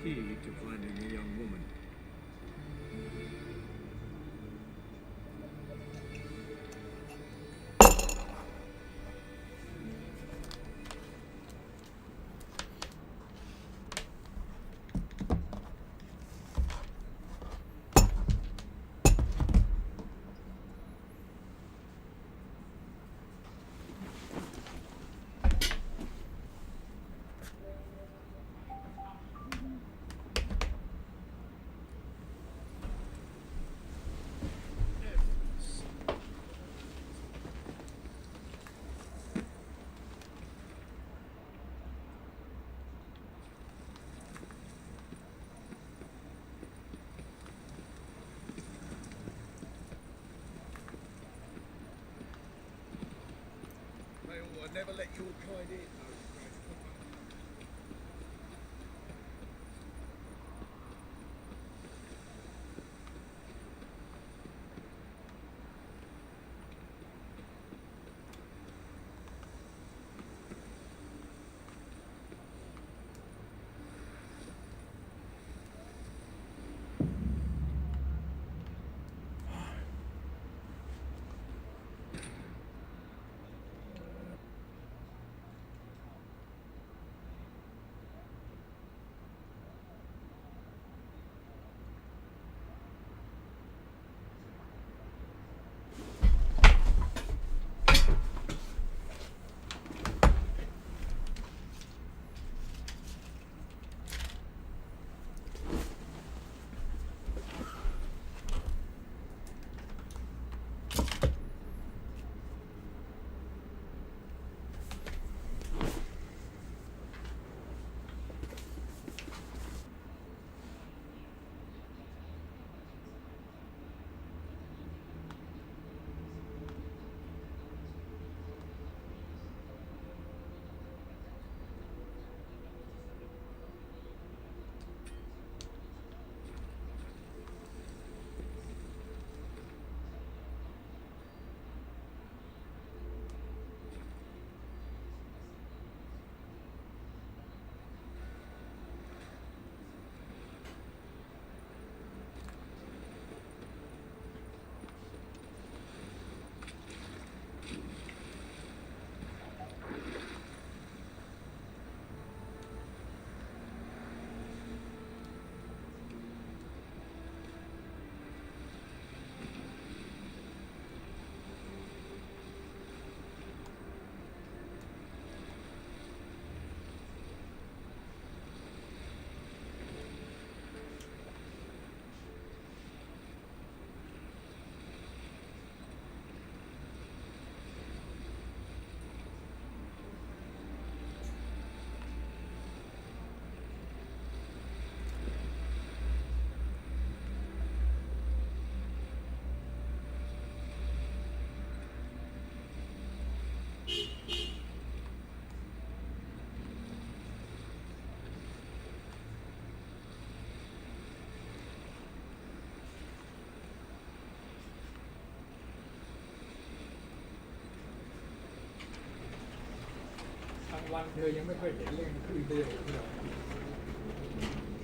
key to finding the young woman. I never let your kind in.วันเธอยังไม่เคยเห็นเรื่องคือเธอเห็นเหรอ Ciri,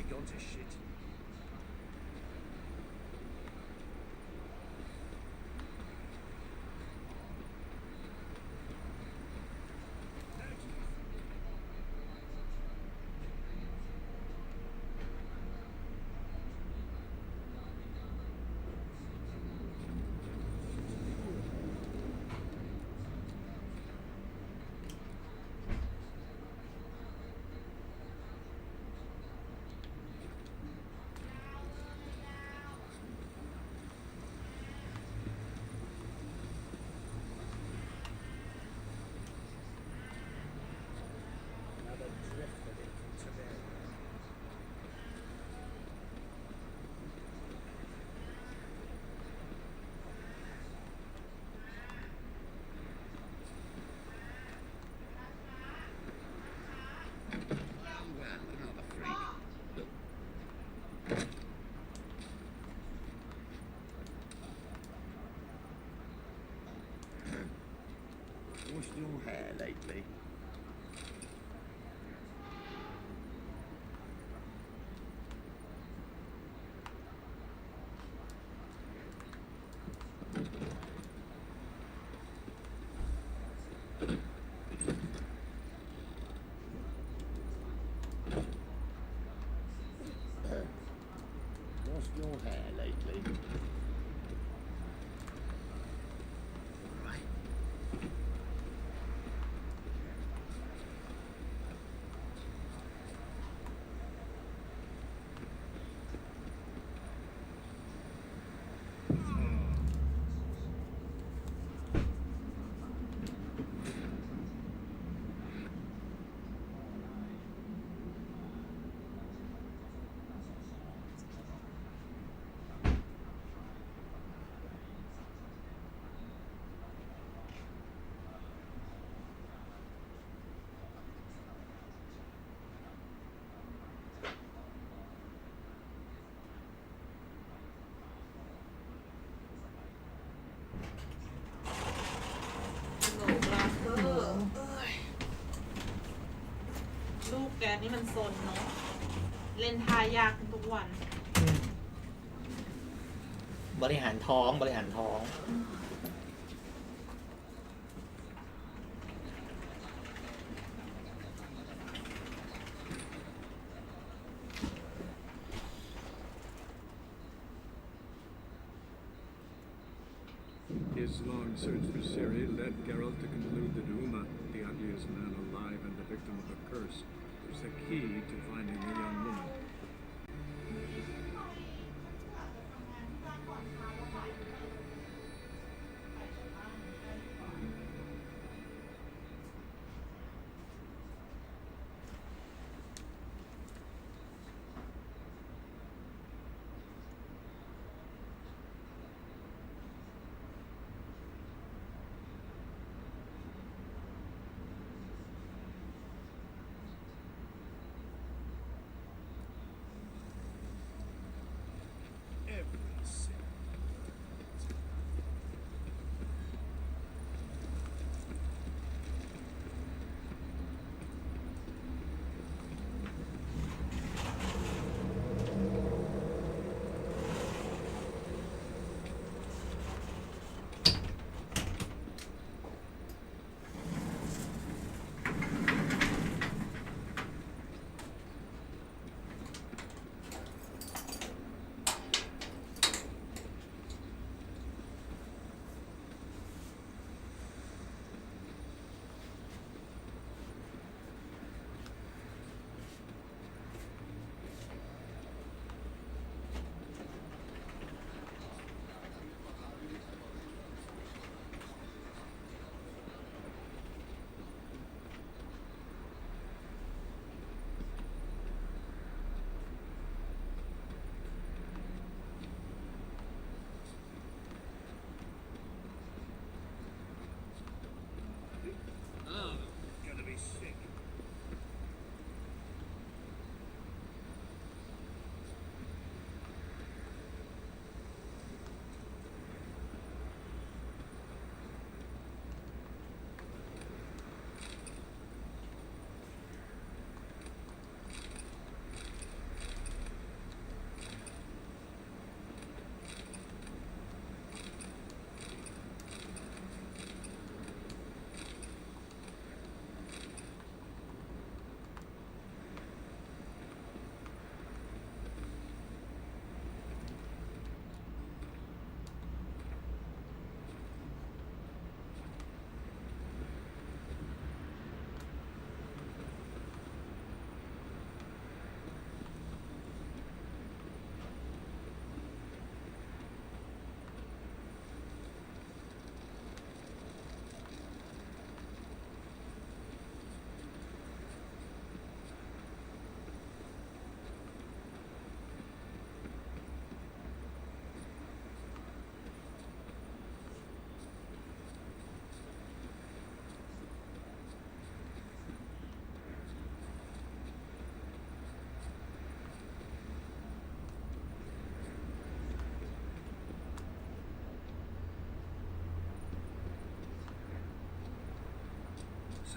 They're gone to shit. Another drift of it from Seville. Well, another freak. Washed your hair lately? Washed your hair lately? Right.หนูบราเธอร์ลูกแกนี่มันซนเนาะเล่นทายากขึ้นทุกวัน บริหารท้องบริหารท้อง His long search for Ciri led Geralt to conclude that Uma, the ugliest man alive and the victim of a curse, was the key to finding the young woman. Every sin. เ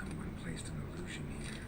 Someone placed an illusion here.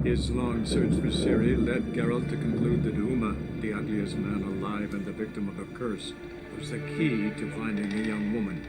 His long search for Ciri led Geralt to conclude that Uma, the ugliest man alive and the victim of a curse, was the key to finding the young woman.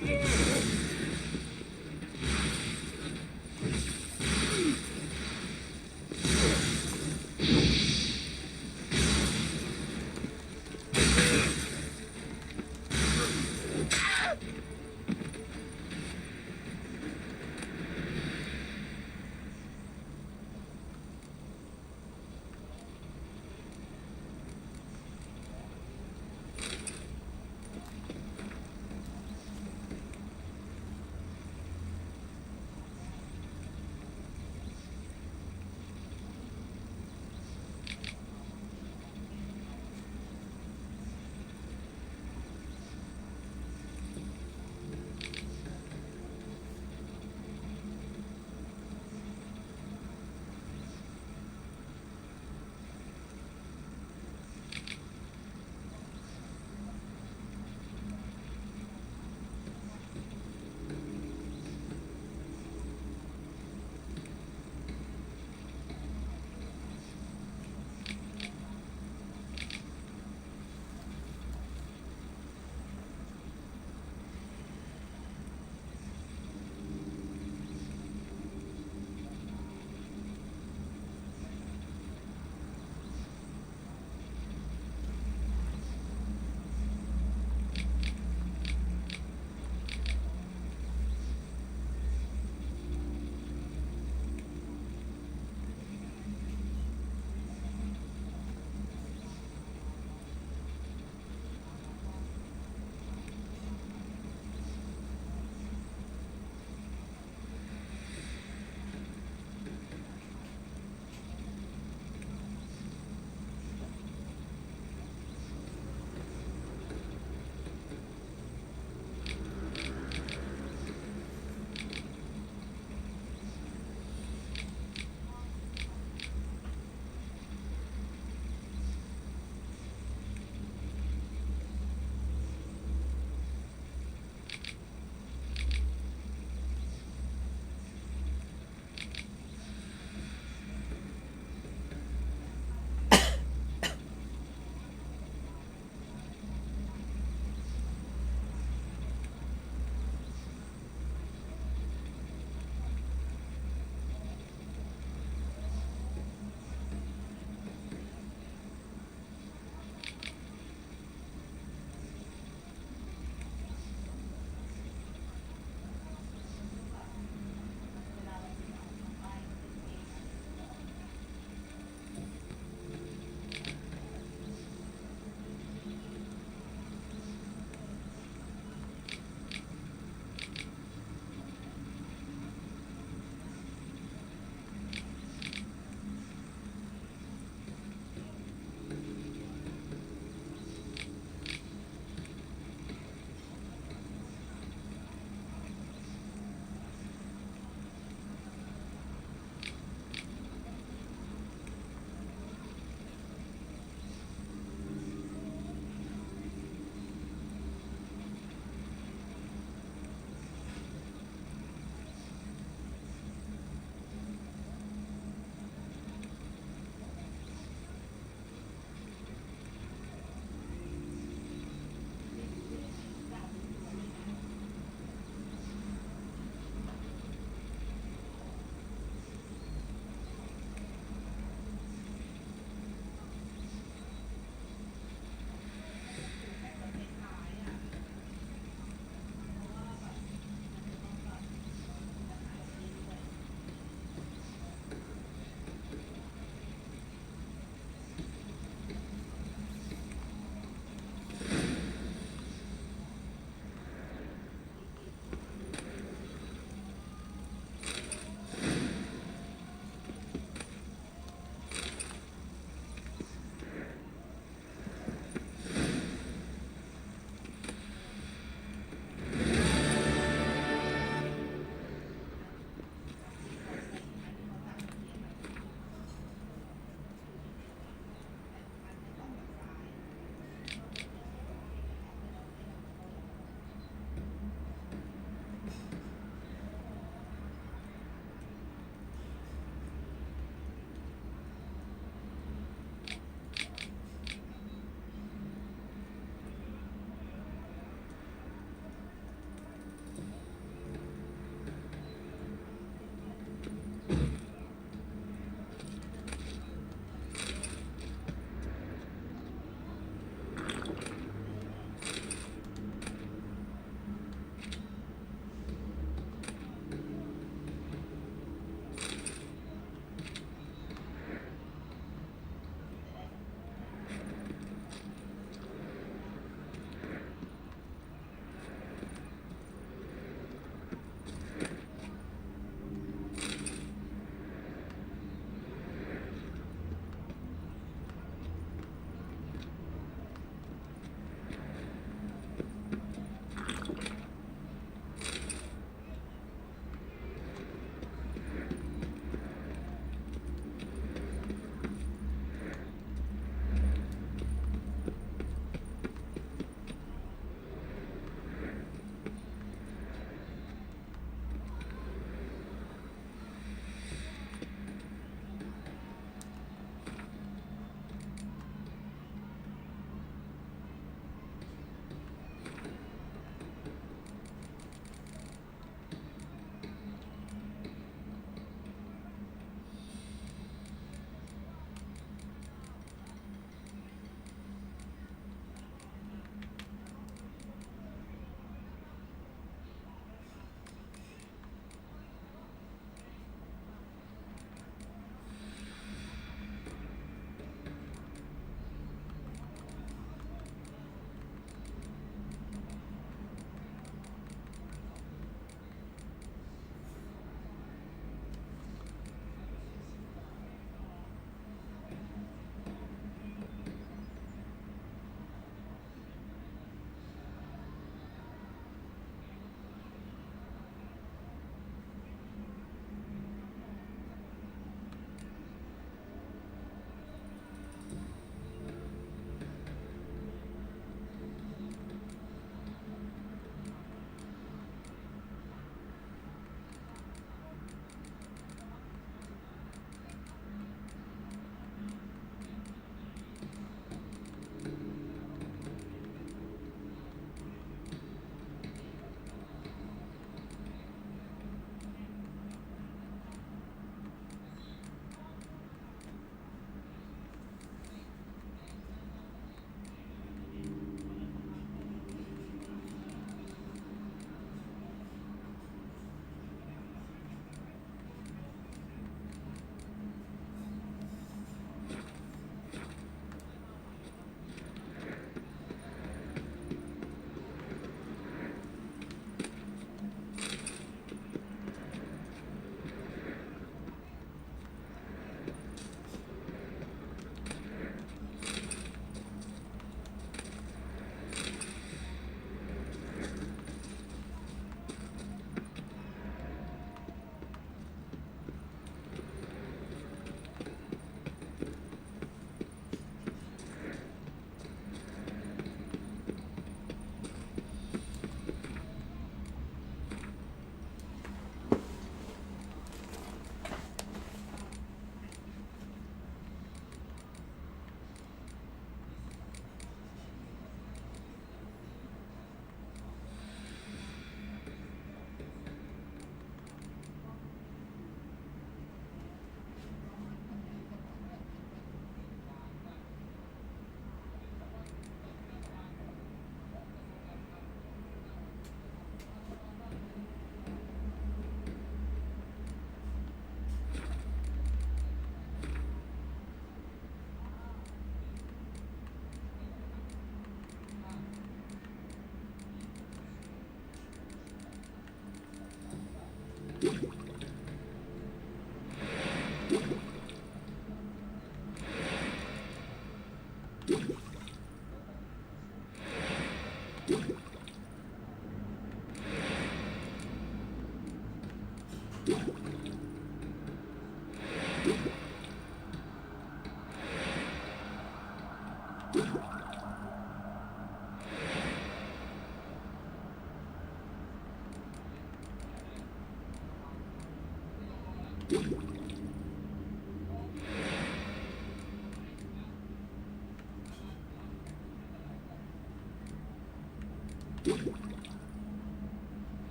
โ โ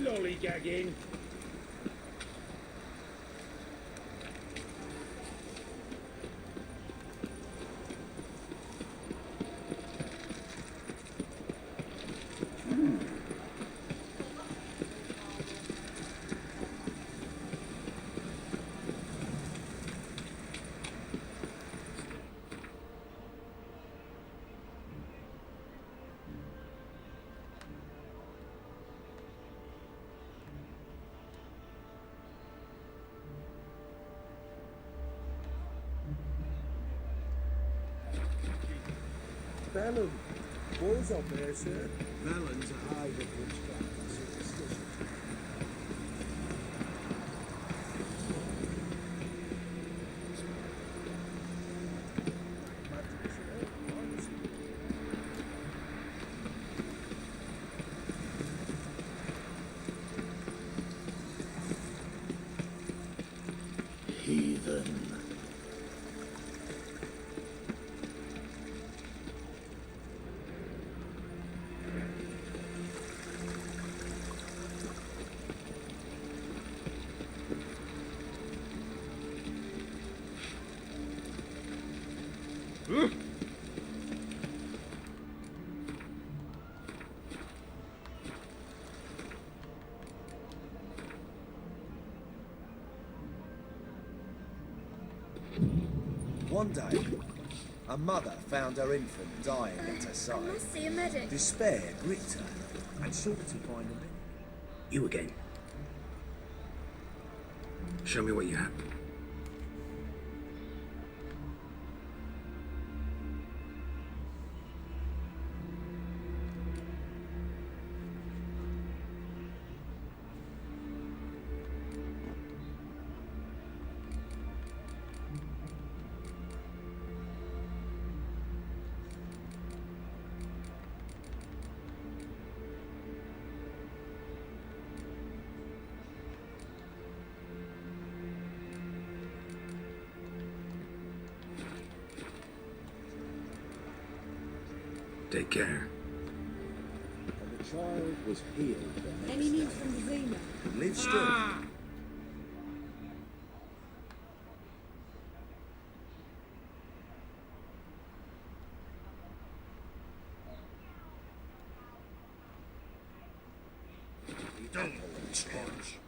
lollygagging. Bellum. Balls up there, sir. Valens are I have witchcraft and superstition. Magic is all honest. Heathen. One day, a mother found her infant dying at her I side. must see a medic. Despair gripped her and sought to find a medic. You again. Show me what you have. Take care. And the child was healed the Any next news day. from the Zima? Live still. You don't want to change.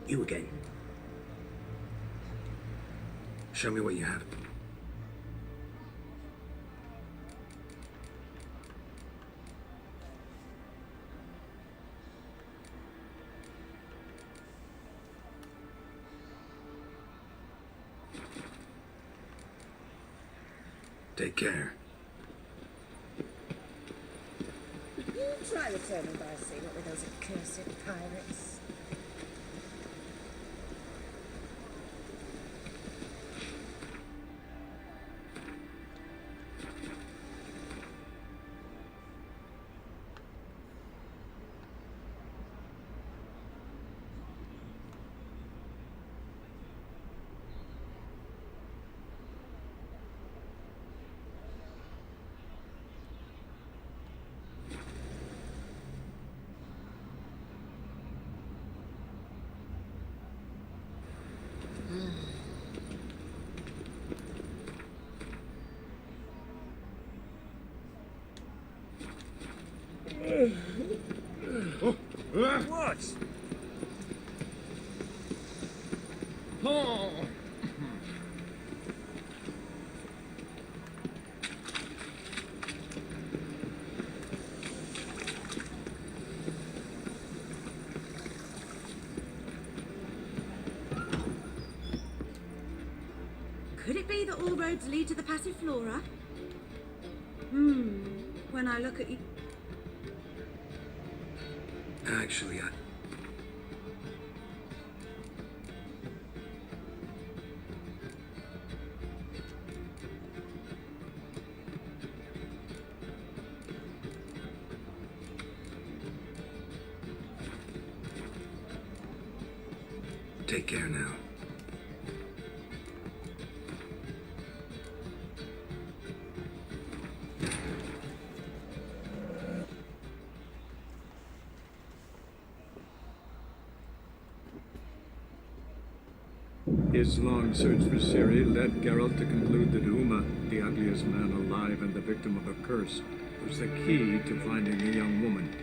You again. Show me what you have. Take care. You try returning by sea, what with those accursed pirates. What? Could it be that all roads lead to the Passiflora? When I look at you... Actually, take care now. His long search for Ciri led Geralt to conclude that Uma, the ugliest man alive and the victim of a curse, was the key to finding the young woman.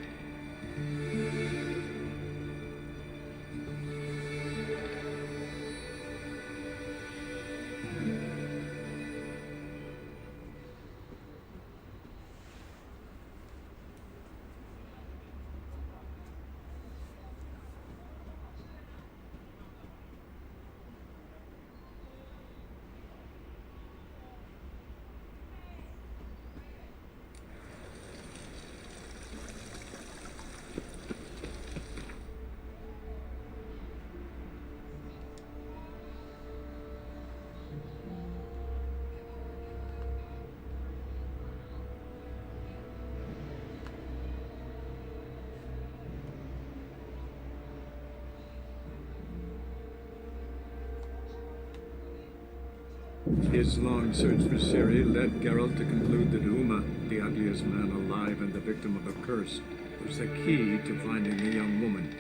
His long search for Ciri led Geralt to conclude that Uma, the ugliest man alive and the victim of a curse, was the key to finding the young woman.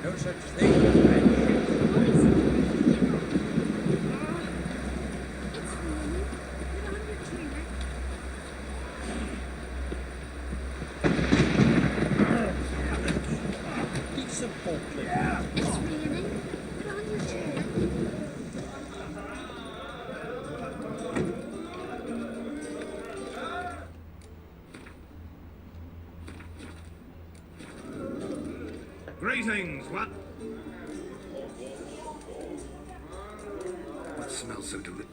No such thing as friendship. It's really... Get on your chair. Decent poultry. It's really... Get on your chair. Greetings, what? What smells so delicious?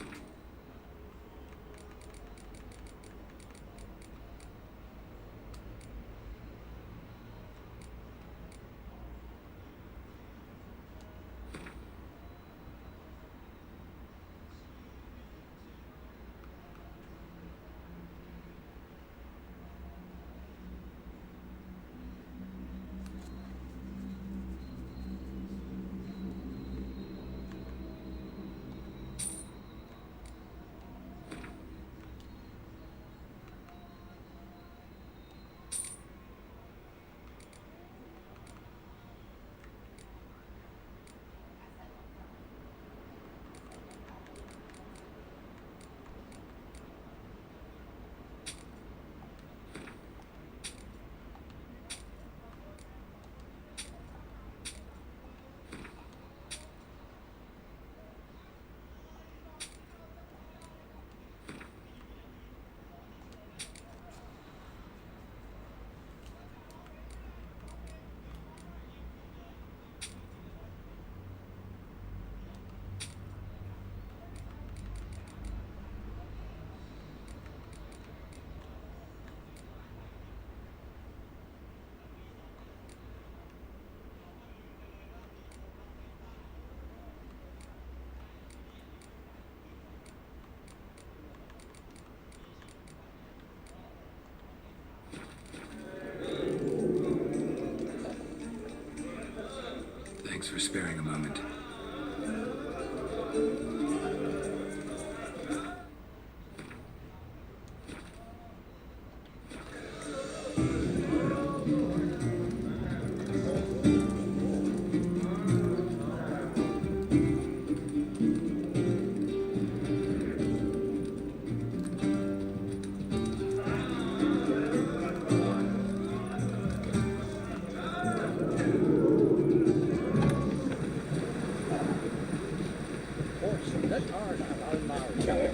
Thanks for sparing a moment. Here.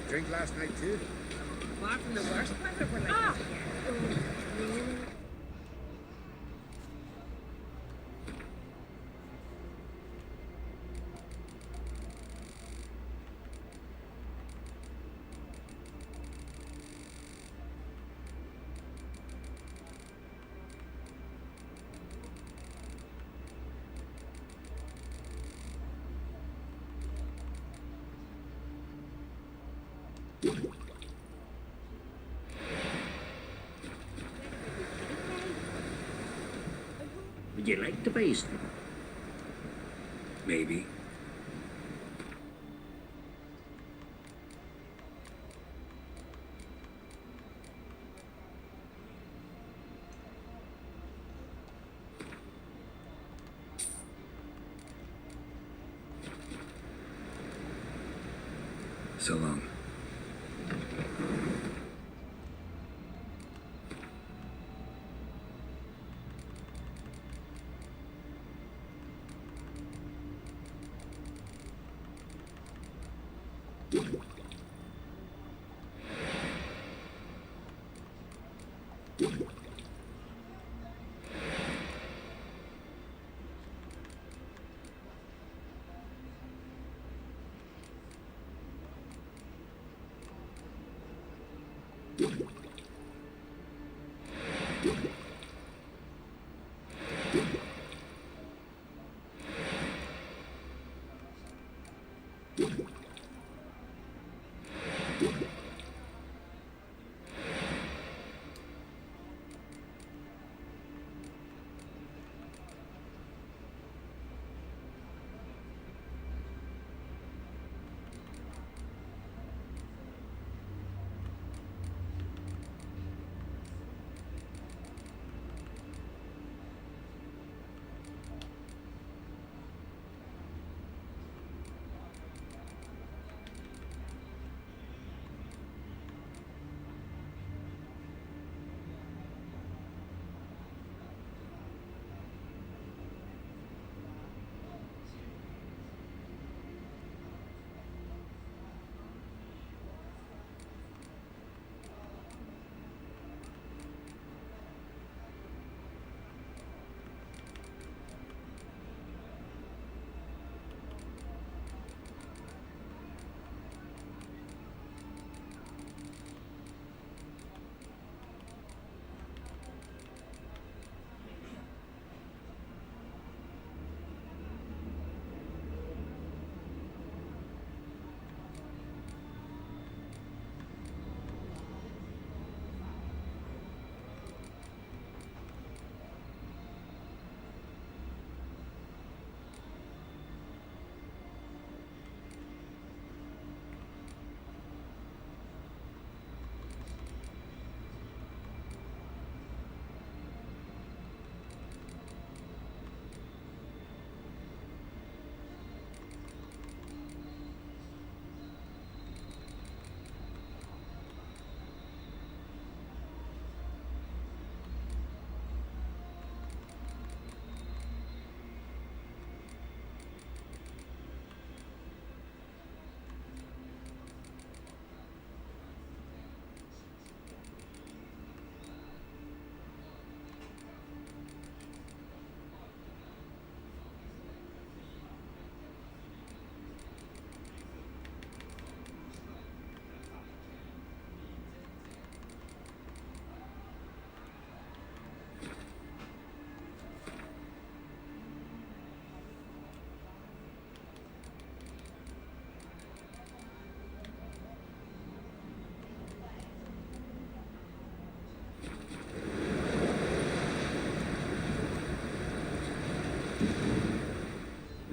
Drink last night too? Far from the worst part, but we're like, Would you like to baste? Maybe. So long.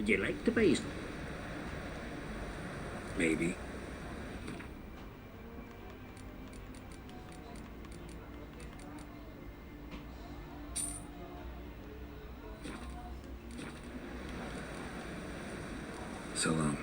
Would you like to buy some? Maybe. So long.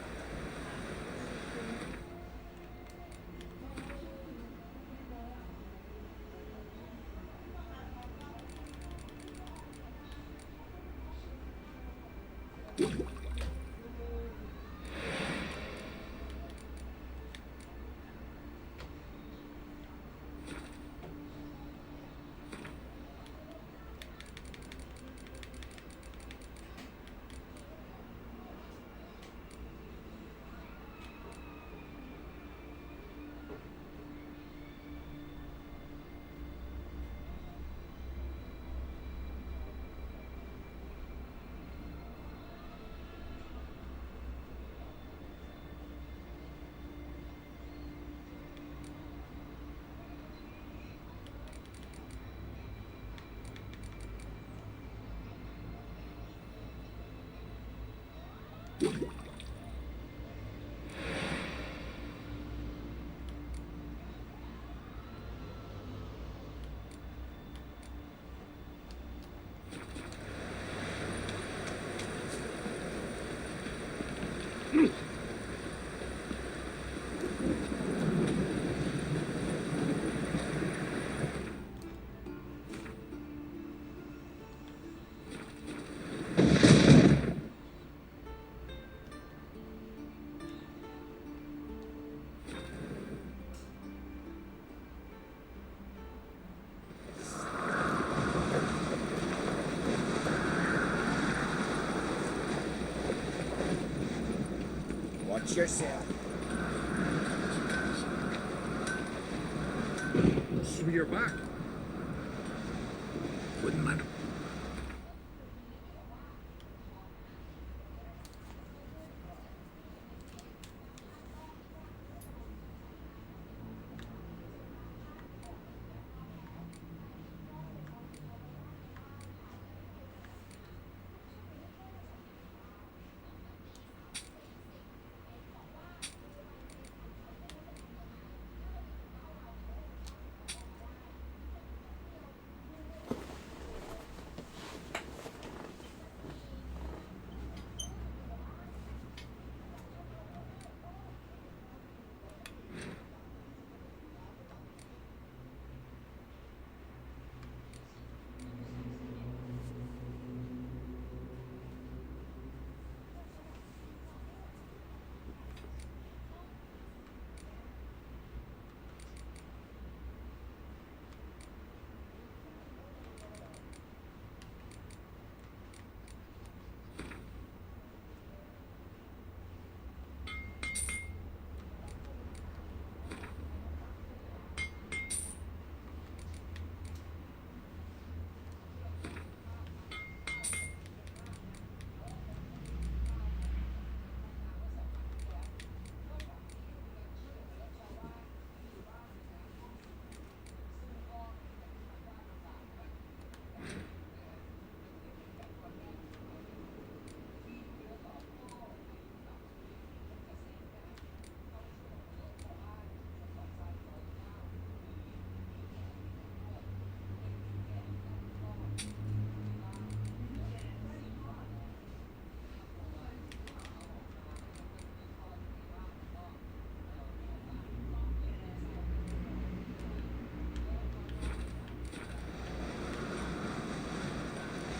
Watch yourself. So you're back. Wouldn't matter.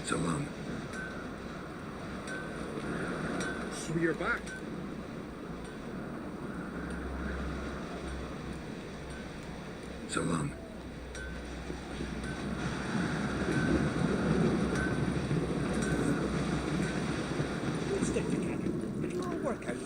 So long. So you're back. So long. We'll stick together. It'll all work out.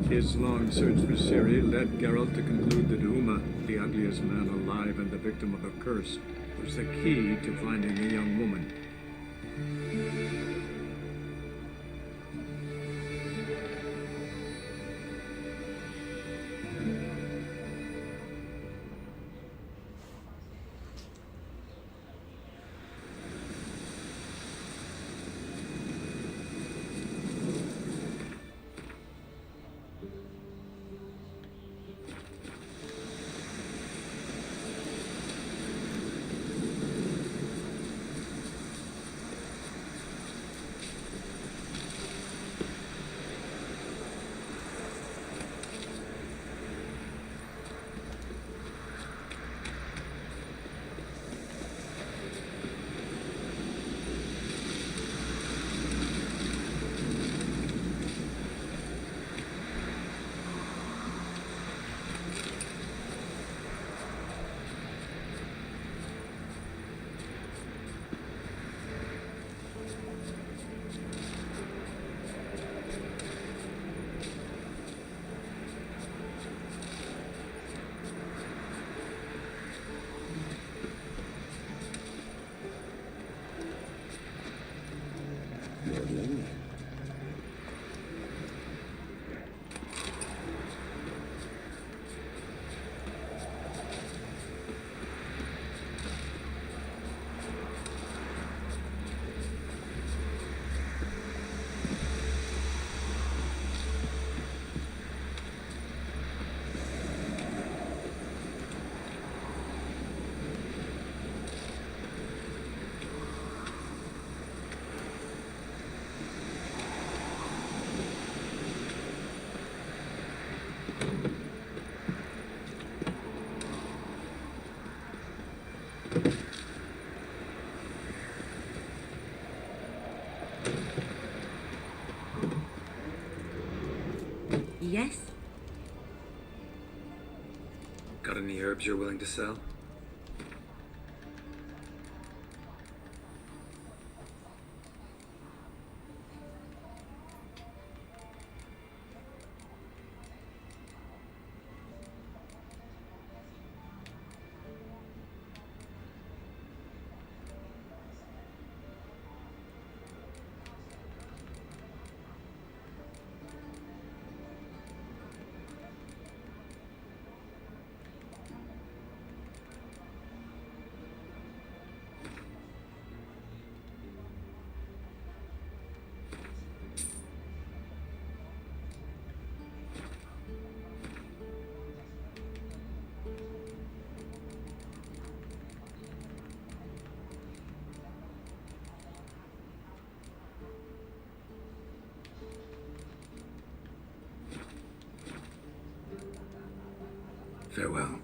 His long search for Ciri led Geralt to conclude that Uma, the ugliest man alive and the victim of a curse, was the key to finding the young woman. Yes? Got any herbs you're willing to sell? Farewell.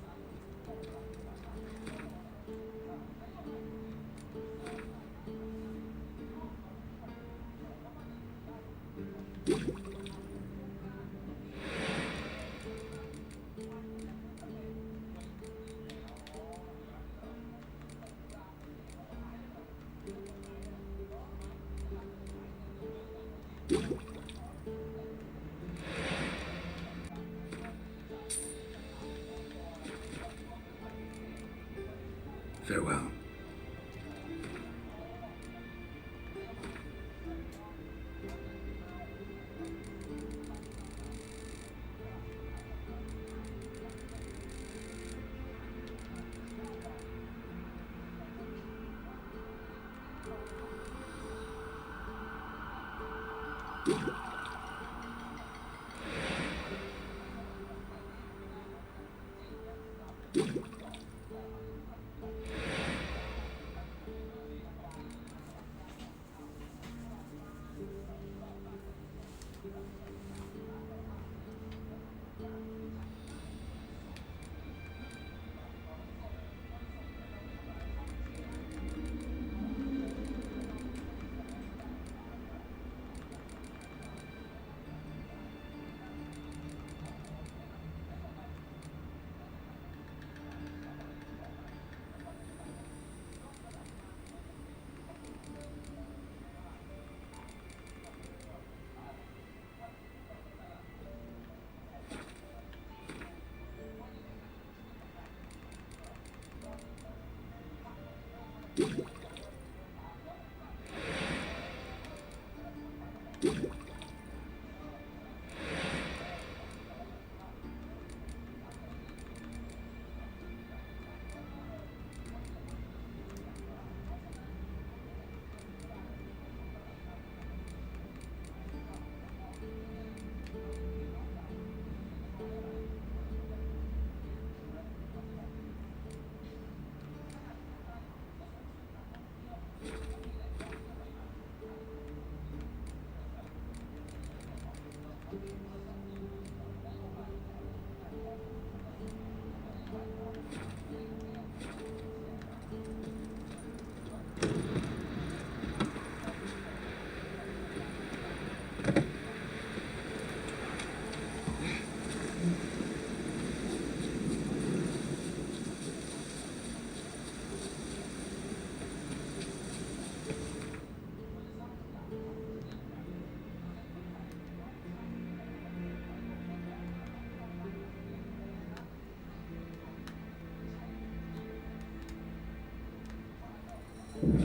Farewell.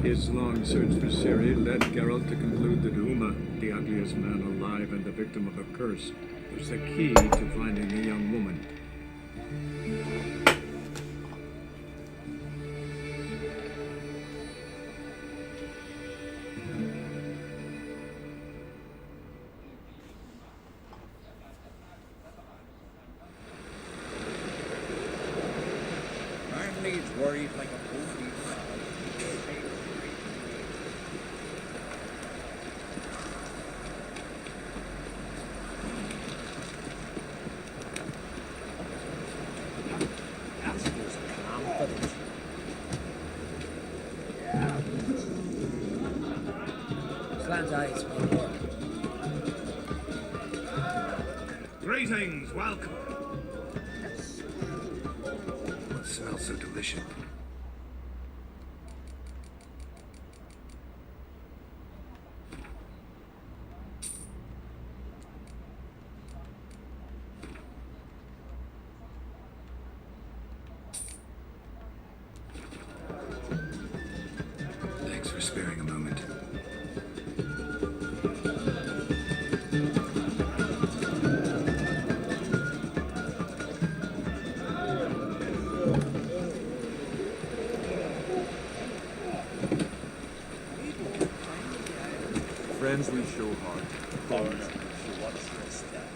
His long search for Ciri led Geralt to conclude that Uma, the ugliest man alive and the victim of a curse, was the key to finding a young woman. Finally, it's worried like a goofy dog. This feels calm footage. Slant eyes may work. Greetings, welcome. What smells so delicious? Thanks for sparing a moment. Friends we show heart. Foreigner who wants this done.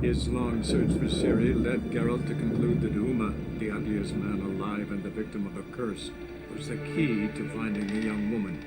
His long search for Ciri led Geralt to conclude that Uma, the ugliest man alive and the victim of a curse, was the key to finding the young woman.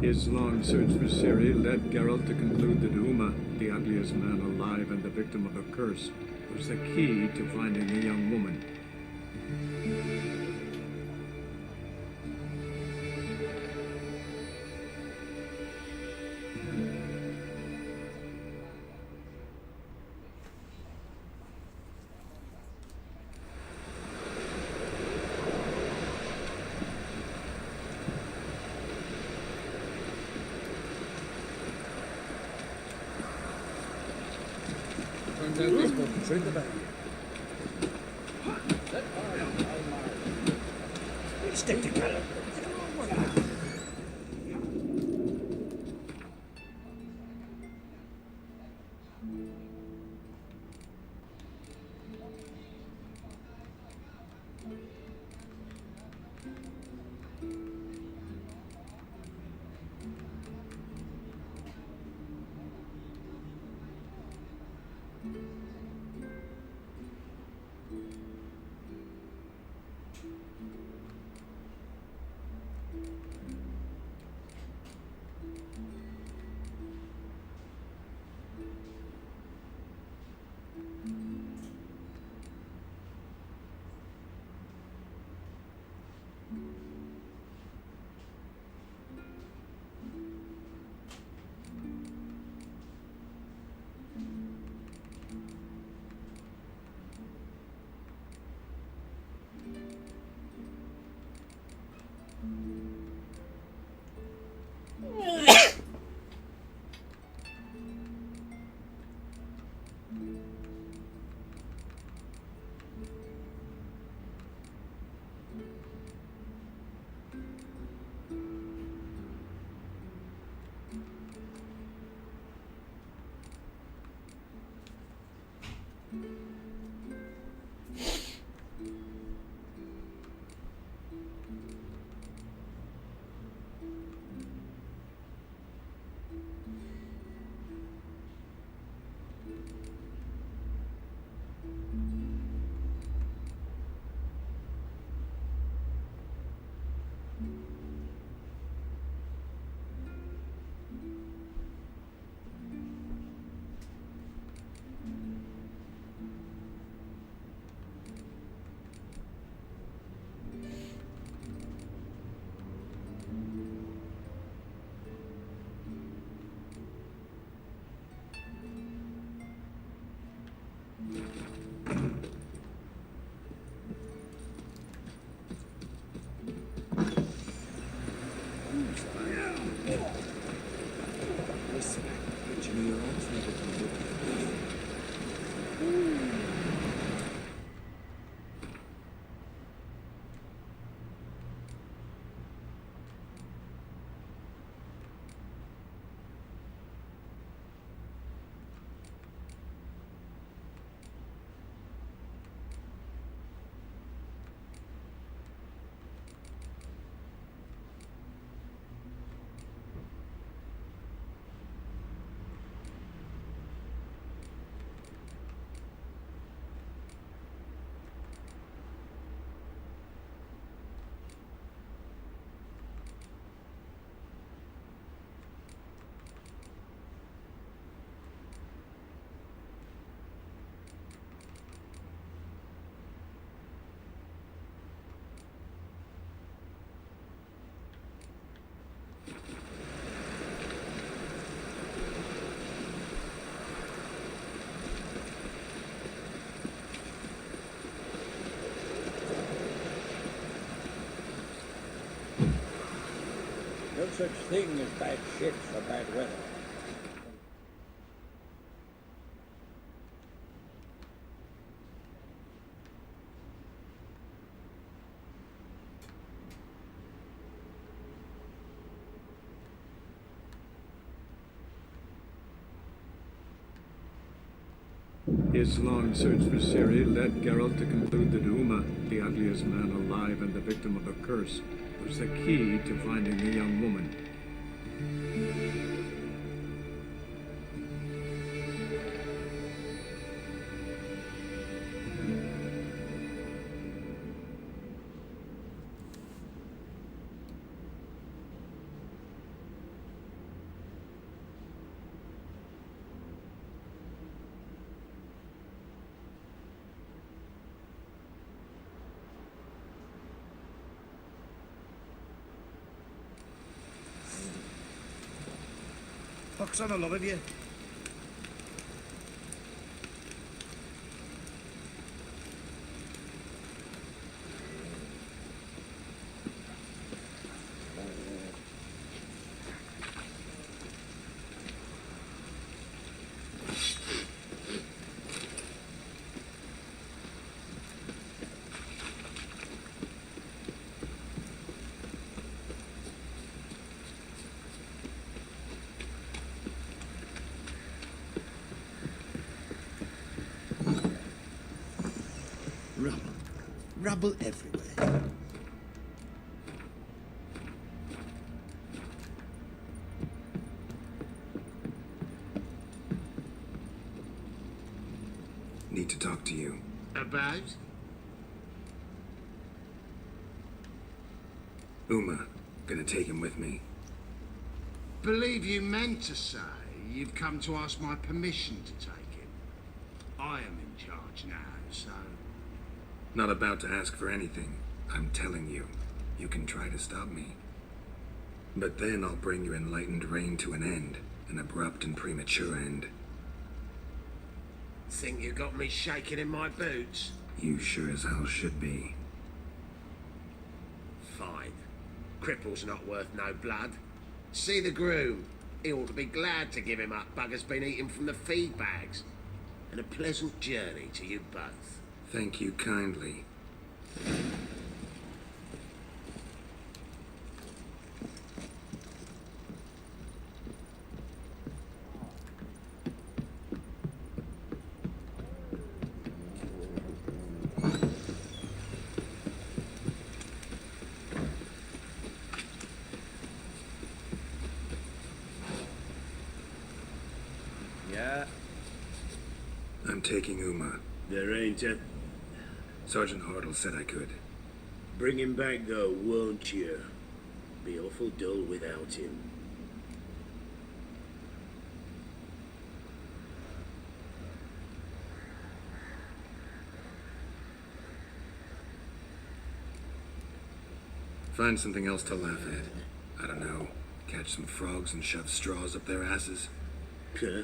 His long search for Ciri led Geralt to conclude that Uma, the ugliest man alive and the victim of a curse, was the key to finding the young woman. There's more truth about you. Stick together. such thing as bad ships or bad weather. His long search for Ciri led Geralt to conclude that Uma, the ugliest man alive and the victim of a curse, was the key to finding the young woman. Fuck's on a lot of you. Rubble everywhere. Need to talk to you. About? Uma, gonna take him with me. Believe you meant to say you've come to ask my permission to take him. I am in charge now, so... Not about to ask for anything. I'm telling you, you can try to stop me. But then I'll bring your enlightened reign to an end. An abrupt and premature end. Think you got me shaking in my boots? You sure as hell should be. Fine. Cripple's not worth no blood. See the groom. He ought to be glad to give him up. Bugger's been eating from the feed bags. And a pleasant journey to you both. Thank you kindly. Yeah? I'm taking Uma. There ain't a... Sergeant Hartle said I could. Bring him back though, won't you? Be awful dull without him. Find something else to laugh at. I don't know. Catch some frogs and shove straws up their asses. Huh?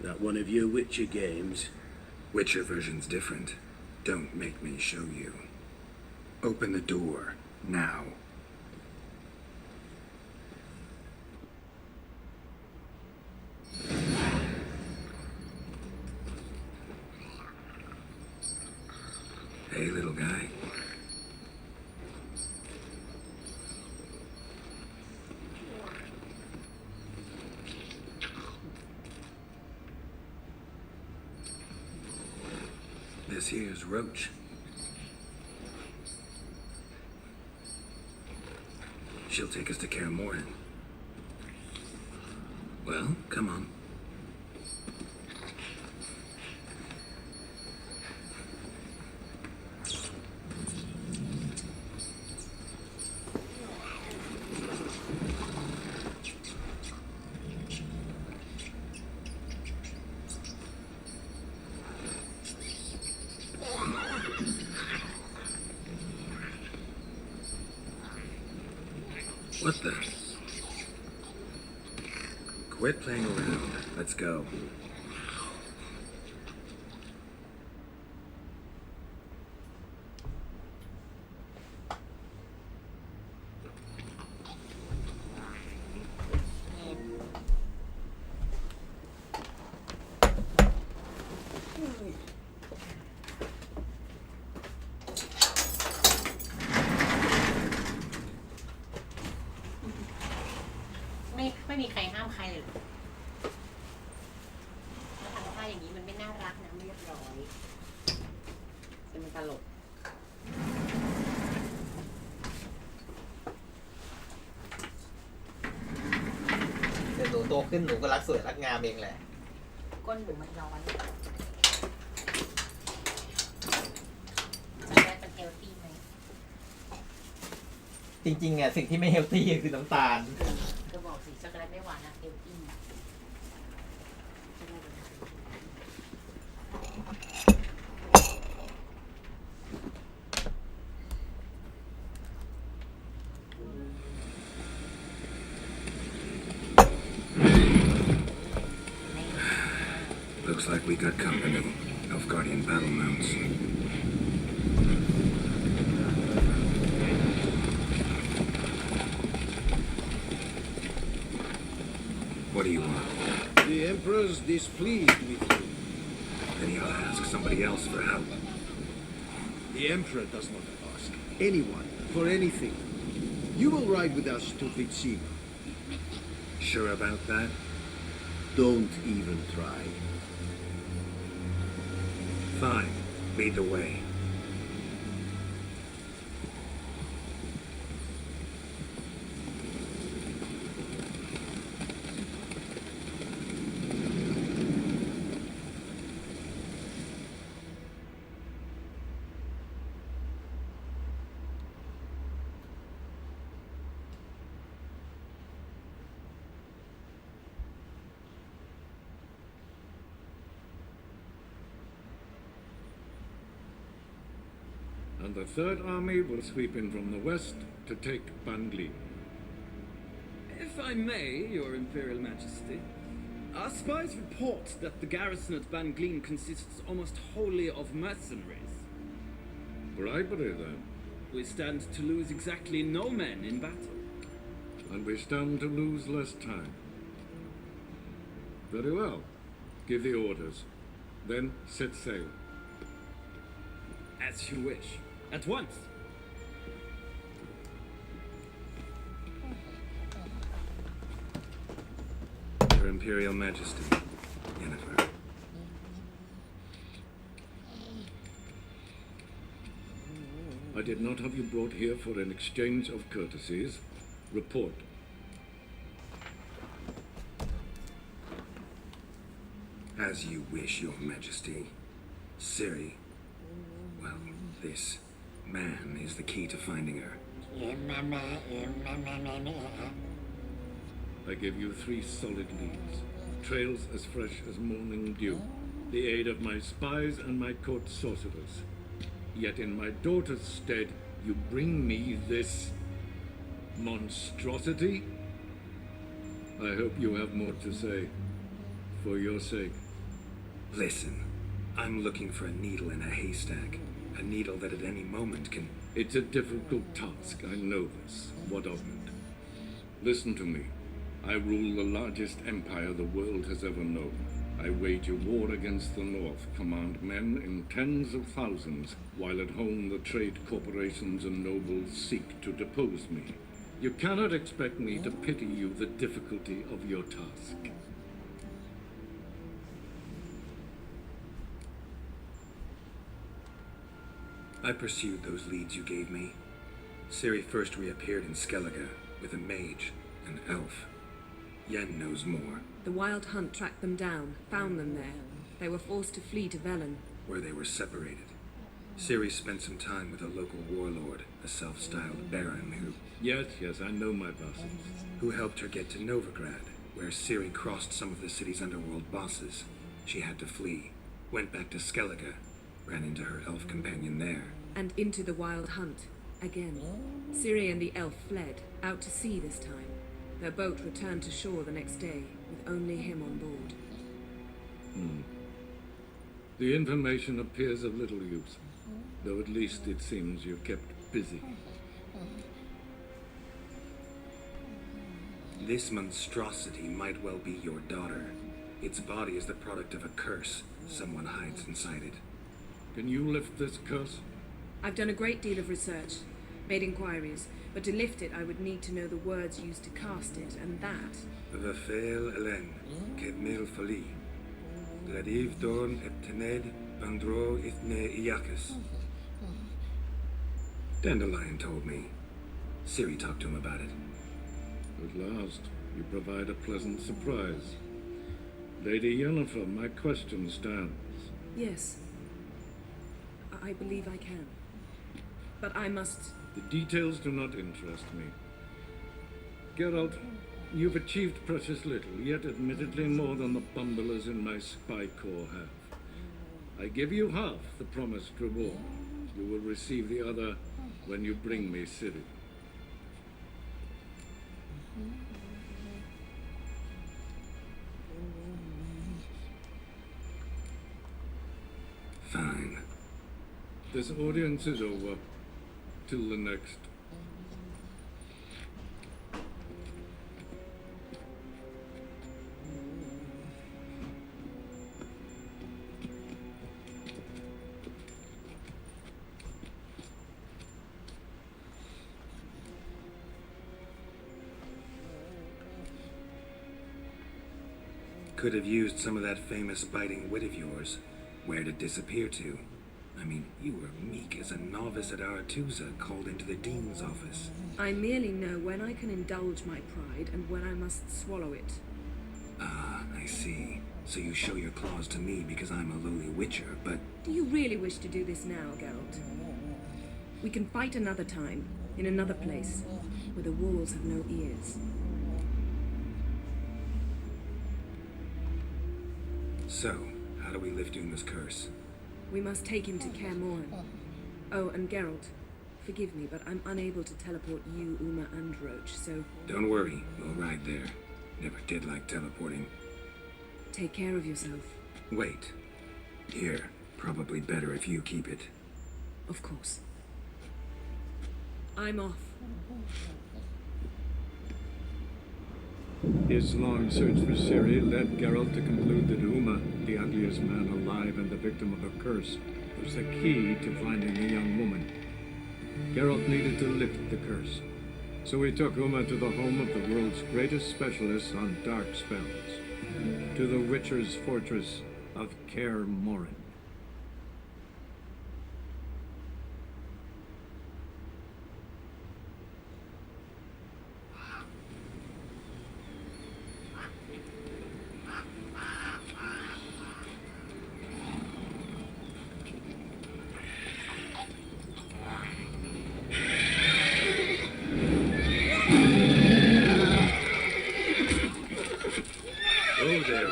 That one of your Witcher games? Witcher version's different. Don't make me show you. Open the door, now. Hey, little guy. This here's Roach. She'll take us to Kaer Morhen. Well, come on. What the? Quit playing around. Let's go. รียบร้อยจะมันตลก เดี๋ยวหนูโตขึ้นหนูก็รักสวยรักงามเองแหละ ก้นหนูมันร้อนจะได้เป็นเฮลตี้ไหม จริงๆอ่ะสิ่งที่ไม่เฮลตี้คือน้ำตาล ก็บอกสิช็อกโกแลตไม่หวานนะเฮลตี้ Looks like we got company. Elfguardian battle mounts. What do you want? The Emperor's displeased with you. Then he ought to ask somebody else for help. The Emperor does not ask anyone for anything. You will ride with us to Vitsima. Sure about that? Don't even try. Fine. Lead the way. And the Third Army will sweep in from the west to take Bangli. If I may, Your Imperial Majesty, our spies report that the garrison at Bangleen consists almost wholly of mercenaries. Bribery, then. We stand to lose exactly no men in battle. And we stand to lose less time. Very well. Give the orders. Then set sail. As you wish. At once. Your Imperial Majesty, Yennefer. I did not have you brought here for an exchange of courtesies. Report. As you wish, Your Majesty. Ciri. Well, this man is the key to finding her. I give you 3 solid leads. Trails as fresh as morning dew. The aid of my spies and my court sorcerers. Yet in my daughter's stead, you bring me this monstrosity? I hope you have more to say. For your sake. Listen, I'm looking for a needle in a haystack. A needle that at any moment can... It's a difficult task, I know this. What of it? Listen to me. I rule the largest empire the world has ever known. I wage a war against the North, command men in tens of thousands, while at home the trade corporations and nobles seek to depose me. You cannot expect me to pity you the difficulty of your task. I pursued those leads you gave me. Ciri first reappeared in Skellige with a mage, an elf. Yen knows more. The Wild Hunt tracked them down, found them there. They were forced to flee to Velen, where they were separated. Ciri spent some time with a local warlord, a self-styled baron who... Yes, I know my vassals. Who helped her get to Novigrad, where Ciri crossed some of the city's underworld bosses. She had to flee, went back to Skellige, ran into her elf companion there. and into the Wild Hunt again. Ciri and the elf fled, out to sea this time. Their boat returned to shore the next day, with only him on board. The information appears of little use, though at least it seems you're kept busy. This monstrosity might well be your daughter. Its body is the product of a curse. Someone hides inside it. Can you lift this curse? I've done a great deal of research, made inquiries, but to lift it I would need to know the words used to cast it, and that... Vafel Elen, Kedmil Fali. Gladiv Dorn et Tened Bandro Ithne Iacus. Dandelion told me. Ciri talked to him about it. At last, you provide a pleasant surprise. Lady Yennefer, my question stands. Yes. I believe I can. But I must... The details do not interest me. Geralt, you've achieved precious little, yet admittedly more than the bumblers in my spy corps have. I give you half the promised reward. You will receive the other when you bring me Ciri. Fine. This audience is over. Till the next. Could have used some of that famous biting wit of yours. Where'd it disappear to? I mean, you were meek as a novice at Aretusa called into the Dean's office. I merely know when I can indulge my pride and when I must swallow it. Ah, I see. So you show your claws to me because I'm a lowly witcher, but... Do you really wish to do this now, Geralt? We can fight another time, in another place, where the walls have no ears. So, how do we lift Uma's curse? We must take him to Kaer Morhen. Oh, and Geralt, forgive me, but I'm unable to teleport you, Uma, and Roach, so... Don't worry, we'll ride there. Never did like teleporting. Take care of yourself. Wait. Here, probably better if you keep it. Of course. I'm off. His long search for Ciri led Geralt to conclude that Uma, the ugliest man alive and the victim of a curse, was the key to finding the young woman. Geralt needed to lift the curse, so he took Uma to the home of the world's greatest specialist on dark spells, to the Witcher's fortress of Kaer Morhen. Oh, there.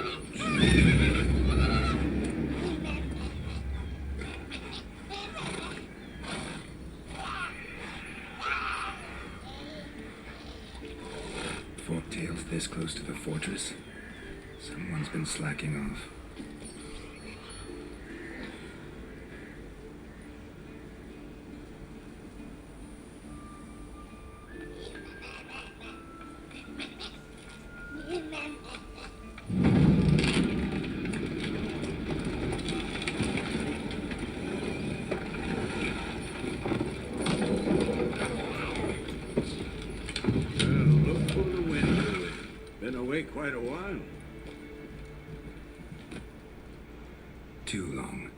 Forktail's this close to the fortress. Someone's been slacking off. Look for the window. Been away quite a while. Too long.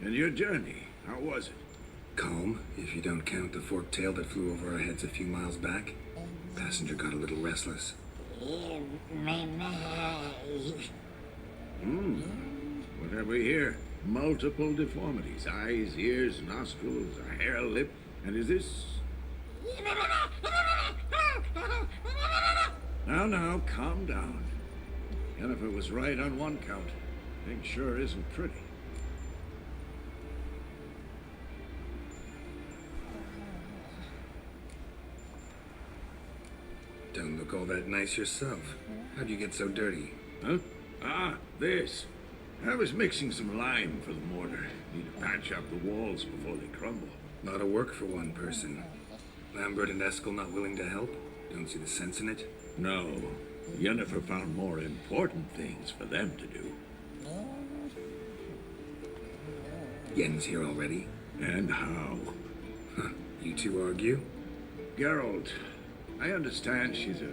And your journey, how was it? Calm, if you don't count the forktail that flew over our heads a few miles back. Passenger got a little restless. What have we here? Multiple deformities. Eyes, ears, nostrils, a hair lip. And is this... Now, calm down. Yennefer was right on one count. Thing sure isn't pretty. Don't look all that nice yourself. How'd you get so dirty? Huh? Ah, this. I was mixing some lime for the mortar. Need to patch up the walls before they crumble. Lot of work for one person. Lambert and Eskel not willing to help? Don't see the sense in it? No. Yennefer found more important things for them to do. Yen's here already? And how? Huh. You two argue? Geralt, I understand she's a,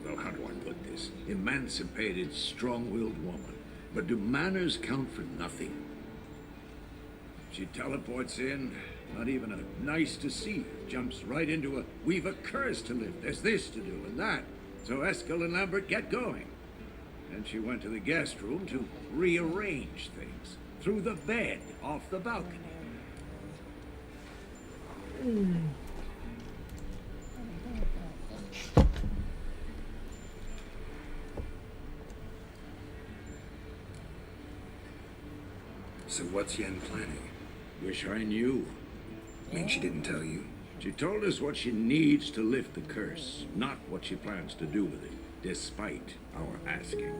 well, how do I put this? Emancipated, strong-willed woman. But do manners count for nothing? She teleports in, not even a nice to see, jumps right into a, we've a curse to lift, there's this to do and that. So Eskel and Lambert get going. Then she went to the guest room to rearrange things. Through the bed, off the balcony. So what's Yen planning? Wish I knew. Mean she didn't tell you? She told us what she needs to lift the curse, not what she plans to do with it, despite our asking.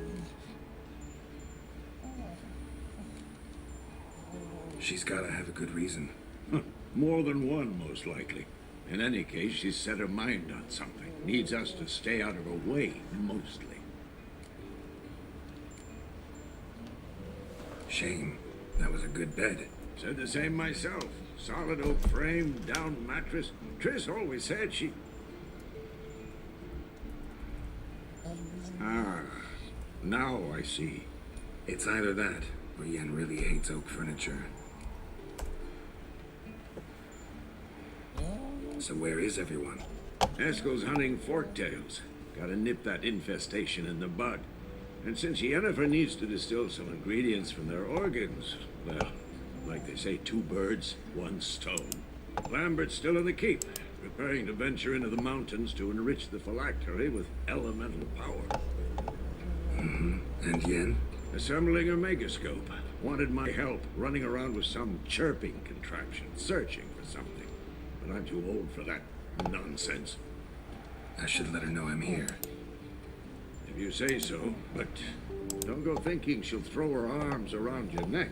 She's gotta have a good reason. More than one, most likely. In any case, she's set her mind on something. Needs us to stay out of her way, mostly. Shame. That was a good bed. Said the same myself. Solid oak frame, down mattress. Triss always said she... Ah, now I see. It's either that, or Yen really hates oak furniture. So where is everyone? Eskel's hunting forktails. Gotta nip that infestation in the bud. And since Yennefer needs to distill some ingredients from their organs, well, like they say, 2 birds, 1 stone. Lambert's still in the keep, preparing to venture into the mountains to enrich the phylactery with elemental power. And Yen? Assembling a megascope. Wanted my help running around with some chirping contraption, searching for something. But I'm too old for that nonsense. I should let her know I'm here. If you say so, but don't go thinking she'll throw her arms around your neck.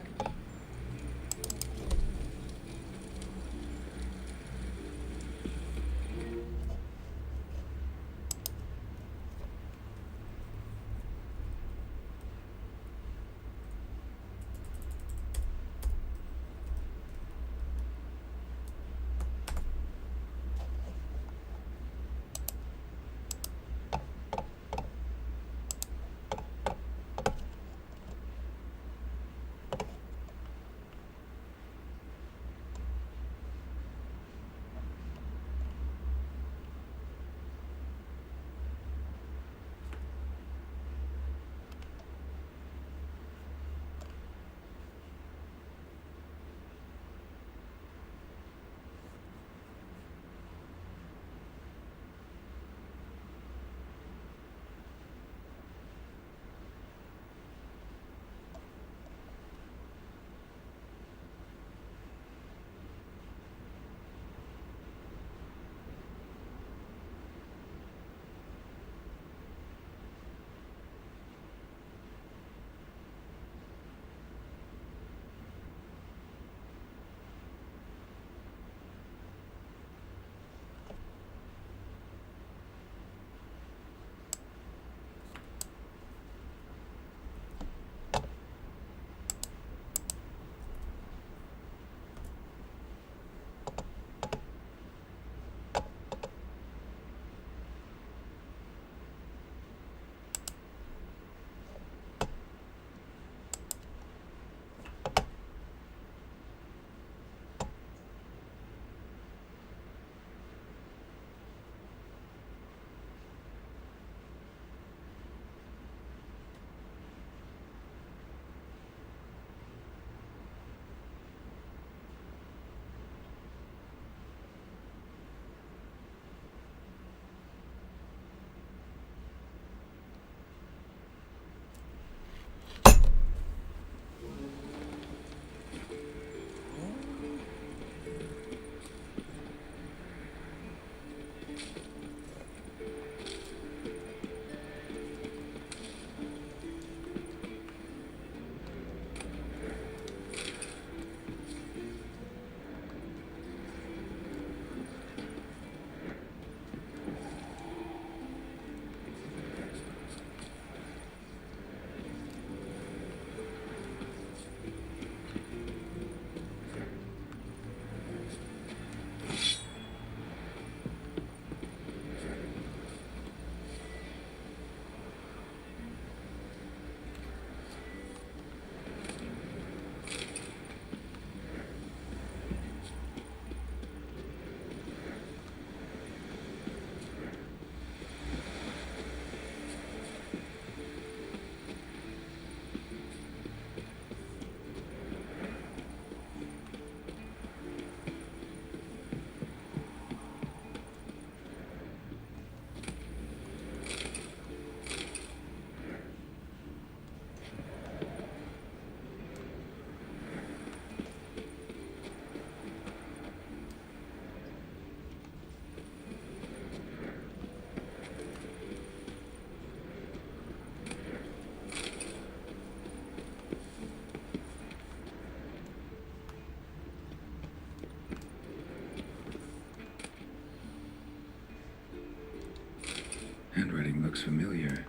looks familiar.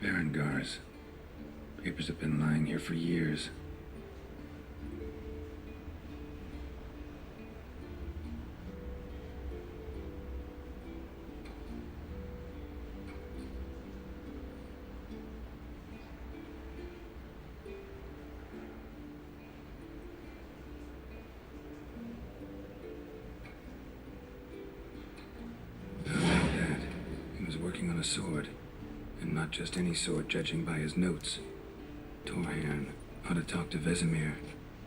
Berengar's. Papers have been lying here for years. Working on a sword, and not just any sword, judging by his notes. Torhan, how to talk to Vesemir.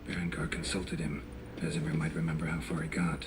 Berengar consulted him. Vesemir might remember how far he got.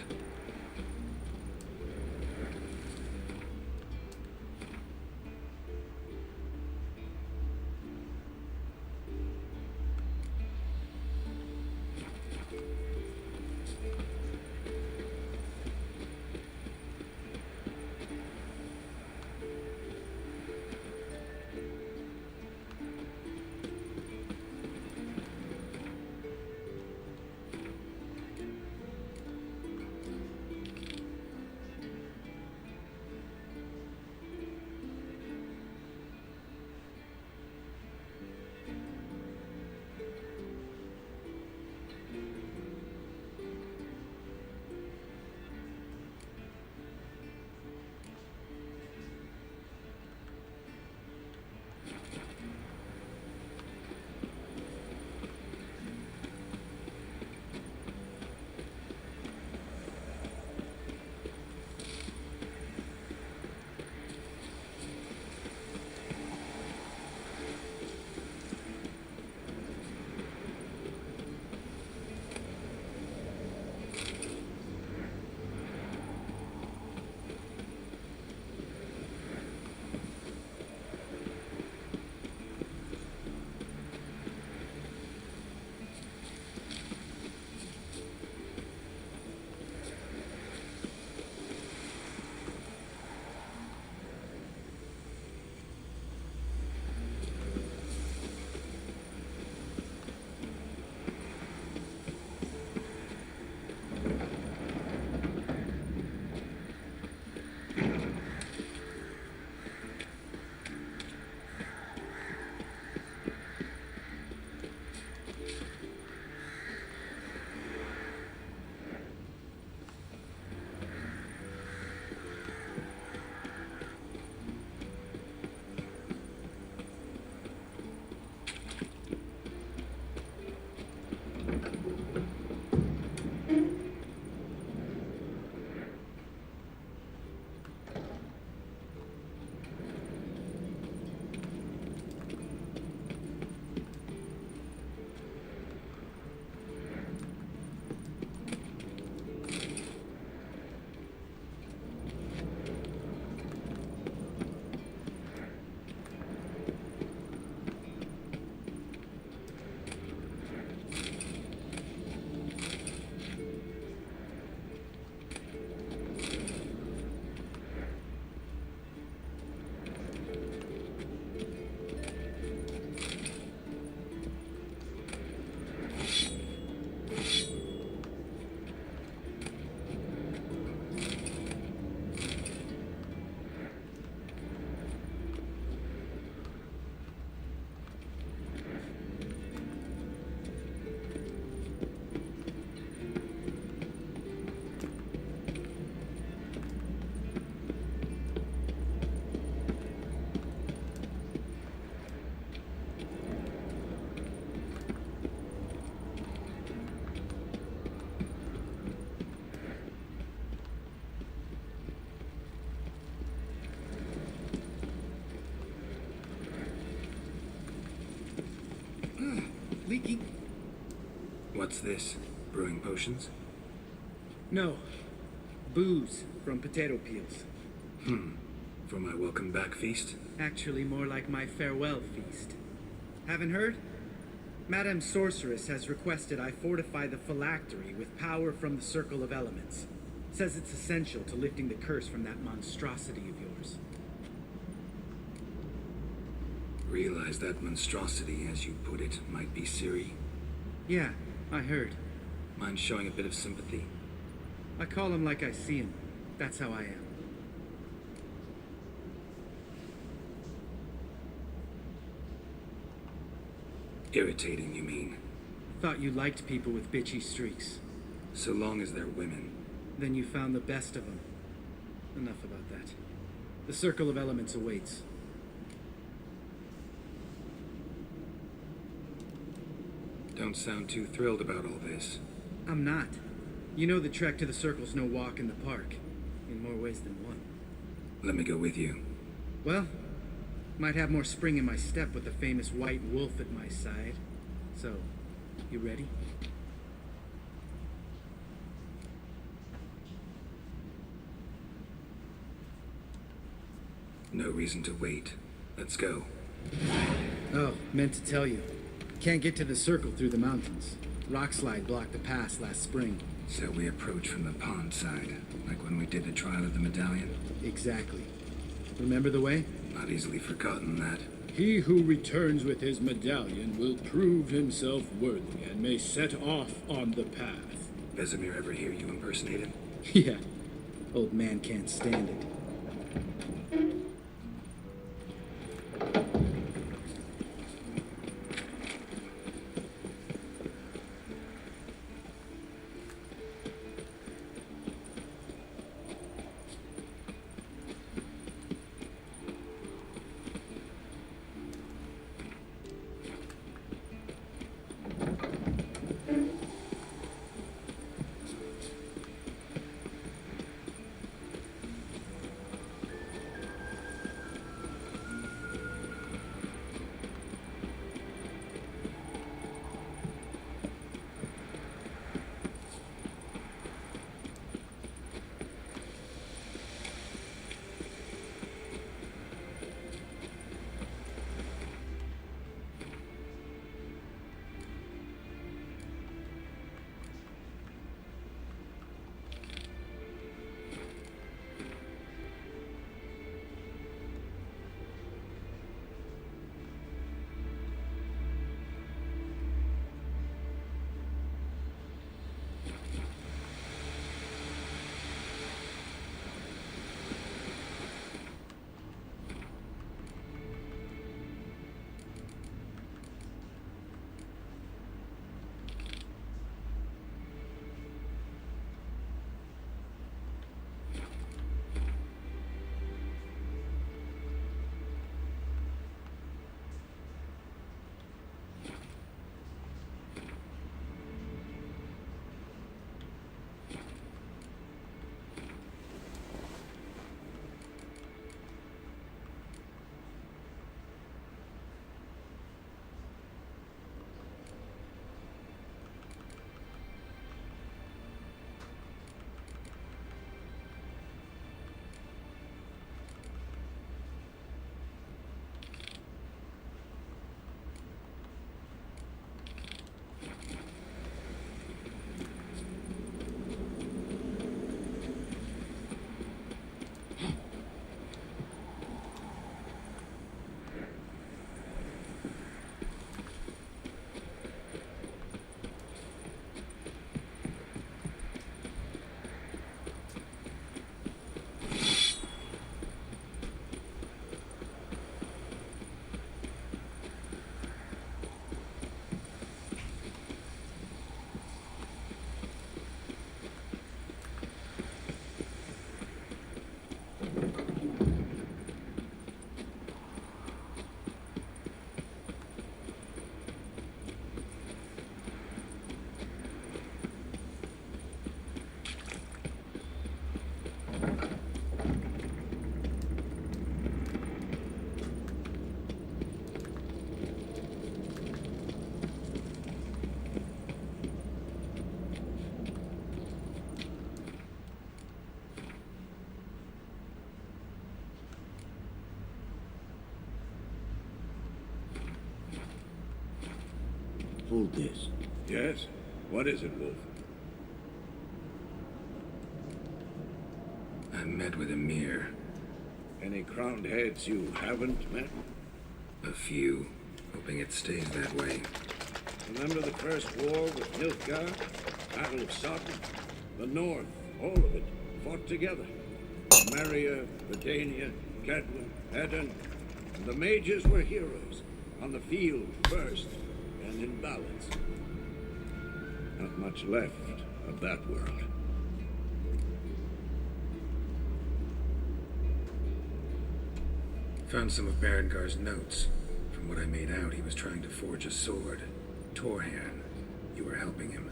Leaking? What's this? Brewing potions? No. Booze from potato peels. For my welcome back feast? Actually, more like my farewell feast. Haven't heard? Madame Sorceress has requested I fortify the phylactery with power from the Circle of Elements. Says it's essential to lifting the curse from that monstrosity of yours. Realize that monstrosity, as you put it, might be Ciri. Yeah, I heard. Mind showing a bit of sympathy? I call him like I see him. That's how I am. Irritating, you mean? Thought you liked people with bitchy streaks. So long as they're women. Then you found the best of them. Enough about that. The Circle of Elements awaits. Don't sound too thrilled about all this. I'm not. You know the trek to the Circle's no walk in the park. In more ways than one. Let me go with you. Well, might have more spring in my step with the famous white wolf at my side. So, you ready? No reason to wait. Let's go. Oh, meant to tell you. Can't get to the Circle through the mountains. Rockslide blocked the pass last spring. So we approach from the pond side, like when we did the trial of the medallion? Exactly. Remember the way? Not easily forgotten that. He who returns with his medallion will prove himself worthy and may set off on the path. Vesemir ever hear you impersonate him? Yeah. Old man can't stand it. Hold this. Yes? What is it, Wolf? I met with Emir. Any crowned heads you haven't met? A few. Hoping it stays that way. Remember the first war with Nilfgaard? Battle of Sodden? The North, all of it, fought together. Maria, Redania, Gedwin, Eden, and the mages were heroes. On the field first, and in balance. Not much left of that world. Found some of Berengar's notes. From what I made out, he was trying to forge a sword. Torhan. You were helping him.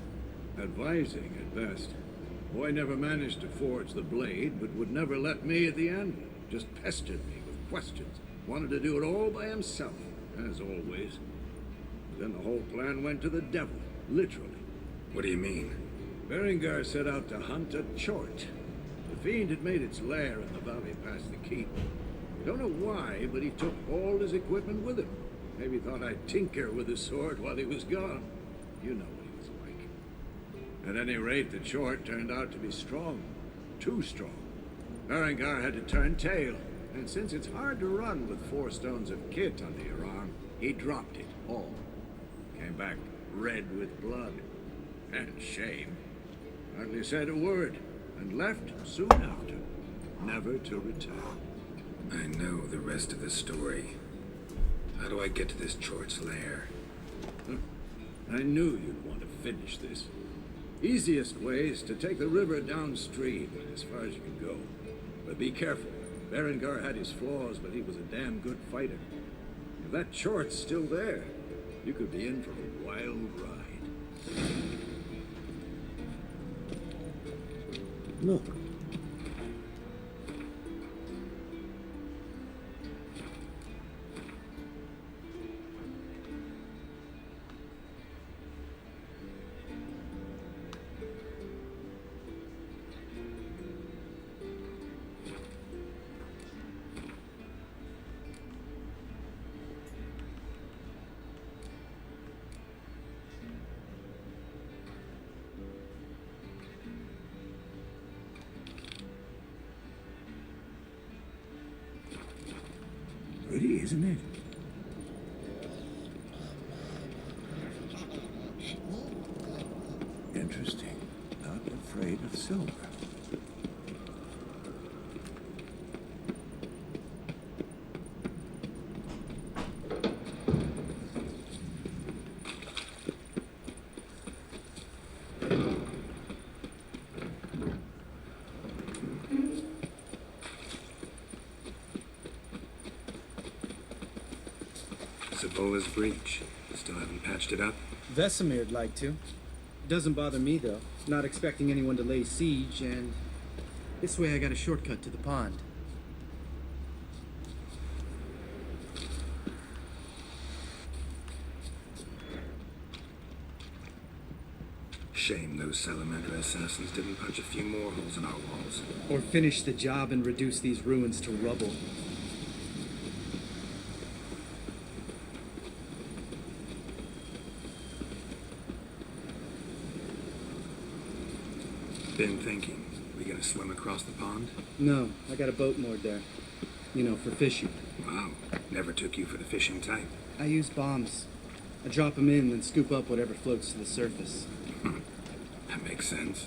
Advising at best. Boy never managed to forge the blade, but would never let me at the anvil. Just pestered me with questions. Wanted to do it all by himself, as always. Then the whole plan went to the devil, literally. What do you mean? Berengar set out to hunt a chort. The fiend had made its lair in the valley past the keep. Don't know why, but he took all his equipment with him. Maybe thought I'd tinker with his sword while he was gone. You know what he was like. At any rate, the chort turned out to be strong. Too strong. Berengar had to turn tail, and since it's hard to run with 4 stones of kit under your arm, he dropped it all. Came back red with blood. And shame. Hardly said a word, and left soon after, never to return. I know the rest of the story. How do I get to this Chort's lair? I knew you'd want to finish this. Easiest way is to take the river downstream, as far as you can go. But be careful. Berengar had his flaws, but he was a damn good fighter. If that Chort's still there, you could be in for a wild ride. Look. Pretty, isn't it? Interesting. Not afraid of silver. Sabola's breach. Still haven't patched it up? Vesemir'd like to. Doesn't bother me, though. Not expecting anyone to lay siege, and this way I got a shortcut to the pond. Shame those Salamander assassins didn't punch a few more holes in our walls. Or finish the job and reduce these ruins to rubble. Been thinking. We gonna swim across the pond? No, I got a boat moored there. You know, for fishing. Wow. Never took you for the fishing type. I use bombs. I drop them in, then scoop up whatever floats to the surface. That makes sense.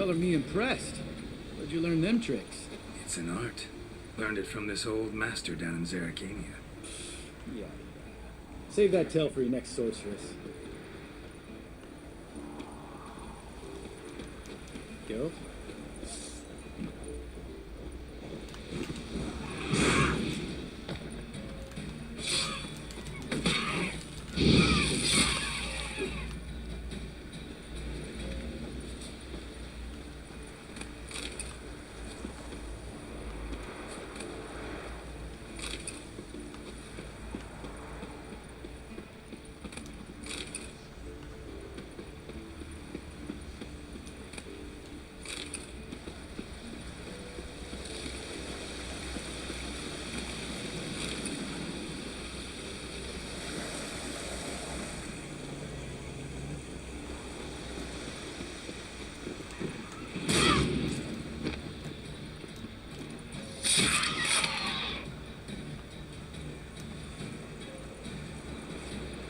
color me impressed. Where'd you learn them tricks? It's an art. Learned it from this old master down in Zerrikania. Yeah. Save that tale for your next sorceress. Geralt?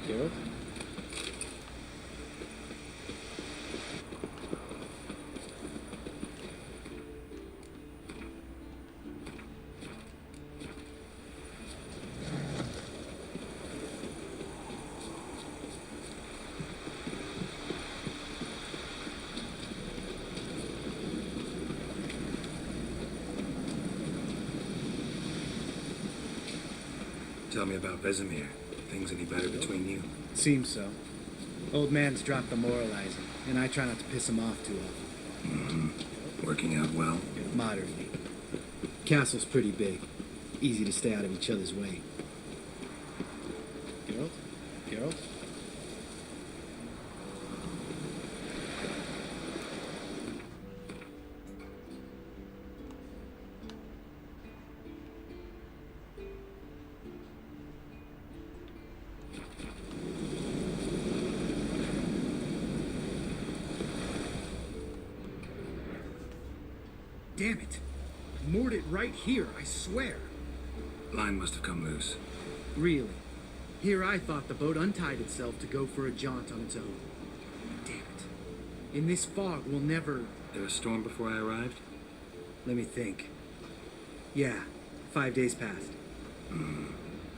Geralt? Tell me about Vesemir. Things any better between you? Seems so. Old man's dropped the moralizing, and I try not to piss him off too often. Working out well? Moderately. Castle's pretty big. Easy to stay out of each other's way. Geralt? Geralt? Damn it! Moored it right here, I swear. Line must have come loose. Really? Here I thought the boat untied itself to go for a jaunt on its own. Damn it. In this fog, we'll never... There a storm before I arrived? Let me think. Yeah, 5 days passed.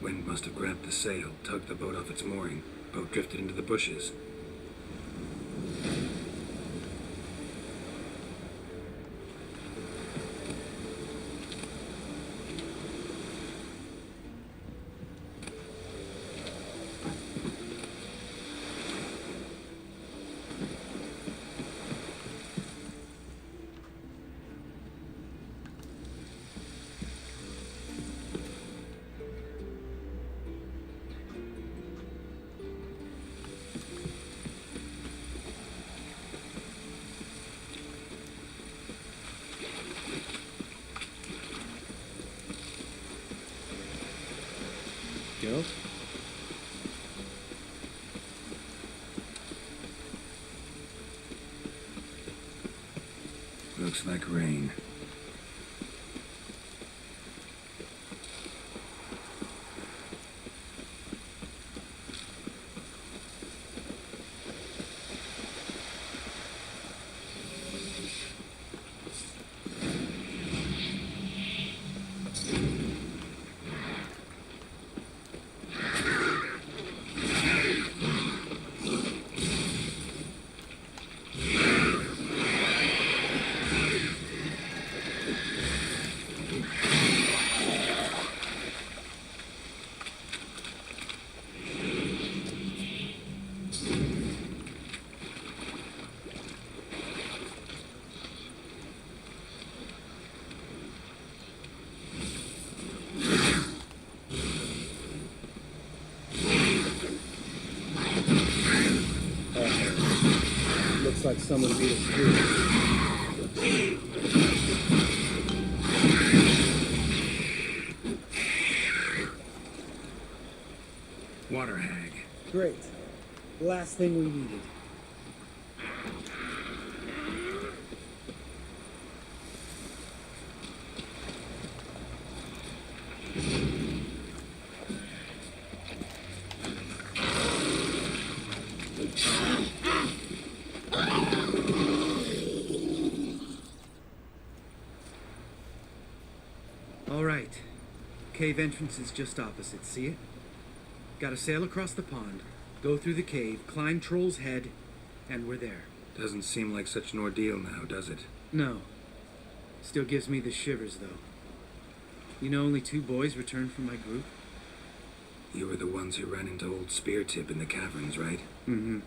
Wind must have grabbed the sail, tugged the boat off its mooring. Boat drifted into the bushes. Geralt? Looks like rain. Looks like someone beat us through. Water hag. Great. Last thing we needed. All right. Cave entrance is just opposite, see it? Gotta sail across the pond, go through the cave, climb Troll's Head, and we're there. Doesn't seem like such an ordeal now, does it? No. Still gives me the shivers, though. You know only 2 boys returned from my group? You were the ones who ran into old Speartip in the caverns, right? Mm-hmm.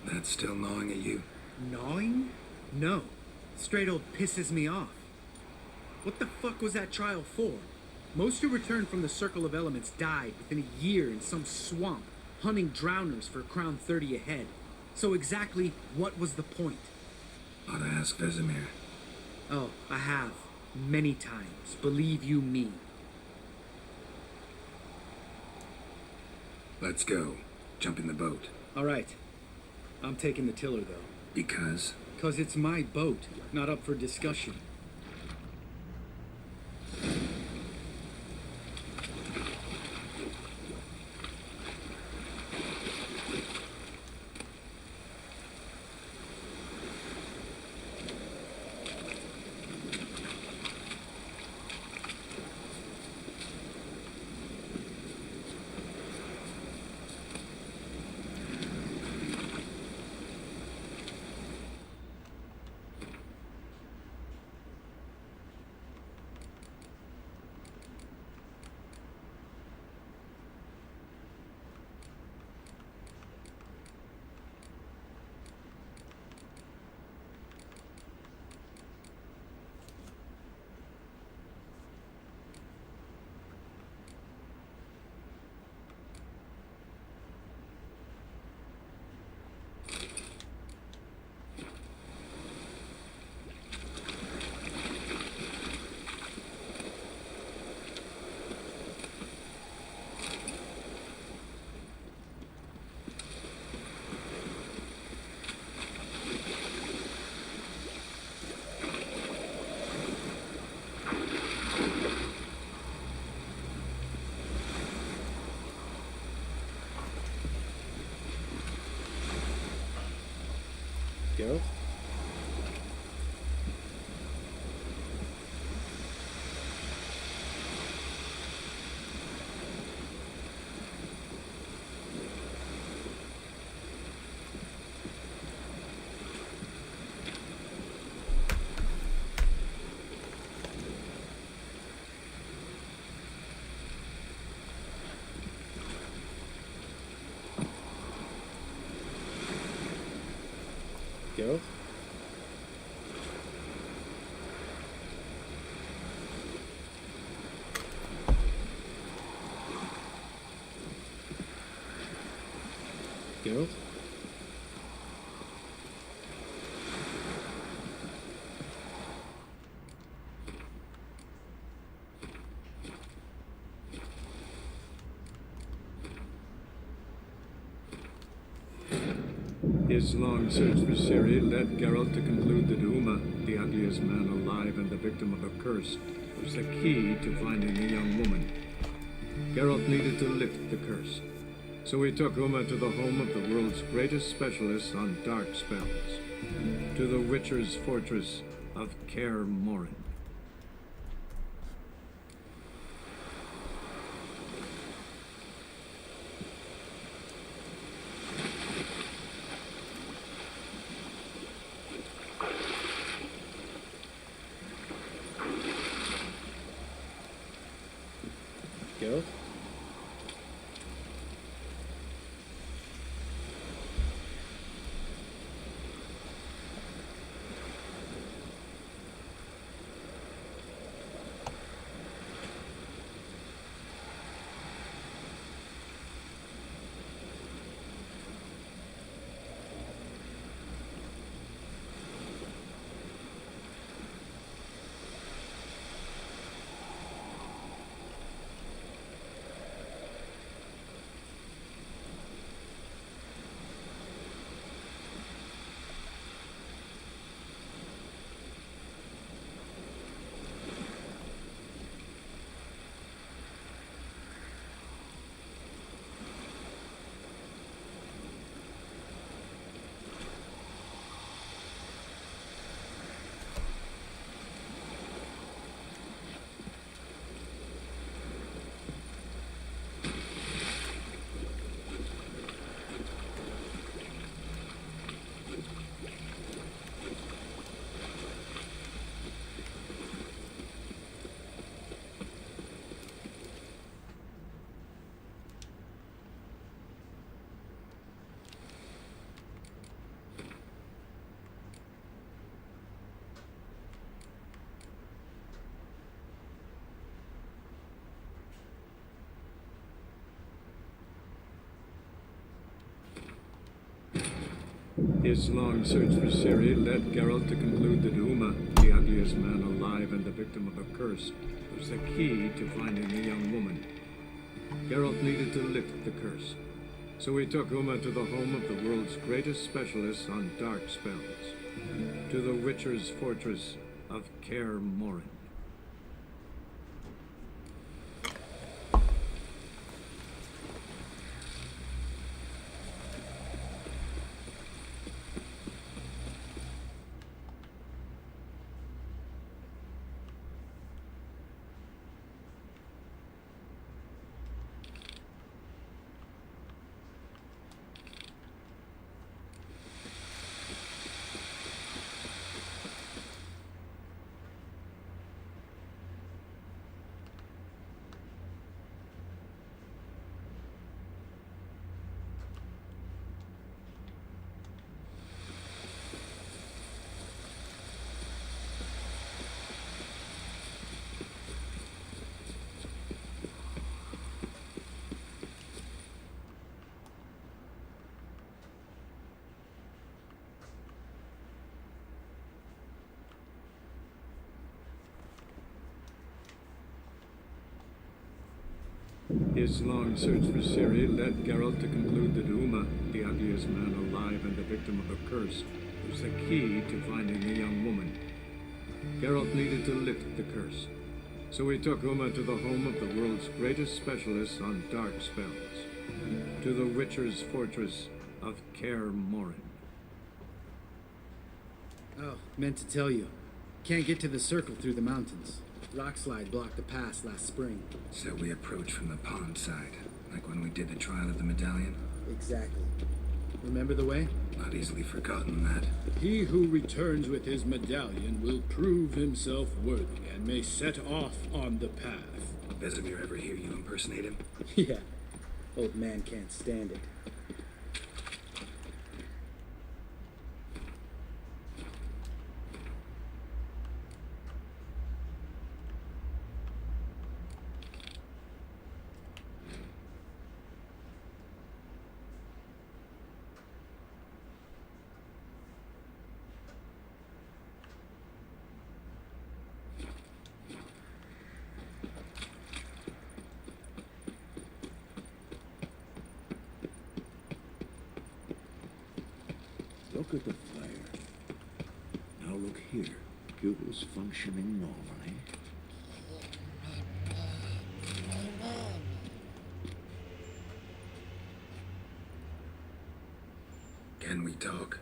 That's still gnawing at you? Gnawing? No. Straight old pisses me off. What the fuck was that trial for? Most who returned from the Circle of Elements died within a year in some swamp, hunting drowners for Crown 30 a head. So exactly what was the point? Ought to ask Vesemir. Oh, I have. Many times. Believe you me. Let's go. Jump in the boat. All right. I'm taking the tiller, though. Because? 'Cause it's my boat, not up for discussion. Geralt? Geralt? Geralt? His long search for Ciri led Geralt to conclude that Uma, the ugliest man alive and the victim of a curse, was the key to finding the young woman. Geralt needed to lift the curse, so he took Uma to the home of the world's greatest specialist on dark spells, to the Witcher's fortress of Kaer Morhen. Geralt? His long search for Ciri led Geralt to conclude that Uma, the ugliest man alive and the victim of a curse, was the key to finding the young woman. Geralt needed to lift the curse, so he took Uma to the home of the world's greatest specialists on dark spells, to the Witcher's fortress of Kaer Morhen. His long search for Ciri led Geralt to conclude that Uma, the ugliest man alive and the victim of a curse, was the key to finding the young woman. Geralt needed to lift the curse, so he took Uma to the home of the world's greatest specialists on dark spells, to the Witcher's fortress of Kaer Morhen. Oh, meant to tell you. Can't get to the circle through the mountains. Rockslide blocked the pass last spring. So we approach from the pond side, like when we did the trial of the medallion? Exactly. Remember the way? Not easily forgotten that. He who returns with his medallion will prove himself worthy and may set off on the path. Vesemir ever hear you impersonate him? Yeah. Old man can't stand it. Look at the fire. Now look here. Pupils functioning normally. Can we talk?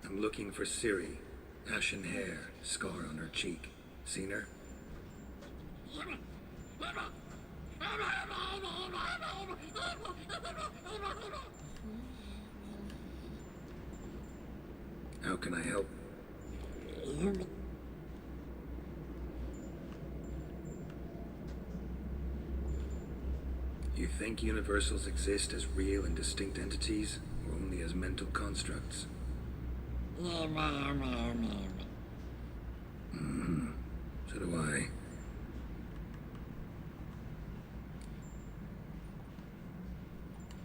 I'm looking for Ciri. Ashen hair, scar on her cheek. Seen her? How can I help? You think universals exist as real and distinct entities, or only as mental constructs? So do I.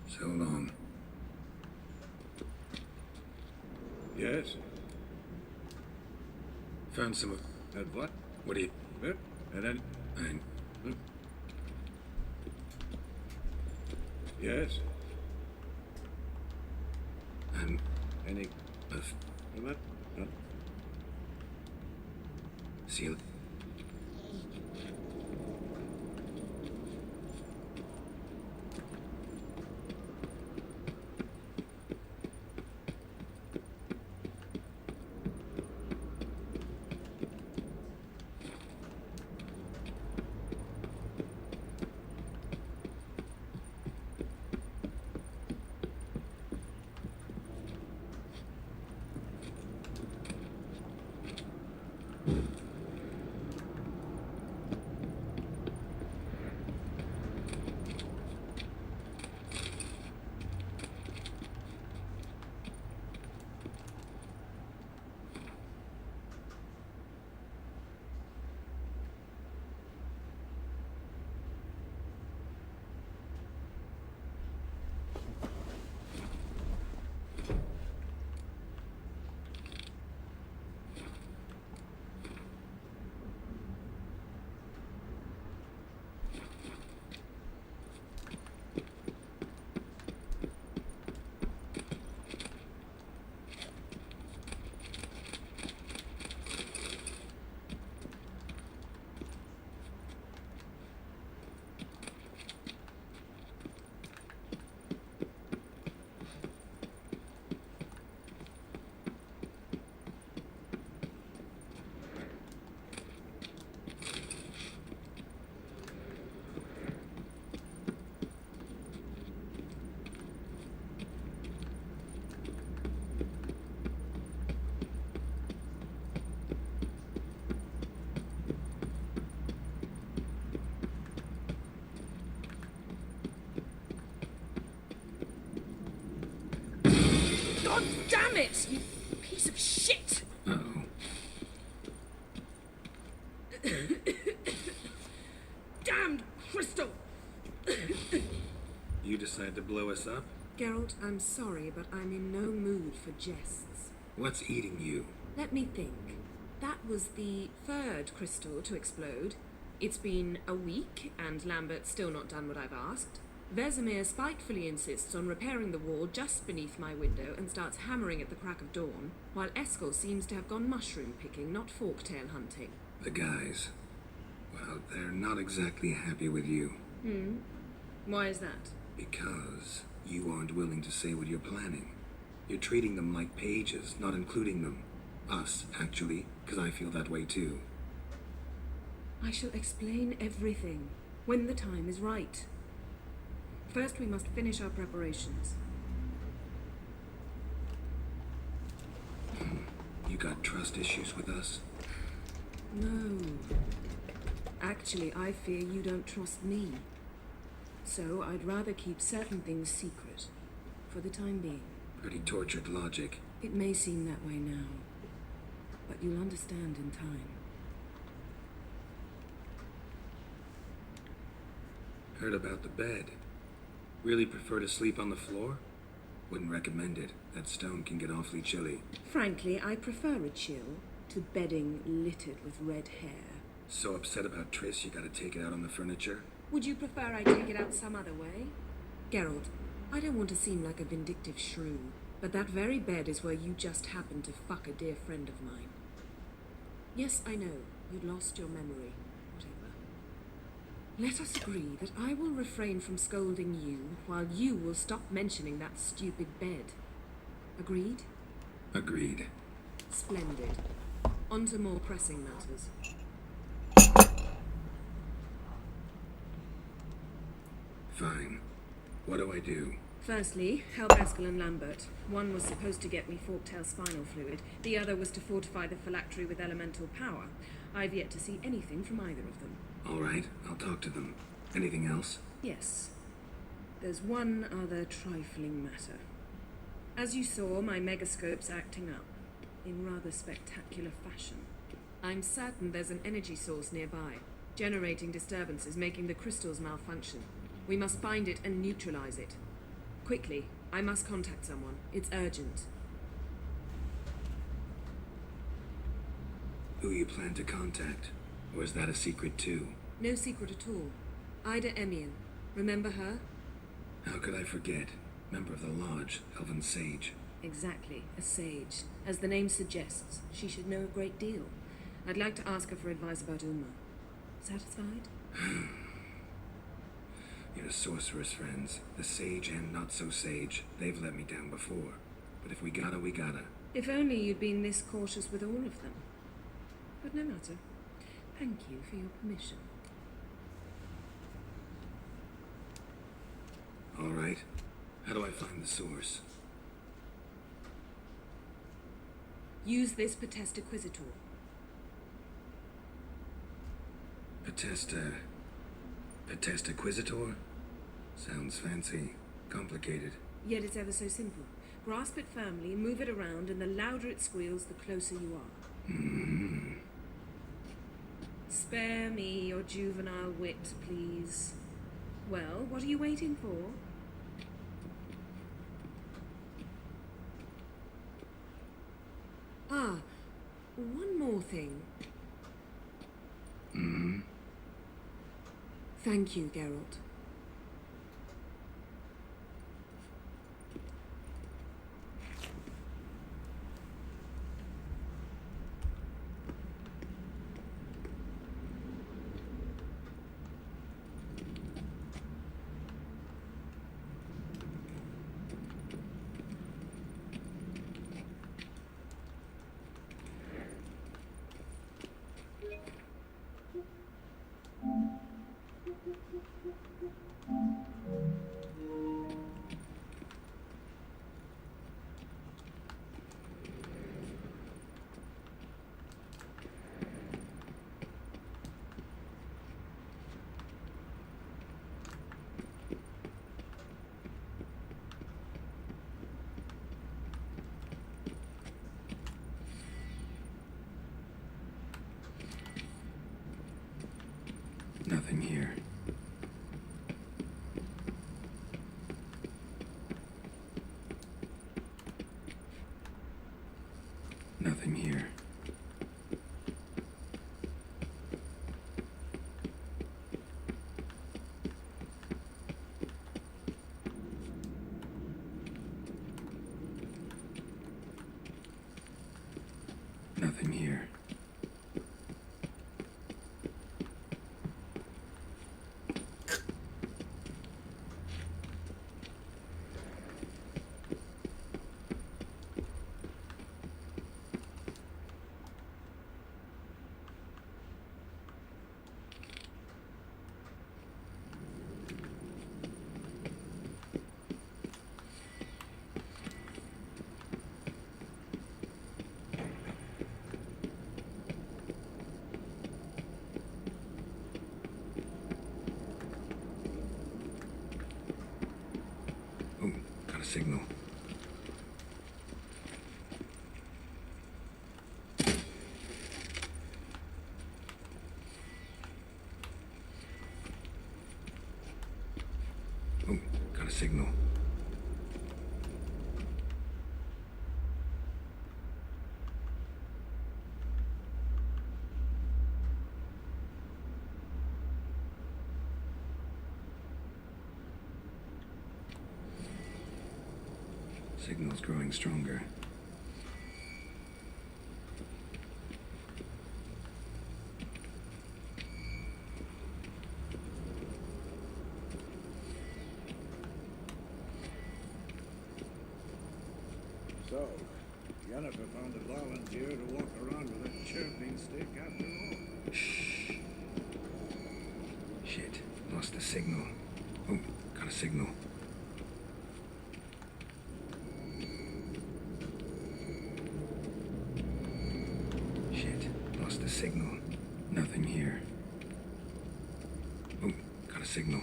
So long. Yes? Found some of... What? What do you... And then... I... Yes? I'm... Any... What? See... Damn it, you piece of shit! Uh-oh. Damned crystal! You decide to blow us up? Geralt, I'm sorry, but I'm in no mood for jests. What's eating you? Let me think. That was the third crystal to explode. It's been a week, and Lambert's still not done what I've asked. Vesemir spitefully insists on repairing the wall just beneath my window and starts hammering at the crack of dawn, while Eskel seems to have gone mushroom picking, not forktail hunting. The guys. Well, they're not exactly happy with you. Why is that? Because you aren't willing to say what you're planning. You're treating them like pages, not including them. Us, actually, because I feel that way too. I shall explain everything when the time is right. First, we must finish our preparations. You got trust issues with us? No. Actually, I fear you don't trust me. So I'd rather keep certain things secret, for the time being. Pretty tortured logic. It may seem that way now, but you'll understand in time. Heard about the bed. Really prefer to sleep on the floor? Wouldn't recommend it. That stone can get awfully chilly. Frankly, I prefer a chill to bedding littered with red hair. So upset about Triss you gotta take it out on the furniture? Would you prefer I take it out some other way? Geralt, I don't want to seem like a vindictive shrew, but that very bed is where you just happened to fuck a dear friend of mine. Yes, I know, you'd lost your memory. Whatever. Let us agree that I will refrain from scolding you, while you will stop mentioning that stupid bed. Agreed? Agreed. Splendid. On to more pressing matters. Fine. What do I do? Firstly, help Eskel and Lambert. One was supposed to get me forktail spinal fluid. The other was to fortify the phylactery with elemental power. I've yet to see anything from either of them. All right, I'll talk to them. Anything else? Yes. There's one other trifling matter. As you saw, my megascope's acting up, in rather spectacular fashion. I'm certain there's an energy source nearby, generating disturbances, making the crystals malfunction. We must find it and neutralize it. Quickly, I must contact someone. It's urgent. Who you plan to contact? Or is that a secret too? No secret at all. Ida Emian. Remember her? How could I forget? Member of the Lodge, Elven Sage. Exactly, a sage. As the name suggests, she should know a great deal. I'd like to ask her for advice about Uma. Satisfied? Your sorceress friends, the sage and not so sage, they've let me down before. But if we gotta, we gotta. If only you'd been this cautious with all of them. But no matter. Thank you for your permission. All right. How do I find the source? Use this Potesta Quisitor. Potesta Quisitor? Sounds fancy. Complicated. Yet it's ever so simple. Grasp it firmly, move it around, and the louder it squeals, the closer you are. Spare me your juvenile wit, please. Well, what are you waiting for? Ah, one more thing. Thank you, Geralt. a signal. Oh, got a signal. Signal's growing stronger. So, Yennefer found a volunteer to walk around with a chirping stick after all. Shh. Shit, lost the signal. Oh, got a signal. Shit, lost the signal. Nothing here. Oh, got a signal.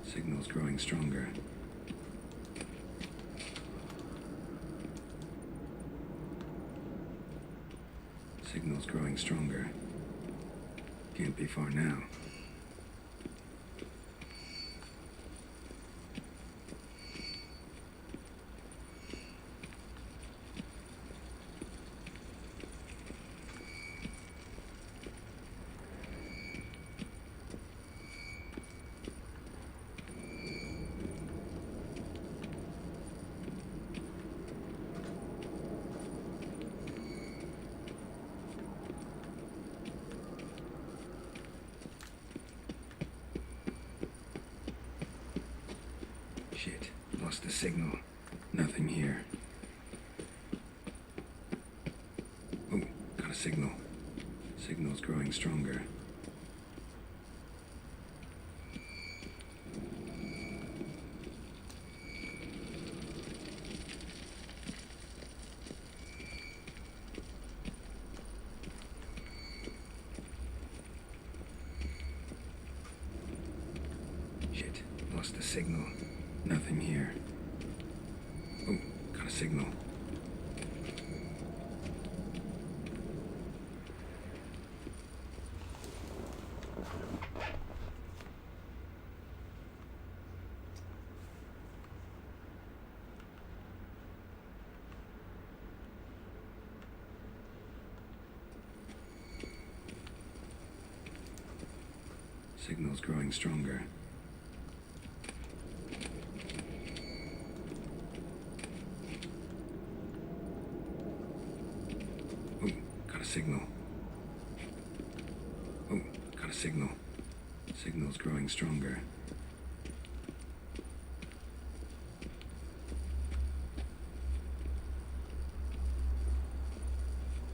Signal's growing stronger. Signal's growing stronger. Can't be far now. Shit, lost the signal. Nothing here. Oh, got a signal. Signal's growing stronger. Shit, lost the signal. Nothing here. Oh, got a signal. Signal's growing stronger. Oh, got a signal. Oh, got a signal. Signal's growing stronger.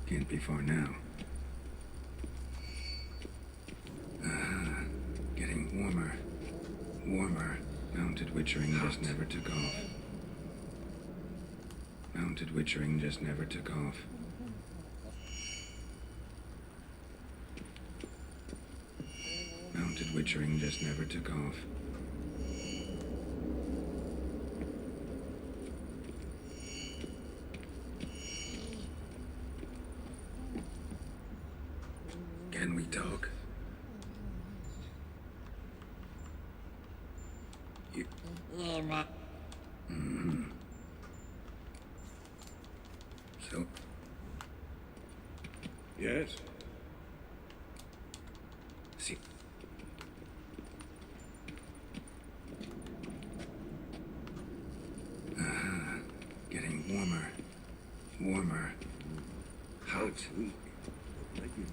Can't be far now. Getting warmer. Warmer. Mounted witchering just never took off. Mounted witchering just never took off. Mounted witchering just never took off. Can we talk? You... Mm-hmm. So? Yes? See... Getting warmer. Warmer. Hot. Sweet. Thank you.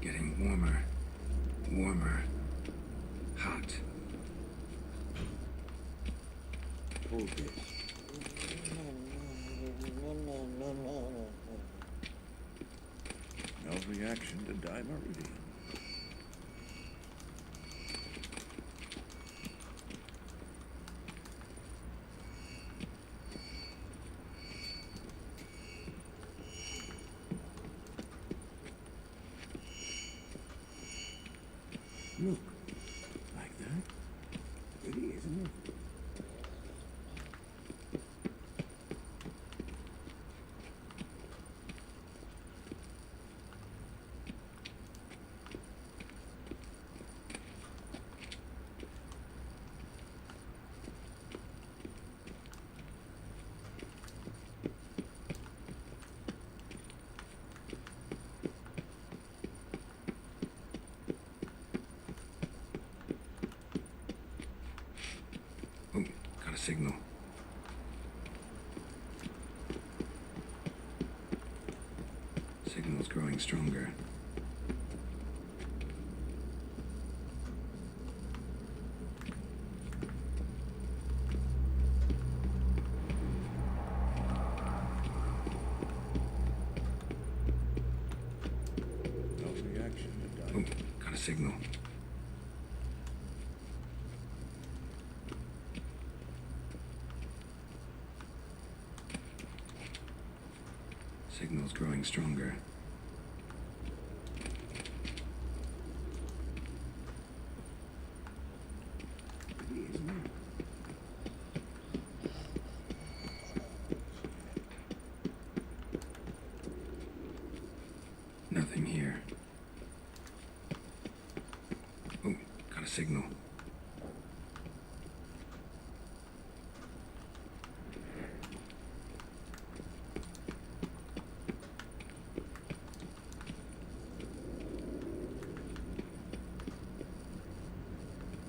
Getting warmer. Warmer. Hot. Hold this. No reaction to dimeridium. signal. Signal's growing stronger. No reaction to Oh, got a signal. Signal's growing stronger. Nothing here. Oh, got a signal.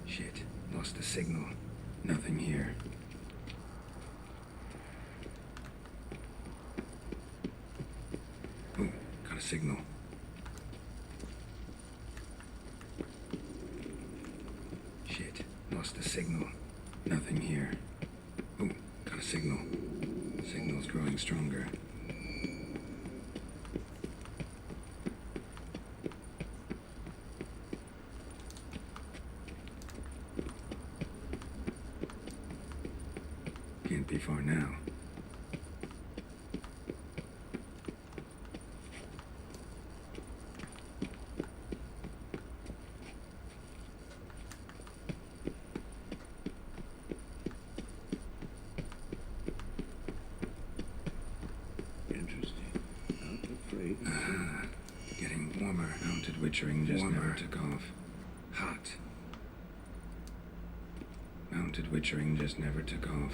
Shit, lost the signal. Nothing here. Oh, got a signal. Shit, lost the signal. Nothing here. Oh, got a signal. Signal's growing stronger. Can't be far now. Interesting. Not afraid. Getting warmer. Mounted witchering just never took off. Hot. Mounted witchering just never took off.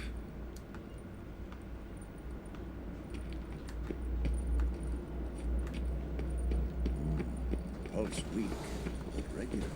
Pulse weak, but regular.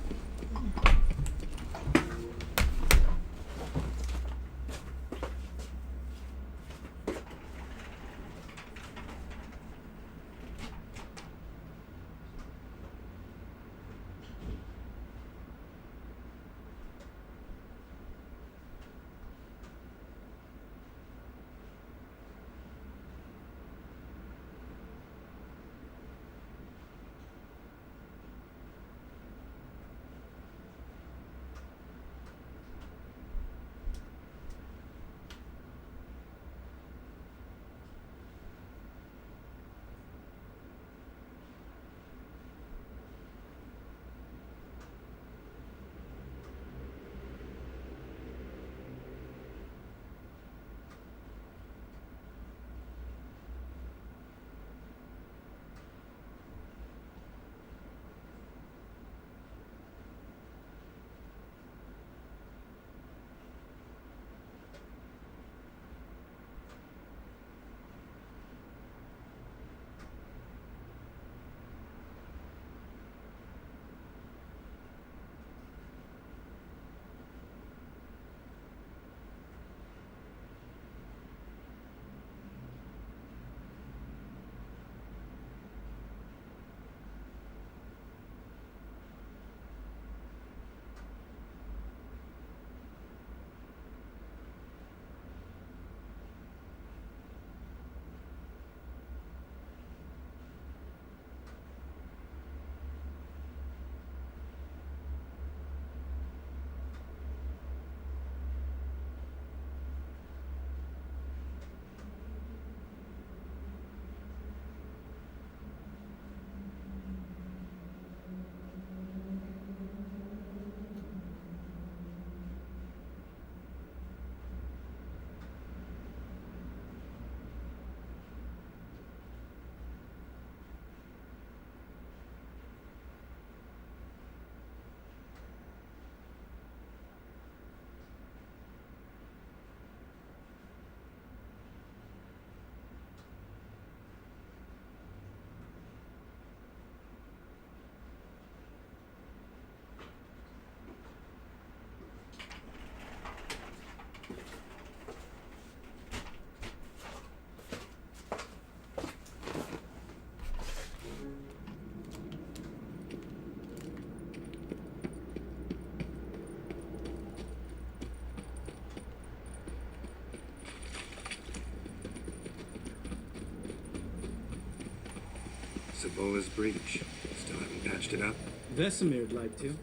Sabola's breach. Still haven't patched it up? Vesemir'd like to.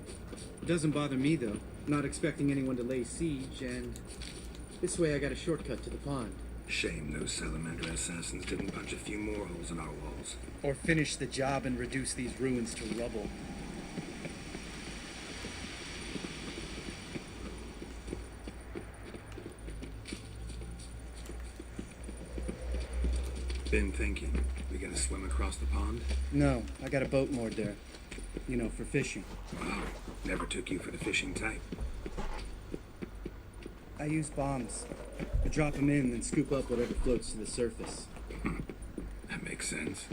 It doesn't bother me, though. Not expecting anyone to lay siege, and this way I got a shortcut to the pond. Shame those salamander assassins didn't punch a few more holes in our walls. Or finish the job and reduce these ruins to rubble. Been thinking. We gonna swim across the pond? No, I got a boat moored there. You know, for fishing. Wow. Never took you for the fishing type. I use bombs. I drop them in, then scoop up whatever floats to the surface. That makes sense.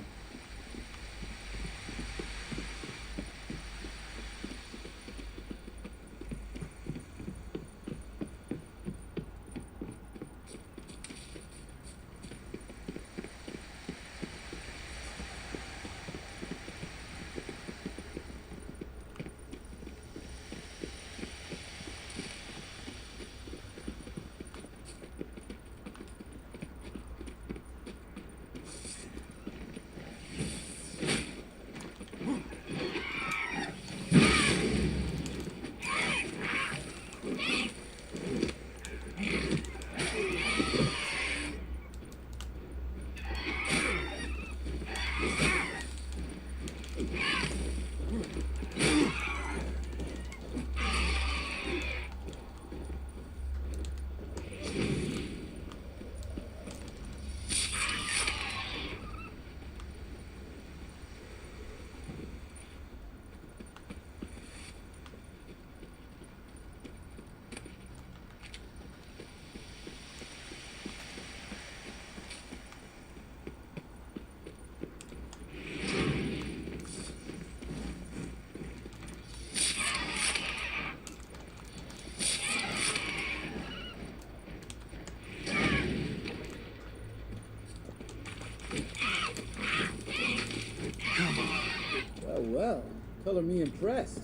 Well, color me impressed.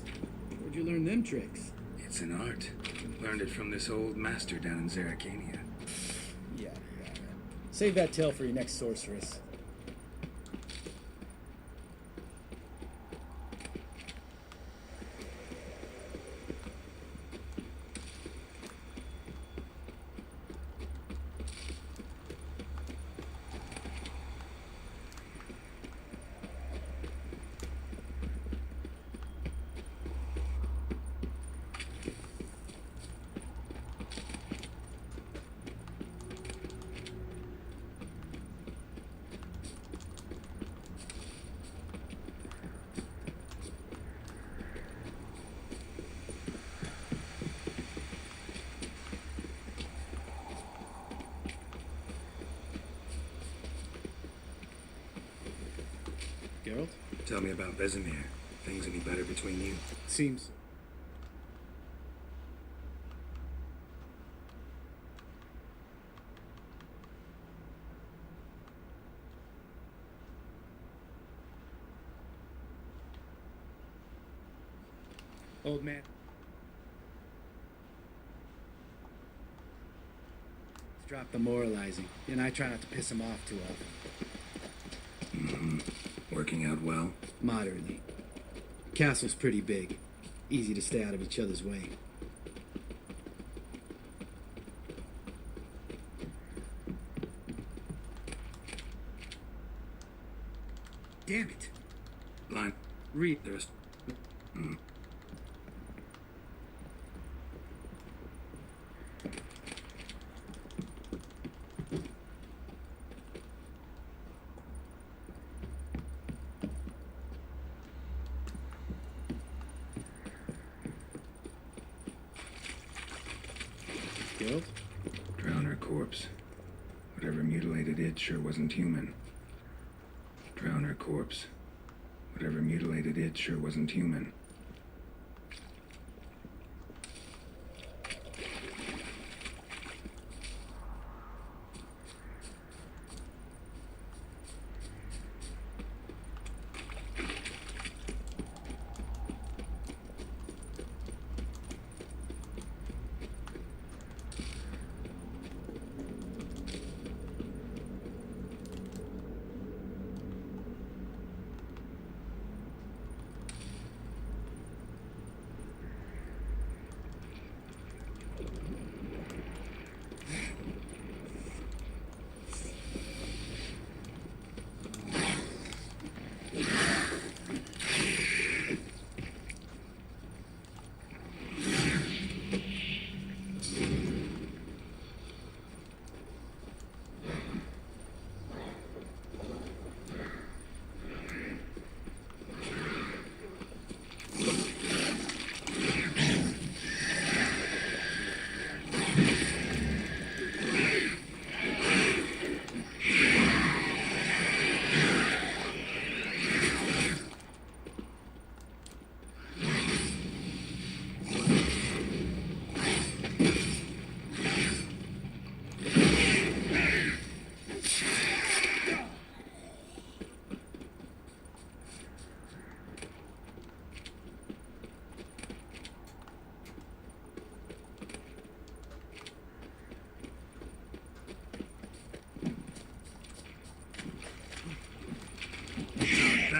Where'd you learn them tricks? It's an art. Learned it from this old master down in Zerrikania. Yeah. Save that tale for your next sorceress. Geralt? Tell me about Vesemir. Things any better between you? Seems. Old man. Drop the moralizing, and I try not to piss him off too often. Mm-hmm. Working out well? Moderately. Castle's pretty big. Easy to stay out of each other's way. Damn it. Line. Read. There's... Mm. Geralt? Drown her corpse. Whatever mutilated it sure wasn't human. Drown her corpse. Whatever mutilated it sure wasn't human.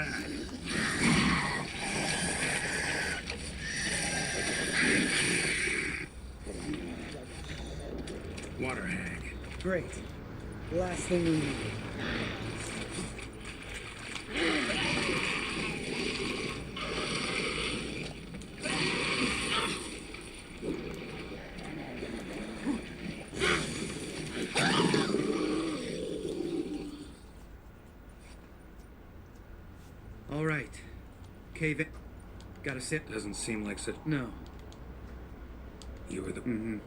bad. Water hag. Great. Last thing we need. All right. Cave in. Gotta sit. Doesn't seem like such. No. You were the. Mm-hmm.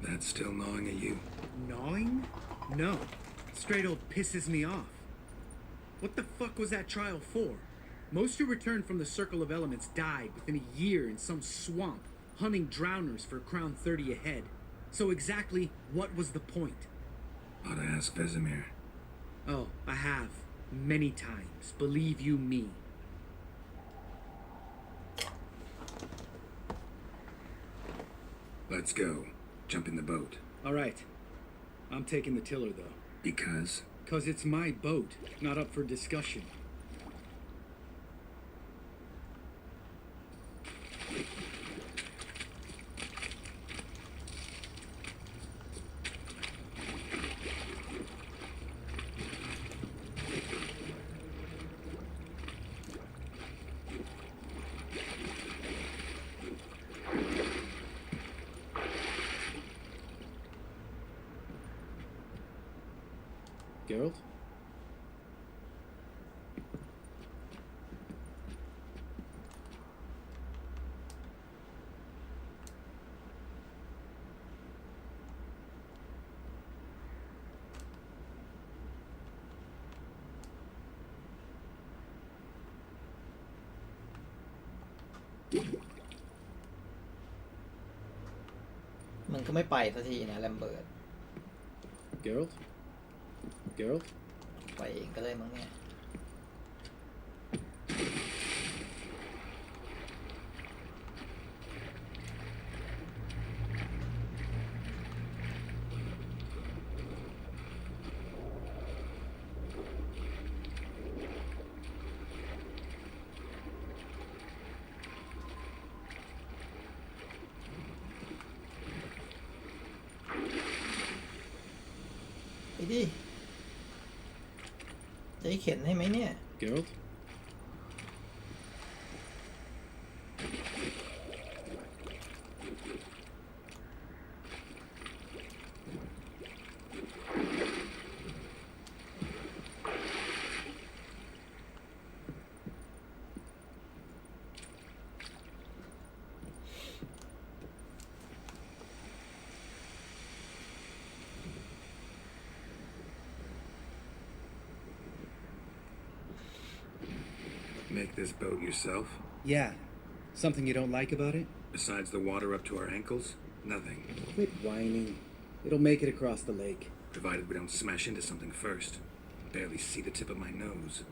That's still gnawing at you. Gnawing? No. Straight old pisses me off. What the fuck was that trial for? Most who returned from the Circle of Elements died within a year in some swamp, hunting drowners for Crown 30 a head. So exactly what was the point? Ought to ask Vesemir. Oh, I have. Many times. Believe you me. Let's go. Jump in the boat. All right. I'm taking the tiller, though. Because? 'Cause it's my boat, not up for discussion. Geralt?มึงก็ไม่ไปสักทีนะแลมเบิร์ต Geralt? Geralt? ไปเองก็เลยมั้งเนี่ย ไปดิ จะให้เข็นให้ไหมเนี่ย Geralt? Make this boat yourself? Yeah. Something you don't like about it? Besides the water up to our ankles? Nothing. Quit whining. It'll make it across the lake. Provided we don't smash into something first. Barely see the tip of my nose.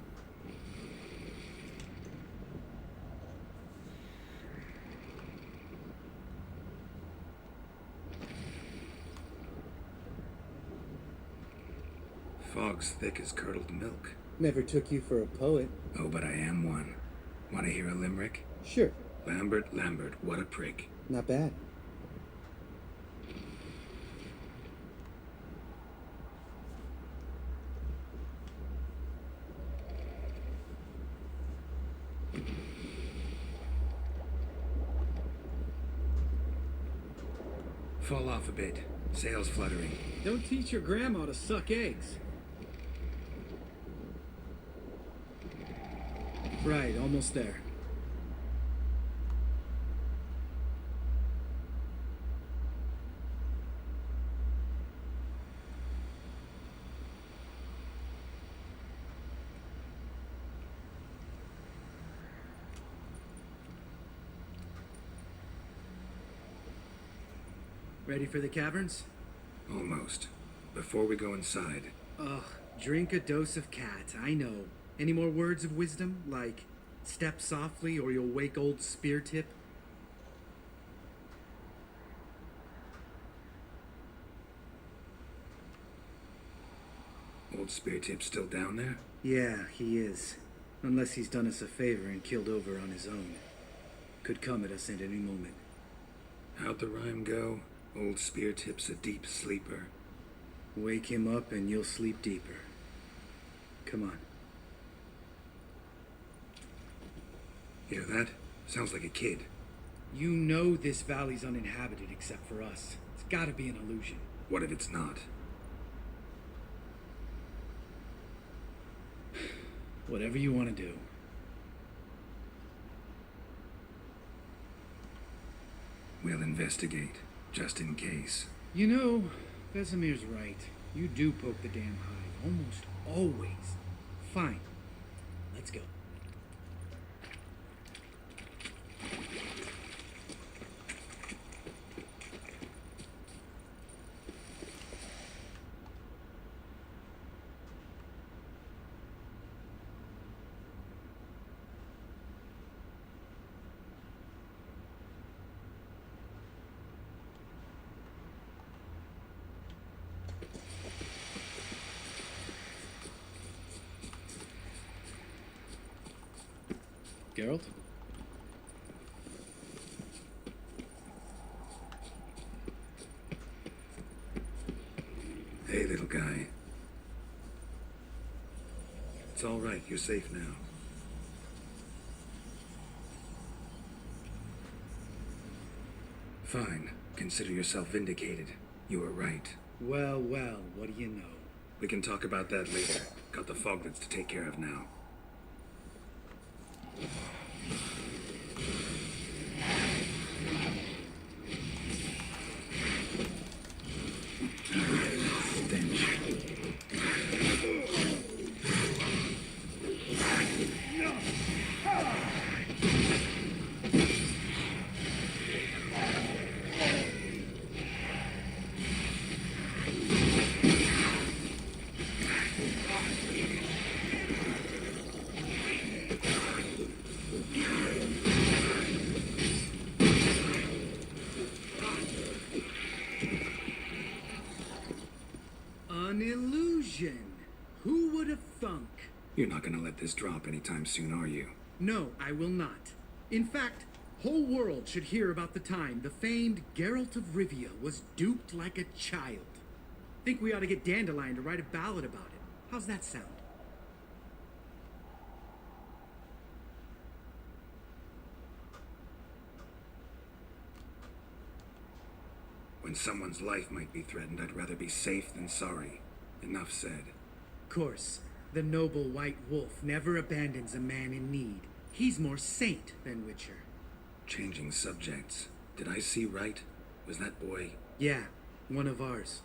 Fog's thick as curdled milk. Never took you for a poet. Oh, but I am one. Want to hear a limerick? Sure. Lambert, Lambert, what a prick. Not bad. Fall off a bit. Sails fluttering. Don't teach your grandma to suck eggs. Right, almost there. Ready for the caverns? Almost. Before we go inside. Ugh, drink a dose of cat, I know. Any more words of wisdom, like step softly or you'll wake old spear tip? Old Spear Tip's still down there? Yeah, he is. Unless he's done us a favor and killed over on his own. Could come at us at any moment. How'd the rhyme go? Old Spear Tip's a deep sleeper. Wake him up and you'll sleep deeper. Come on. Hear that? Sounds like a kid. You know this valley's uninhabited except for us. It's gotta be an illusion. What if it's not? Whatever you want to do. We'll investigate, just in case. You know, Vesemir's right. You do poke the damn hive, almost always. Fine. Let's go. Geralt? Hey, little guy. It's all right. You're safe now. Fine. Consider yourself vindicated. You were right. Well, well, what do you know? We can talk about that later. Got the foglets to take care of now. An illusion. Who would have thunk? You're not gonna let this drop anytime soon, are you? No, I will not. In fact, whole world should hear about the time the famed Geralt of Rivia was duped like a child. Think we ought to get Dandelion to write a ballad about it. How's that sound? When someone's life might be threatened, I'd rather be safe than sorry. Enough said. Course, the noble white wolf never abandons a man in need. He's more saint than Witcher. Changing subjects. Did I see right? Was that boy? Yeah, one of ours.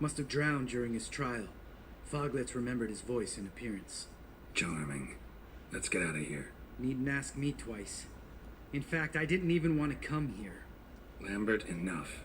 Must have drowned during his trial. Foglets remembered his voice and appearance. Charming. Let's get out of here. Needn't ask me twice. In fact, I didn't even want to come here. Lambert, enough.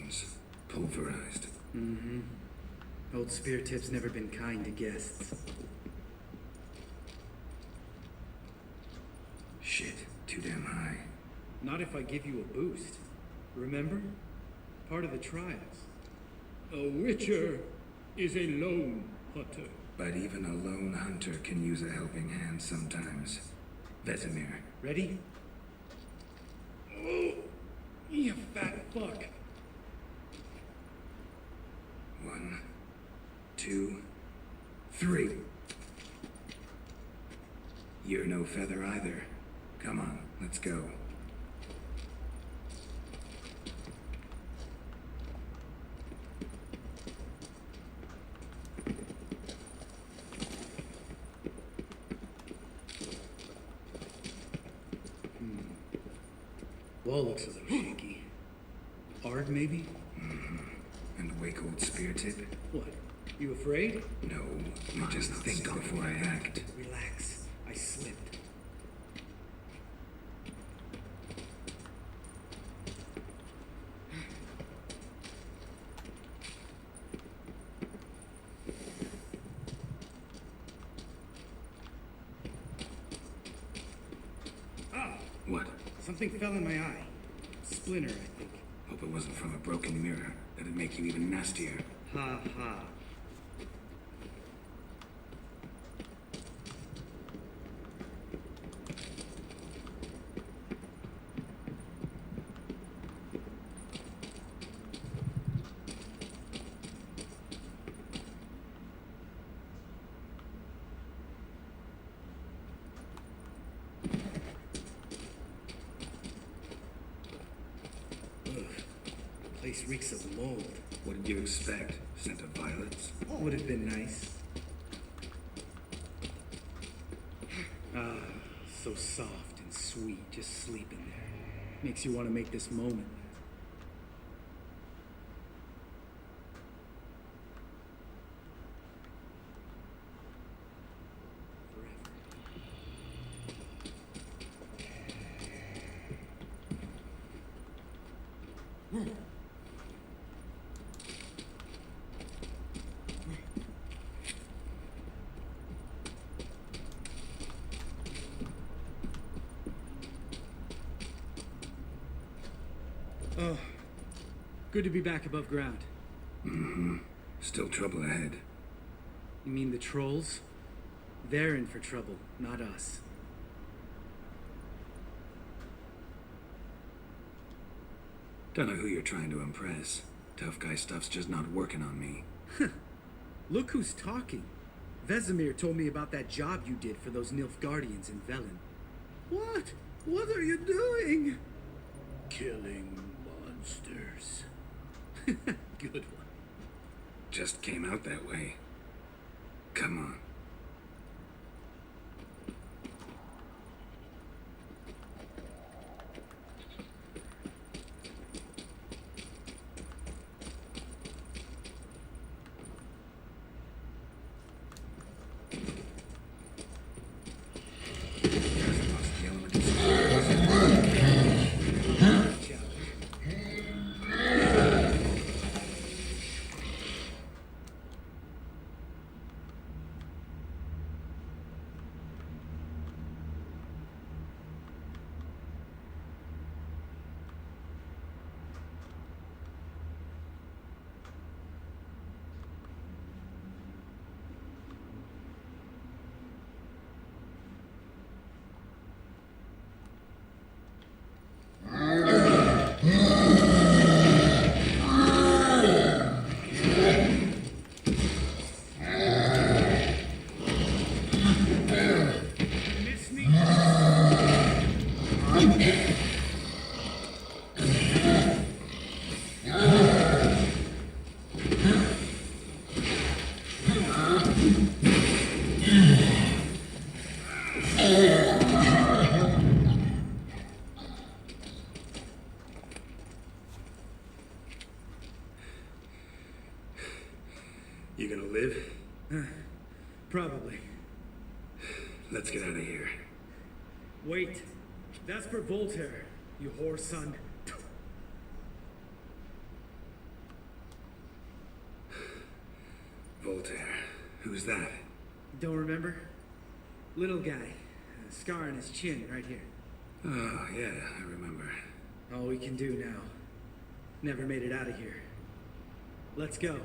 bones, pulverized. Mm-hmm. Old Spear Tip's never been kind to guests. Shit, too damn high. Not if I give you a boost. Remember? Part of the trials. A witcher is a lone hunter. But even a lone hunter can use a helping hand sometimes. Vesemir. Ready? Oh, you fat fuck. 1, 2, 3. You're no feather either. Come on, let's go. Wall looks a little shaky. Hard, maybe? And wake old Spear Tip? What? You afraid? No, I just think before I act. Relax. I slipped. What? Something fell in my eye. Splinter, I think. Hope it wasn't from a broken mirror. That'd make you even nastier. Ha ha. Place reeks of mold. What did you expect? Scent of violets? Would have been nice. Ah, so soft and sweet, just sleeping there. Makes you want to make this moment. Oh, good to be back above ground. Mm-hmm. Still trouble ahead. You mean the trolls? They're in for trouble, not us. Don't know who you're trying to impress. Tough guy stuff's just not working on me. Look who's talking. Vesemir told me about that job you did for those Nilfgaardians in Velen. What? What are you doing? Killing monsters. Good one. Just came out that way. Come on. You gonna live? Probably. Let's get out of here. Wait. That's for Voltaire, you whore son. Voltaire. Who's that? Don't remember? Little guy. A scar on his chin right here. Oh, yeah, I remember. All we can do now. Never made it out of here. Let's go.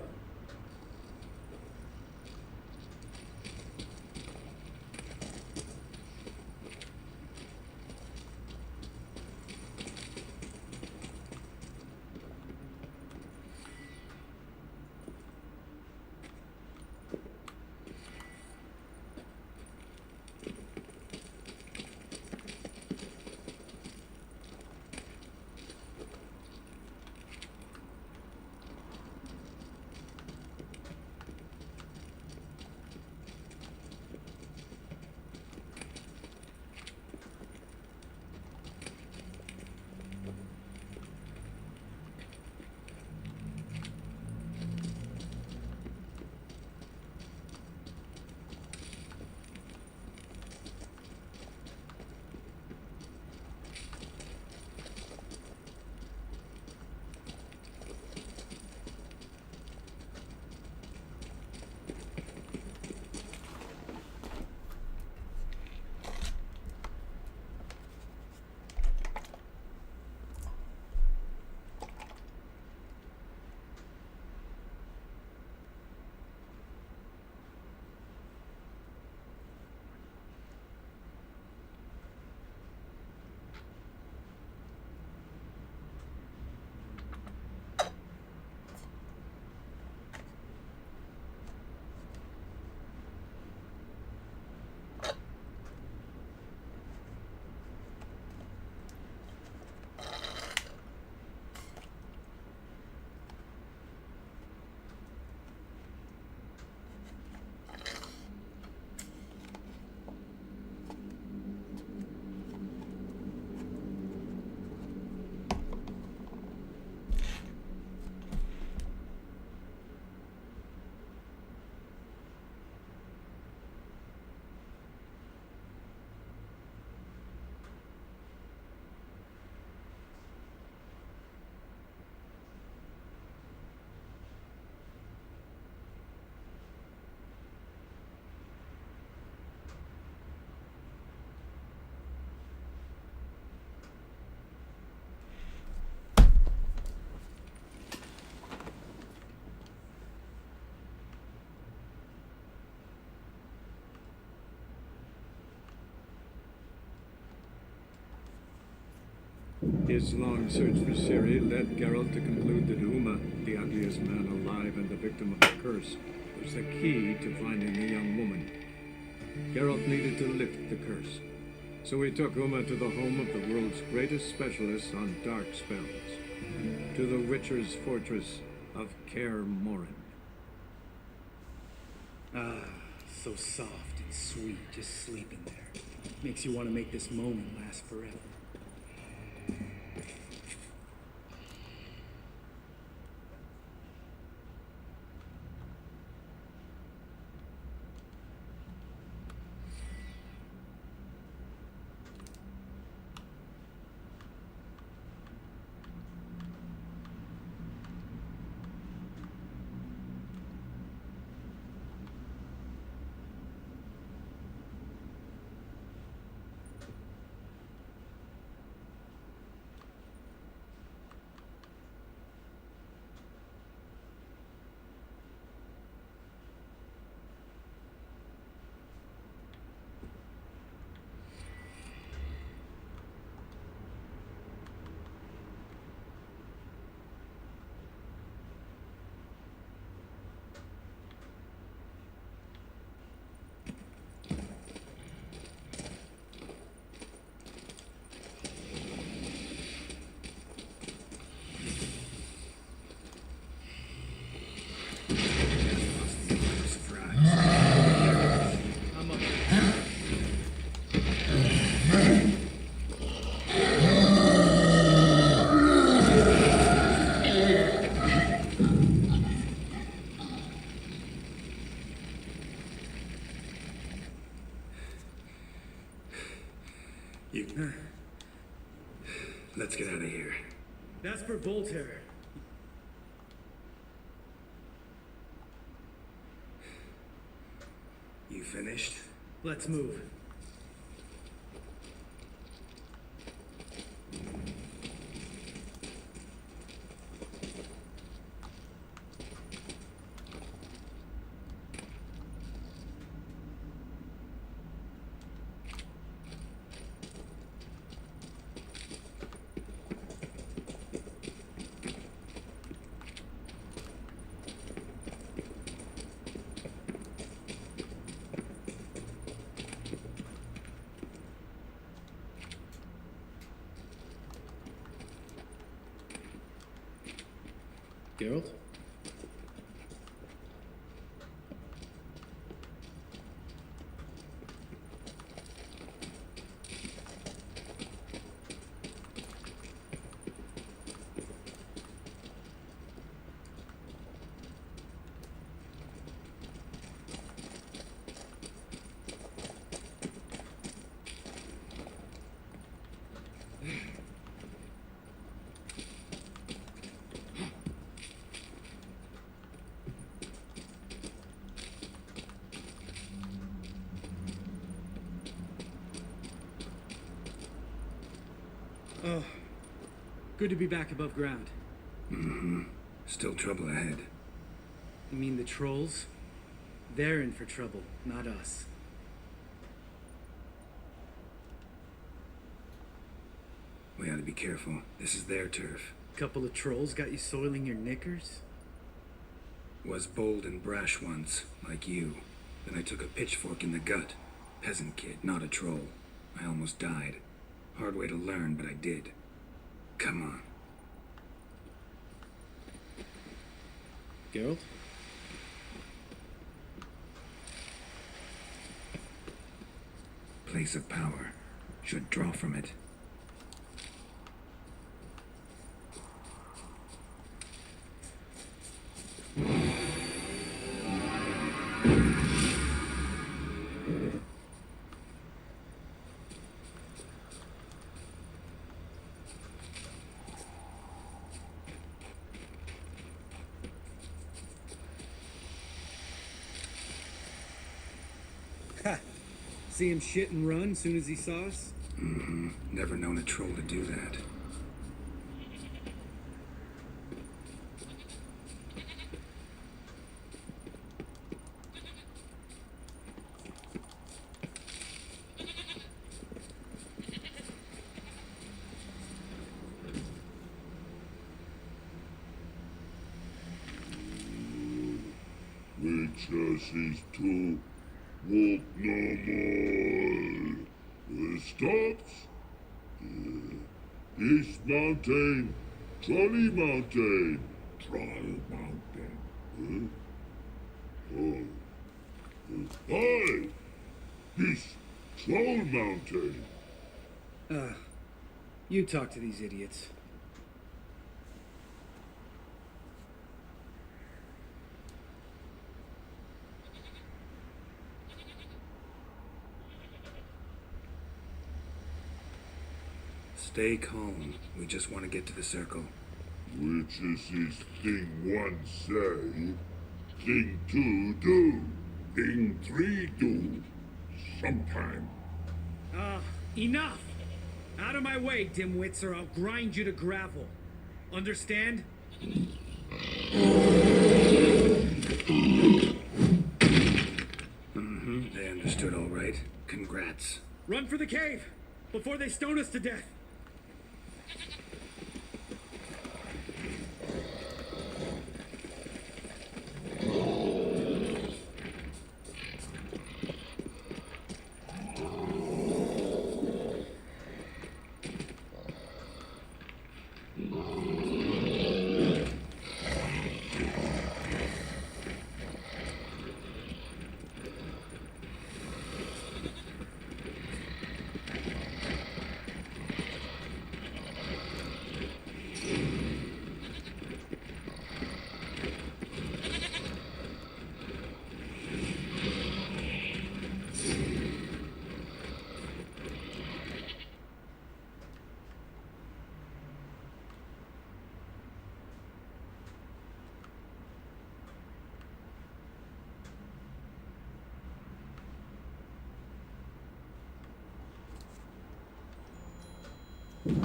His long search for Ciri led Geralt to conclude that Uma, the ugliest man alive and the victim of the curse, was the key to finding the young woman. Geralt needed to lift the curse, so he took Uma to the home of the world's greatest specialist on dark spells, to the Witcher's fortress of Kaer Morhen. Ah, so soft and sweet just sleeping there. Makes you want to make this moment last forever. Let's get out of here. That's for Voltaire. You finished? Let's move. Geralt? Oh, good to be back above ground. Mm-hmm. Still trouble ahead. You mean the trolls? They're in for trouble, not us. We ought to be careful. This is their turf. Couple of trolls got you soiling your knickers? Was bold and brash once, like you. Then I took a pitchfork in the gut. Peasant kid, not a troll. I almost died. Hard way to learn, but I did. Come on. Geralt? Place of power. Should draw from it. Ha! See him shit and run soon as he saw us? Mm-hmm. Never known a troll to do that. Which is to walk no more. Stops. East Mountain, Trolley Mountain. Troll Mountain. Hi! This Troll Mountain. You talk to these idiots. Stay calm. We just want to get to the circle. Which is his thing one say, thing two do, thing three do, sometime. Enough! Out of my way, dimwits, or I'll grind you to gravel. Understand? Mm-hmm. They understood all right. Congrats. Run for the cave! Before they stone us to death!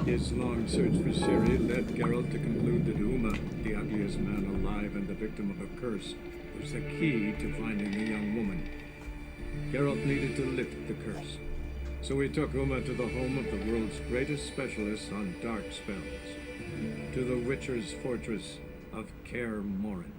His long search for Ciri led Geralt to conclude that Uma, the ugliest man alive and the victim of a curse, was the key to finding the young woman. Geralt needed to lift the curse, so he took Uma to the home of the world's greatest specialist on dark spells, to the Witcher's fortress of Kaer Morhen.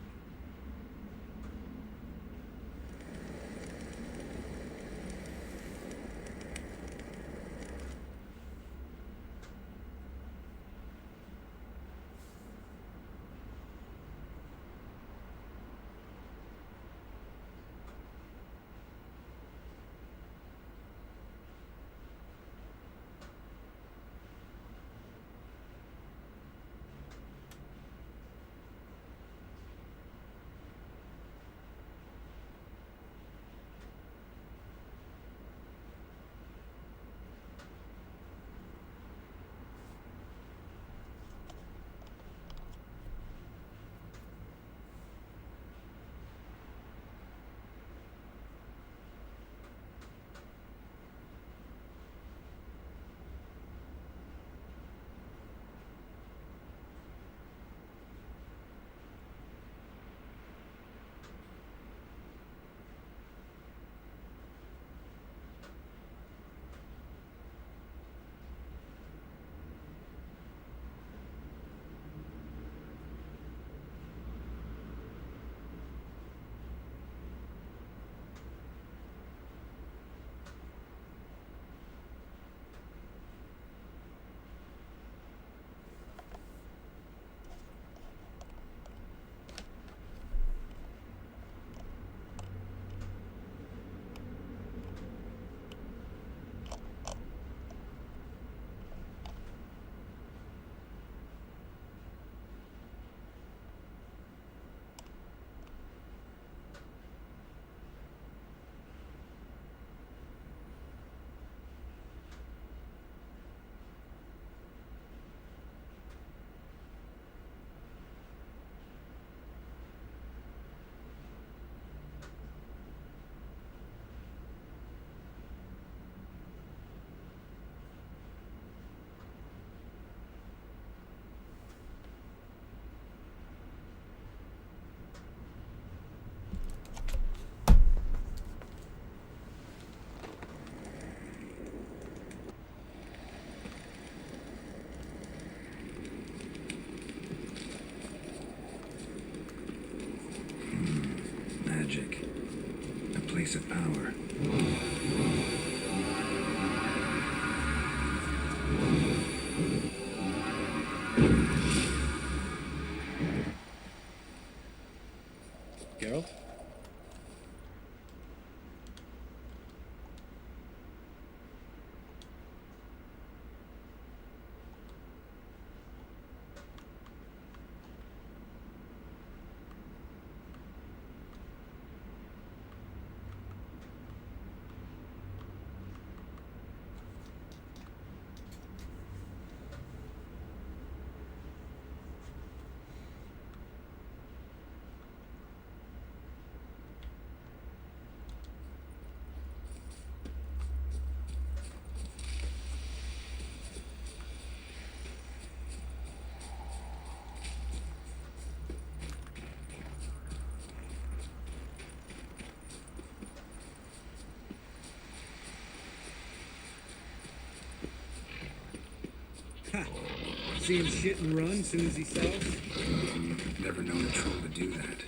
Magic. A place of power. Geralt? See him shit and run as soon as he sells? Never known a troll to do that.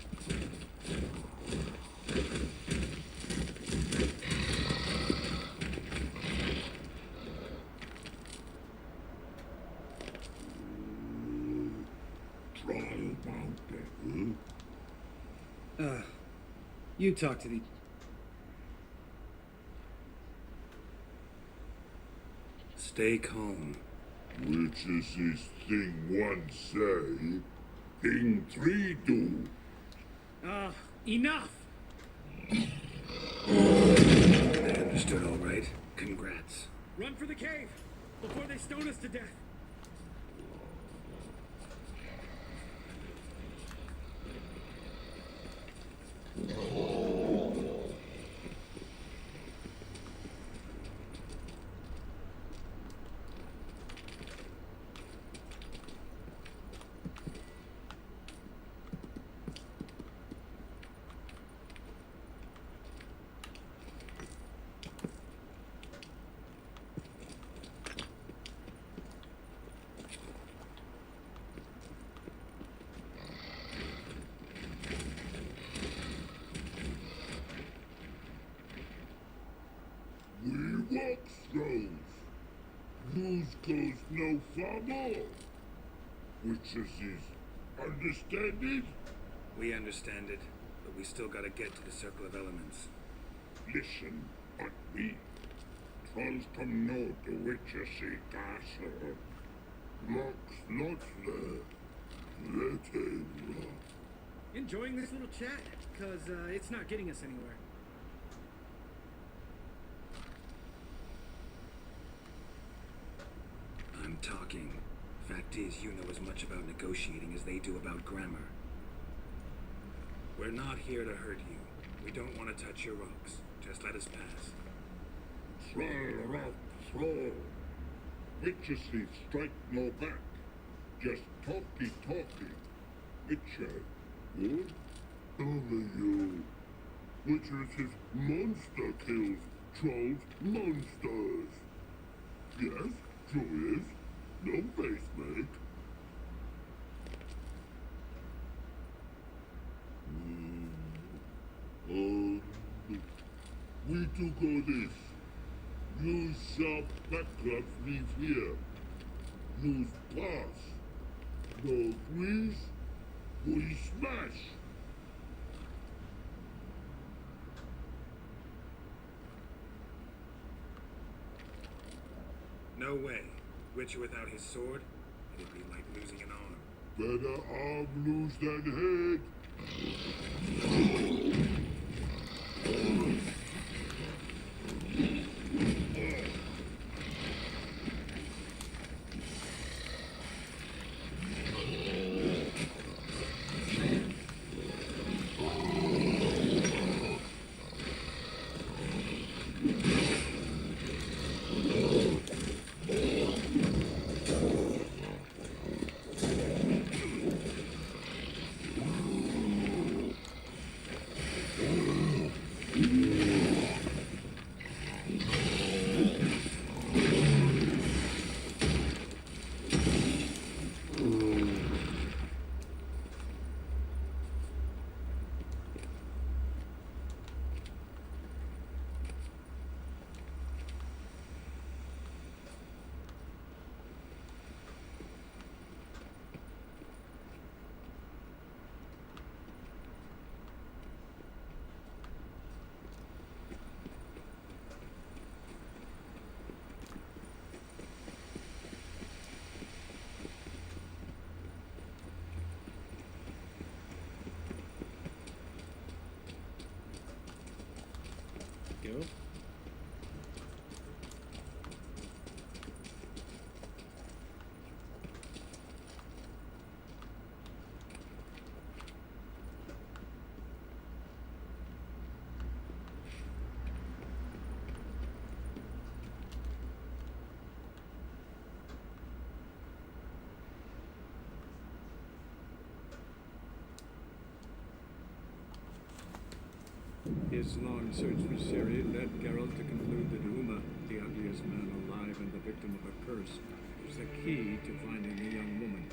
You talk to the... Stay calm. Which is this thing one say, thing three do. Enough! I understood all right. Congrats. Run for the cave before they stone us to death. throws. News goes no far more. Witches understand it? We understand it, but we still gotta get to the Circle of Elements. Listen, but me. Trolls come north to Witches Castle. Locks not there. Let him rock. Enjoying this little chat? Because it's not getting us anywhere. I'm talking. Fact is, you know as much about negotiating as they do about grammar. We're not here to hurt you. We don't want to touch your rocks. Just let us pass. Troll rock, troll. Witches strike no back. Just talky. Witcher, good? Only you. Witches monster kills trolls monsters. Yes, true is. No face, mate. We do go this. You shall backcraft leave here. Use pass. No squeeze. We smash. No way. Witcher without his sword? It'd be like losing an arm. Better arm lose than head. Go. His long search for Ciri led Geralt to conclude that Uma, the ugliest man alive and the victim of a curse, was the key to finding the young woman.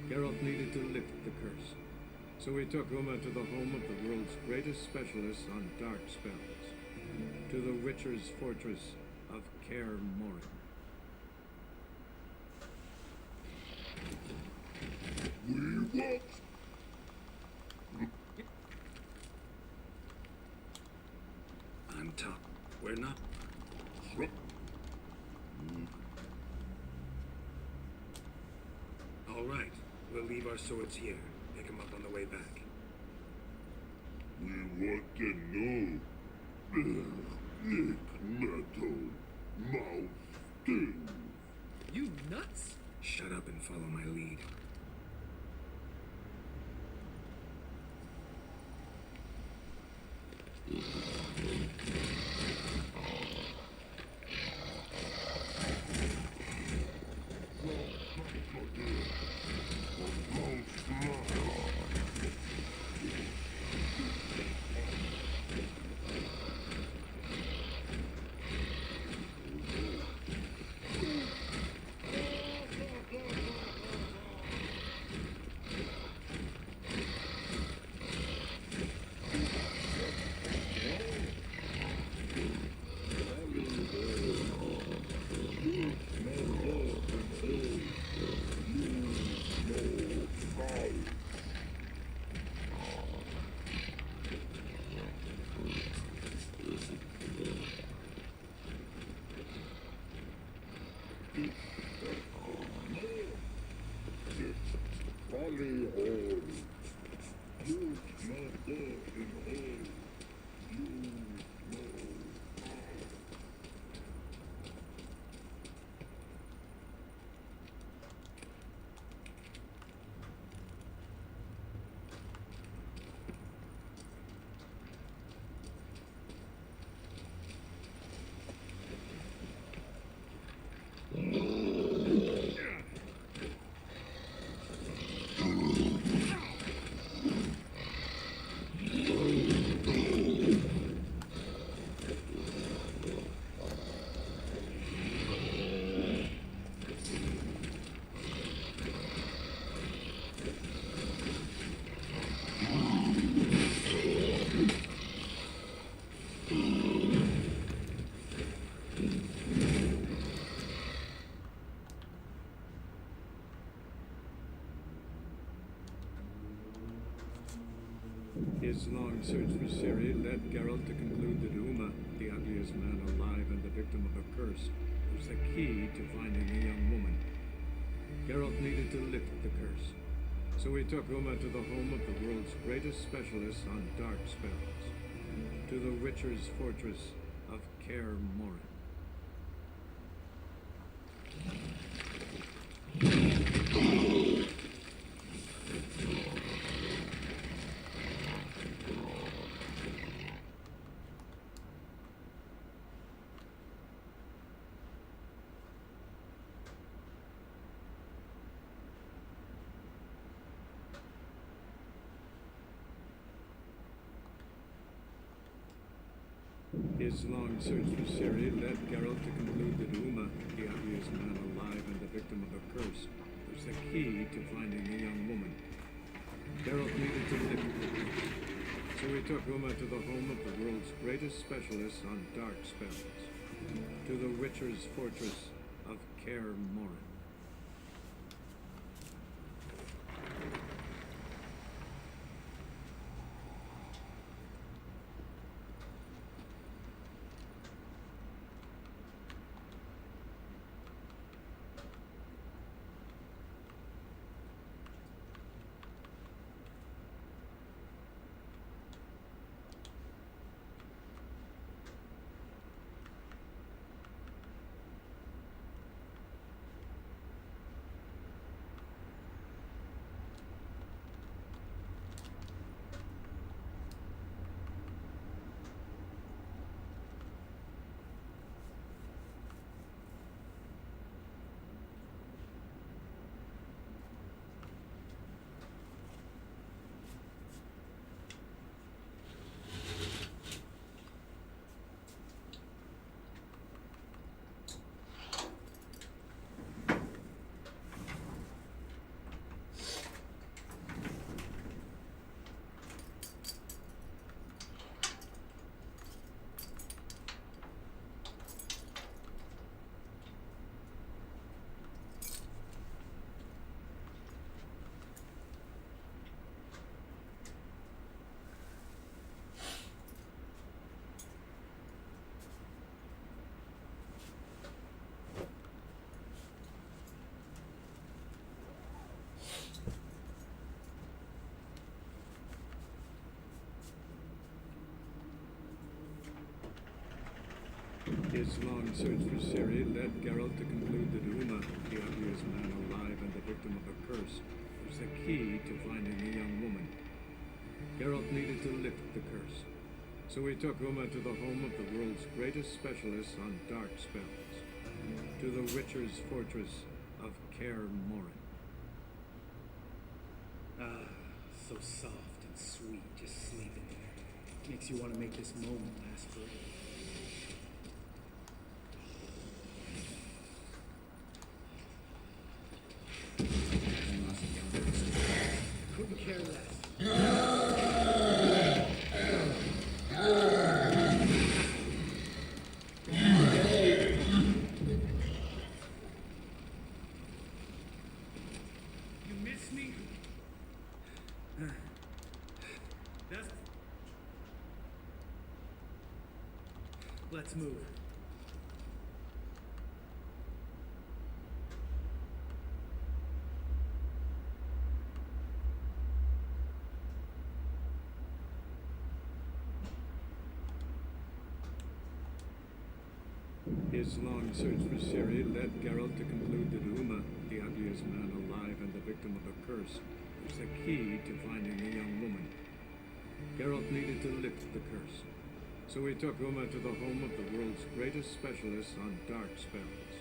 Geralt needed to lift the curse, so he took Uma to the home of the world's greatest specialist on dark spells, to the Witcher's fortress of Kaer Morhen. We walk. I'm top. We're not. All right. We'll leave our swords here. Pick them up on the way back. We want to know. Lick metal. Mouth stings. You nuts? Shut up and follow my lead. Glory Hall. Use my bow in hall. Use my His long search for Ciri led Geralt to conclude that Uma, the ugliest man alive and the victim of a curse, was the key to finding the young woman. Geralt needed to lift the curse, so he took Uma to the home of the world's greatest specialist on dark spells, to the Witcher's fortress of Kaer Morhen. His long search for Ciri led Geralt to conclude that Uma, the ugliest man alive and the victim of a curse, was the key to finding the young woman. Geralt needed to lift the curse, so he took Uma to the home of the world's greatest specialist on dark spells, to the Witcher's fortress of Kaer Morhen. His long search for Ciri led Geralt to conclude that Uma, the ugliest man alive and the victim of a curse, was the key to finding the young woman. Geralt needed to lift the curse, so he took Uma to the home of the world's greatest specialist on dark spells, to the Witcher's fortress of Kaer Morhen. Ah, so soft and sweet, just sleeping there. Makes you want to make this moment last forever. Couldn't care less. You miss me? That's... Let's move. His long search for Ciri led Geralt to conclude that Uma, the ugliest man alive and the victim of a curse, was the key to finding the young woman. Geralt needed to lift the curse, so he took Uma to the home of the world's greatest specialist on dark spells,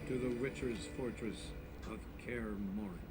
to the Witcher's fortress of Kaer Morhen.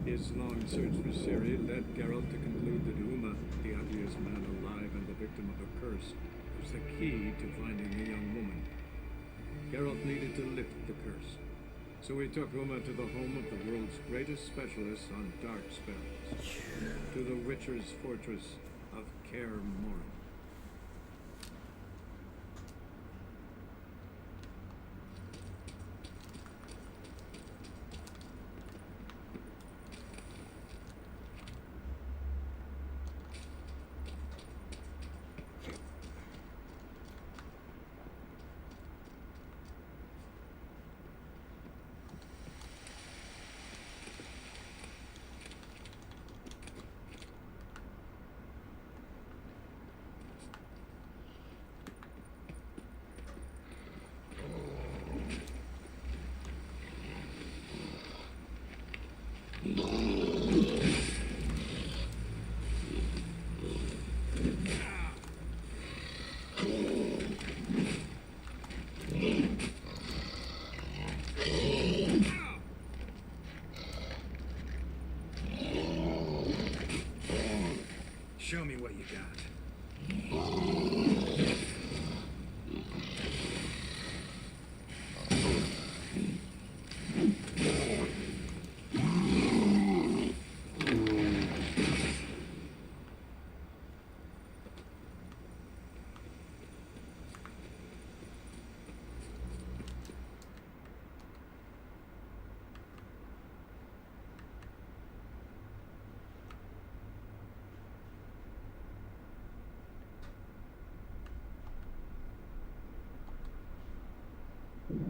His long search for Ciri led Geralt to conclude that Uma, the ugliest man alive and the victim of a curse, was the key to finding the young woman. Geralt needed to lift the curse, so he took Uma to the home of the world's greatest specialist on dark spells, to the Witcher's fortress of Kaer Morhen. you got.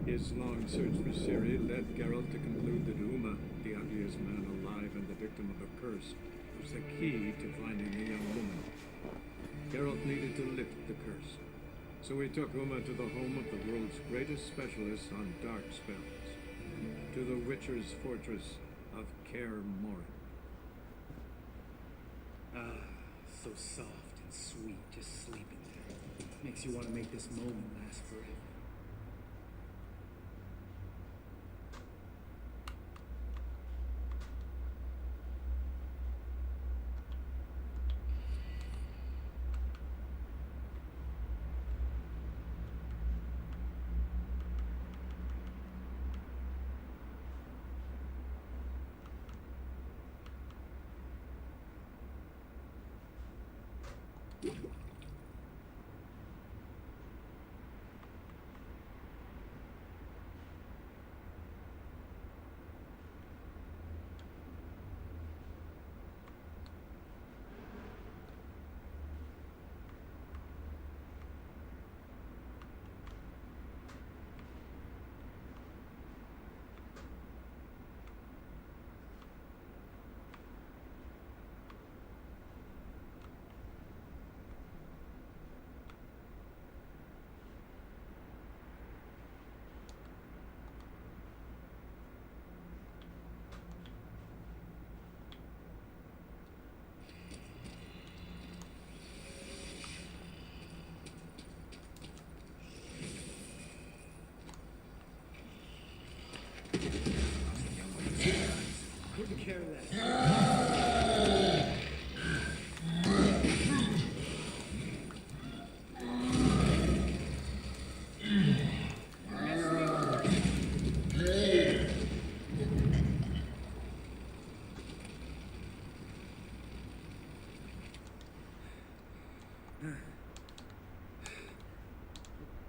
His long search for Ciri led Geralt to conclude that Uma, the ugliest man alive and the victim of a curse, was the key to finding the young woman. Geralt needed to lift the curse, so he took Uma to the home of the world's greatest specialist on dark spells, to the Witcher's fortress of Kaer Morhen. Ah, so soft and sweet just sleeping there. Makes you want to make this moment last forever. Couldn't care less.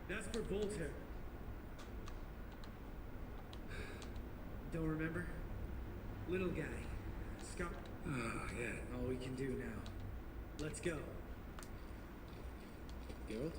That's for Voltaire. Don't remember? Little guy. Scott. Oh, yeah. All we can do now. Let's go. Geralt?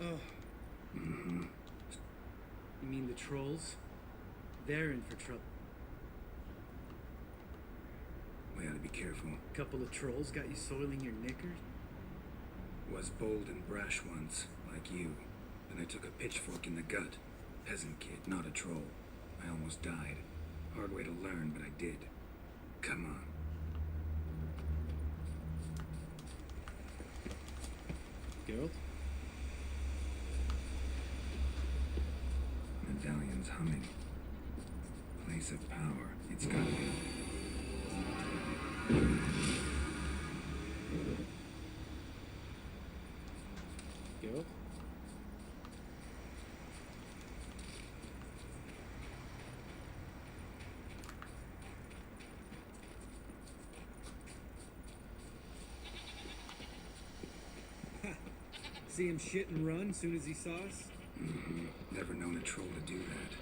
Oh. Mm-hmm. You mean the trolls? They're in for trouble. We ought to be careful. Couple of trolls got you soiling your knickers? Was bold and brash once, like you. Then I took a pitchfork in the gut. Peasant kid, not a troll. I almost died. Hard way to learn, but I did. Come on. Geralt? Medallion's humming. Place of power. It's gotta be. Geralt? see him shit and run as soon as he saw us? Never known a troll to do that.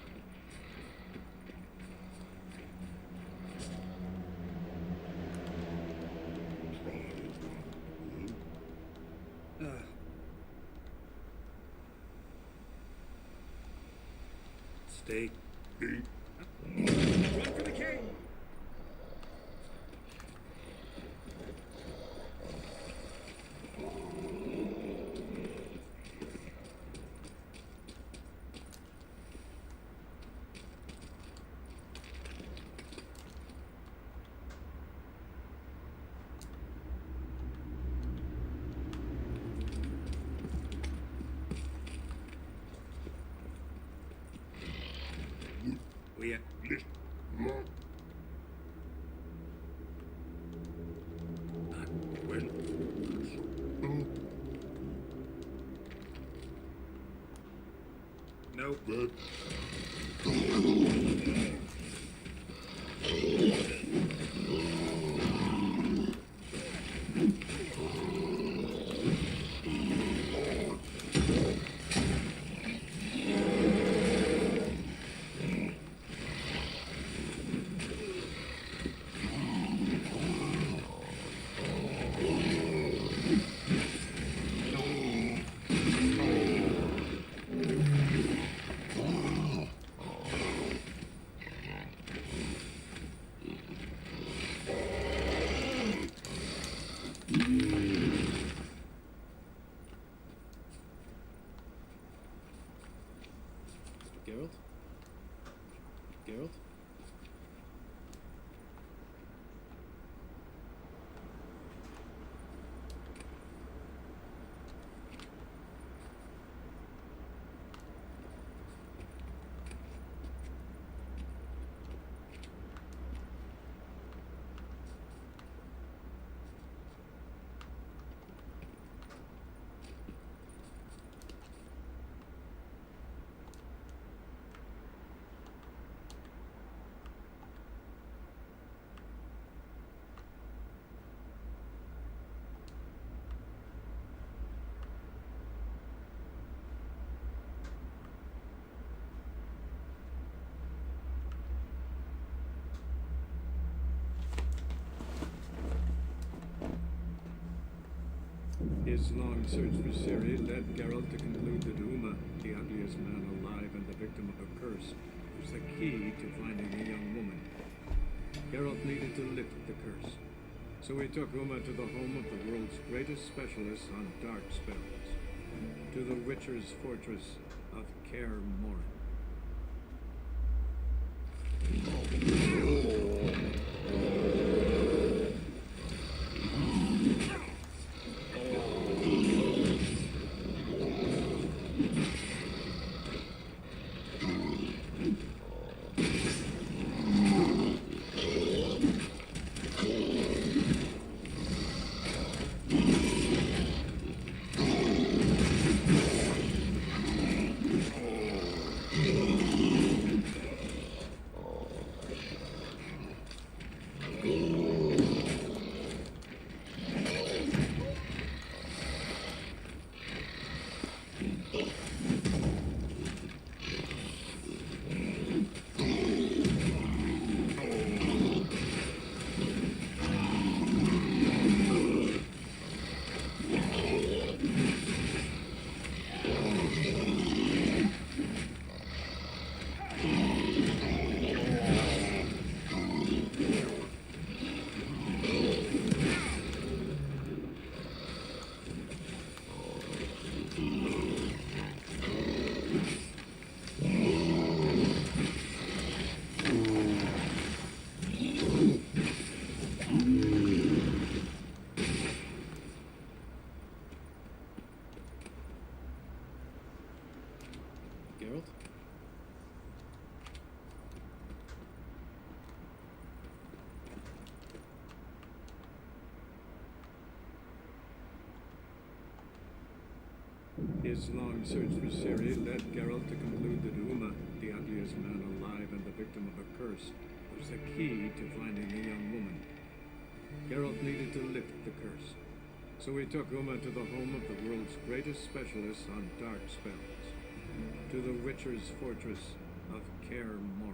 Stay. Run for the king! We Nope. Geralt? Geralt? His long search for Ciri led Geralt to conclude that Uma, the ugliest man alive and the victim of a curse, was the key to finding the young woman. Geralt needed to lift the curse, so he took Uma to the home of the world's greatest specialist on dark spells, to the Witcher's fortress of Kaer Morhen. Geralt? His long search for Ciri led Geralt to conclude that Uma, the ugliest man alive and the victim of a curse, was the key to finding the young woman. Geralt needed to lift the curse, so So we took Uma to the home of the world's greatest specialists on dark spells, to the Witcher's fortress of Kaer Morhen.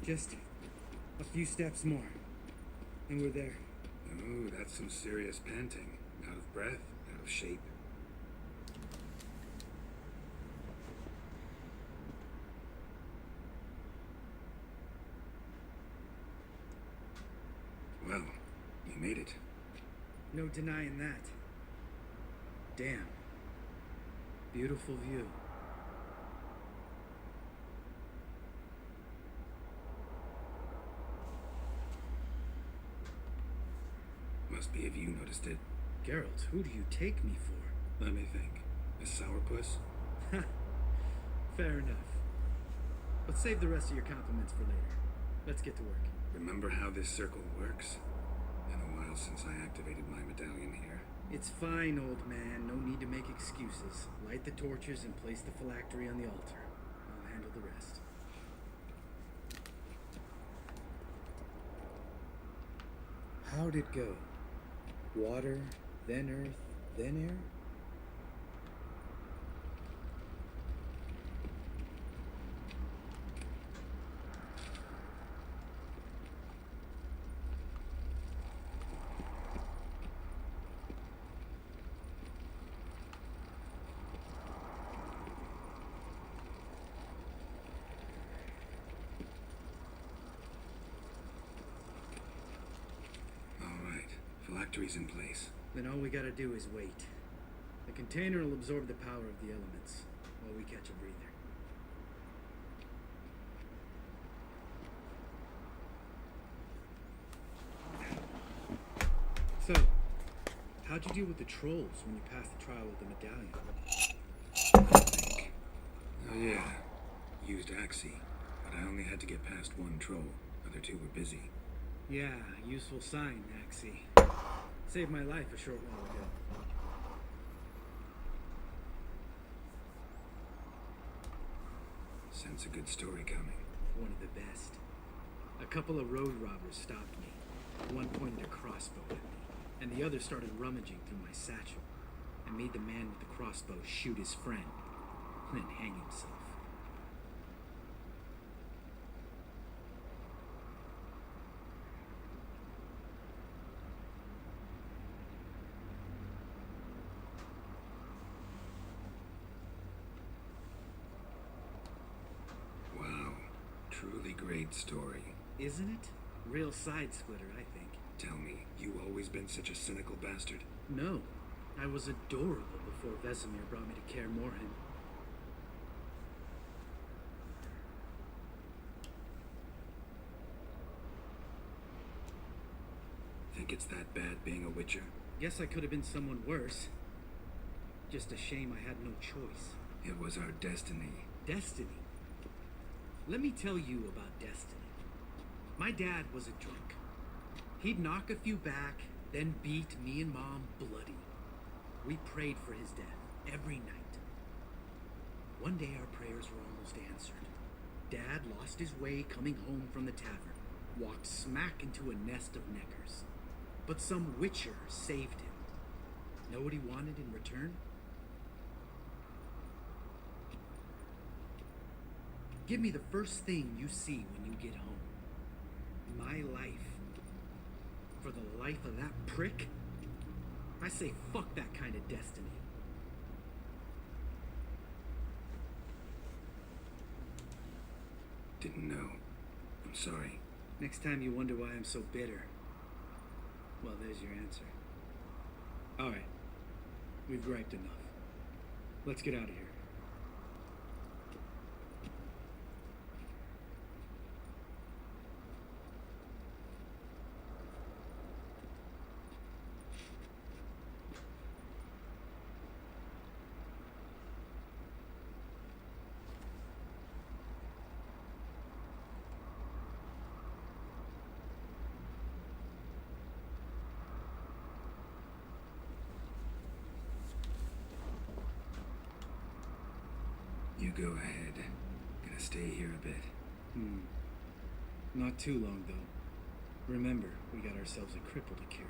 Just a few steps more, and we're there. Ooh, that's some serious panting. Out of breath, out of shape. Well, you made it. No denying that. Damn. Beautiful view. Must be if you noticed it. Geralt, who do you take me for? Let me think. A sourpuss? Fair enough. But save the rest of your compliments for later. Let's get to work. Remember how this circle works? Been a while since I activated my medallion here. It's fine, old man. No need to make excuses. Light the torches and place the phylactery on the altar. I'll handle the rest. How'd it go? Water, then earth, then air? Phylactery's in place. Then all we gotta do is wait. The container will absorb the power of the elements while we catch a breather. So, how'd you deal with the trolls when you passed the trial of the medallion? Oh yeah, used Axie, but I only had to get past one troll. Other two were busy. Yeah, useful sign, Axie. Saved my life a short while ago. Sense a good story coming. One of the best. A couple of road robbers stopped me. One pointed a crossbow at me, and the other started rummaging through my satchel. I made the man with the crossbow shoot his friend, and then hang himself. Truly great story. Isn't it? Real side splitter, I think. Tell me, you always been such a cynical bastard? No. I was adorable before Vesemir brought me to Kaer Morhen. Think it's that bad being a Witcher? Guess I could have been someone worse. Just a shame I had no choice. It was our destiny. Destiny? Let me tell you about destiny. My dad was a drunk. He'd knock a few back, then beat me and Mom bloody. We prayed for his death every night. One day our prayers were almost answered. Dad lost his way coming home from the tavern, walked smack into a nest of neckers. But some witcher saved him. Know what he wanted in return? Give me the first thing you see when you get home. My life. For the life of that prick? I say fuck that kind of destiny. Didn't know. I'm sorry. Next time you wonder why I'm so bitter, well, there's your answer. Alright. We've griped enough. Let's get out of here. You go ahead. Gonna stay here a bit. Not too long, though. Remember, we got ourselves a cripple to cure.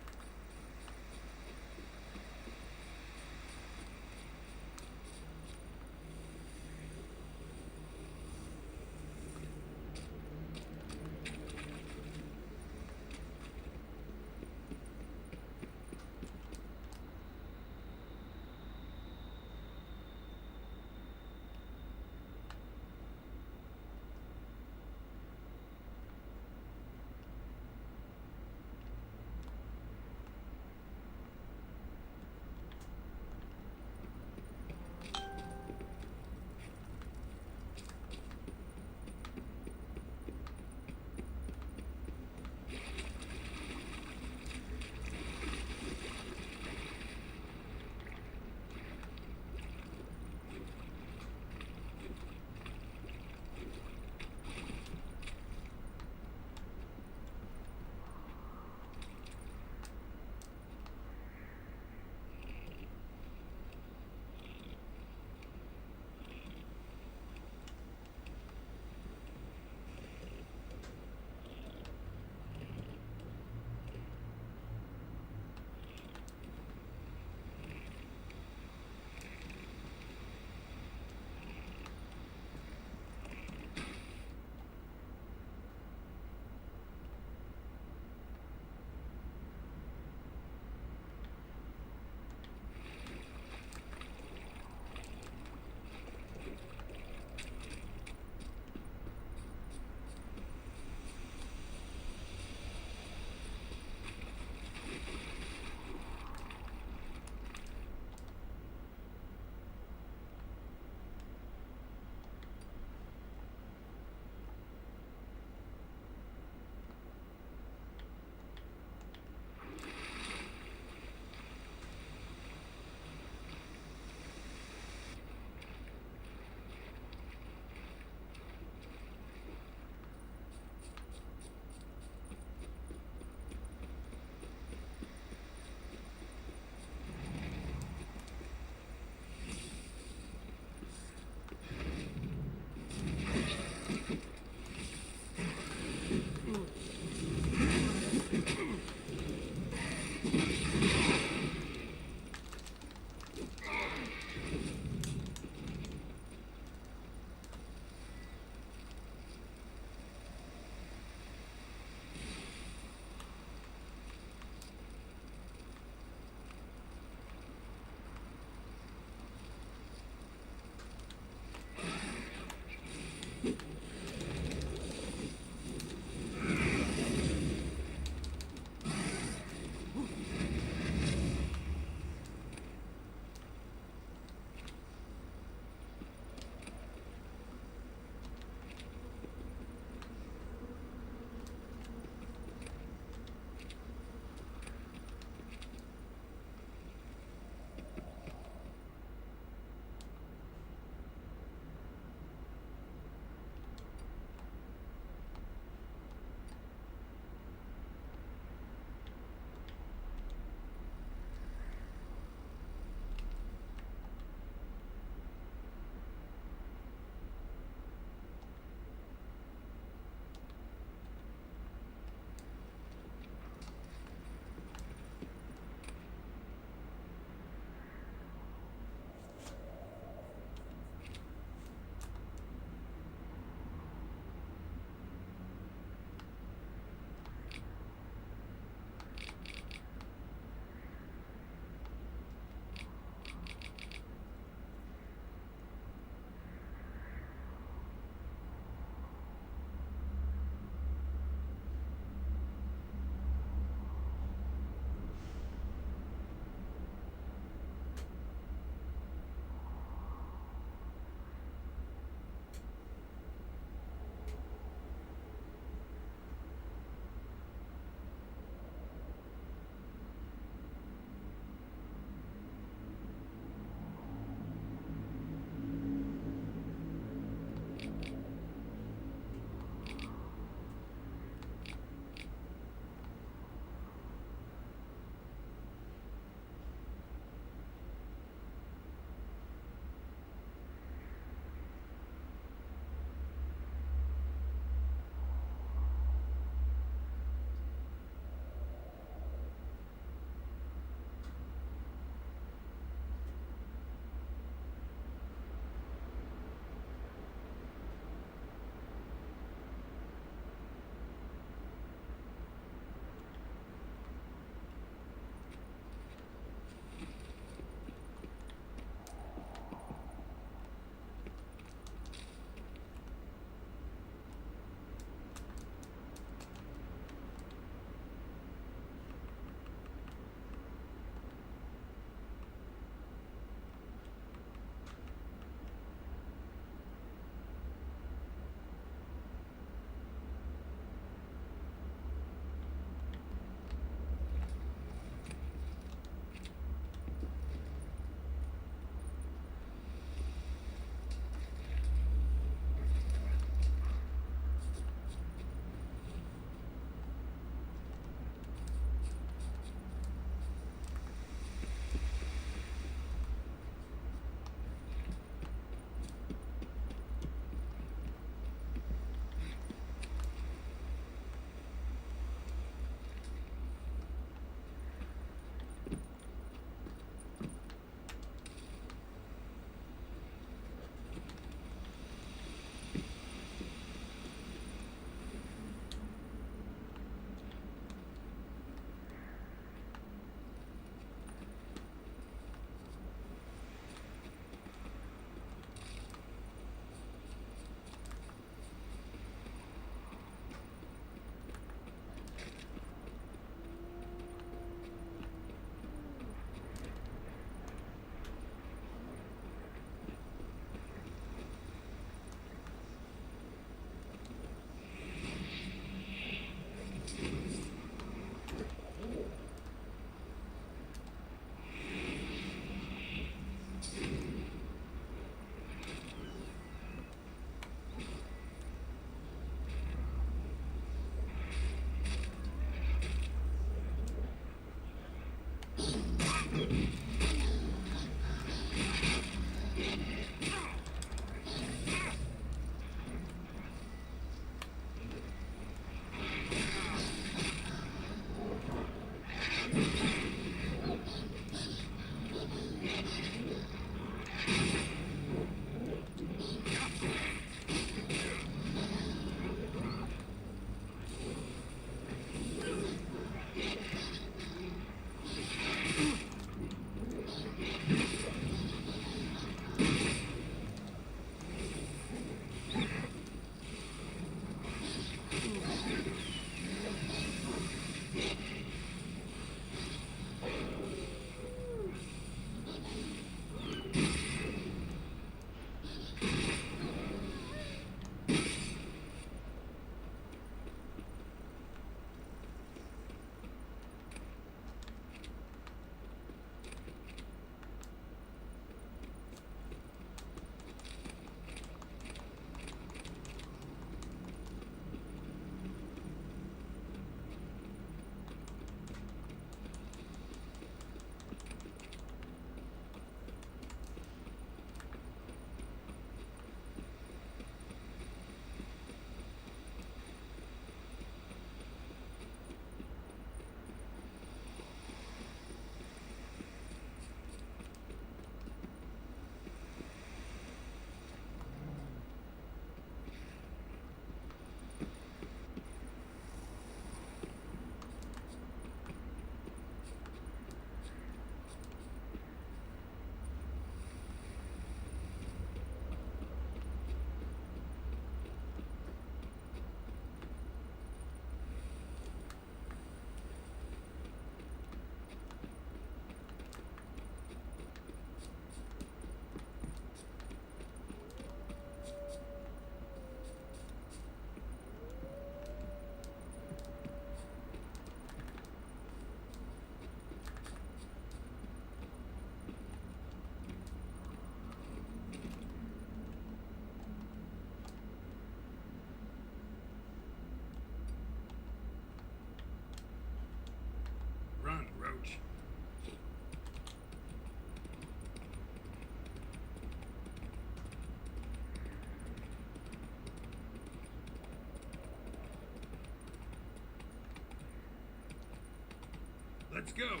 Let's go.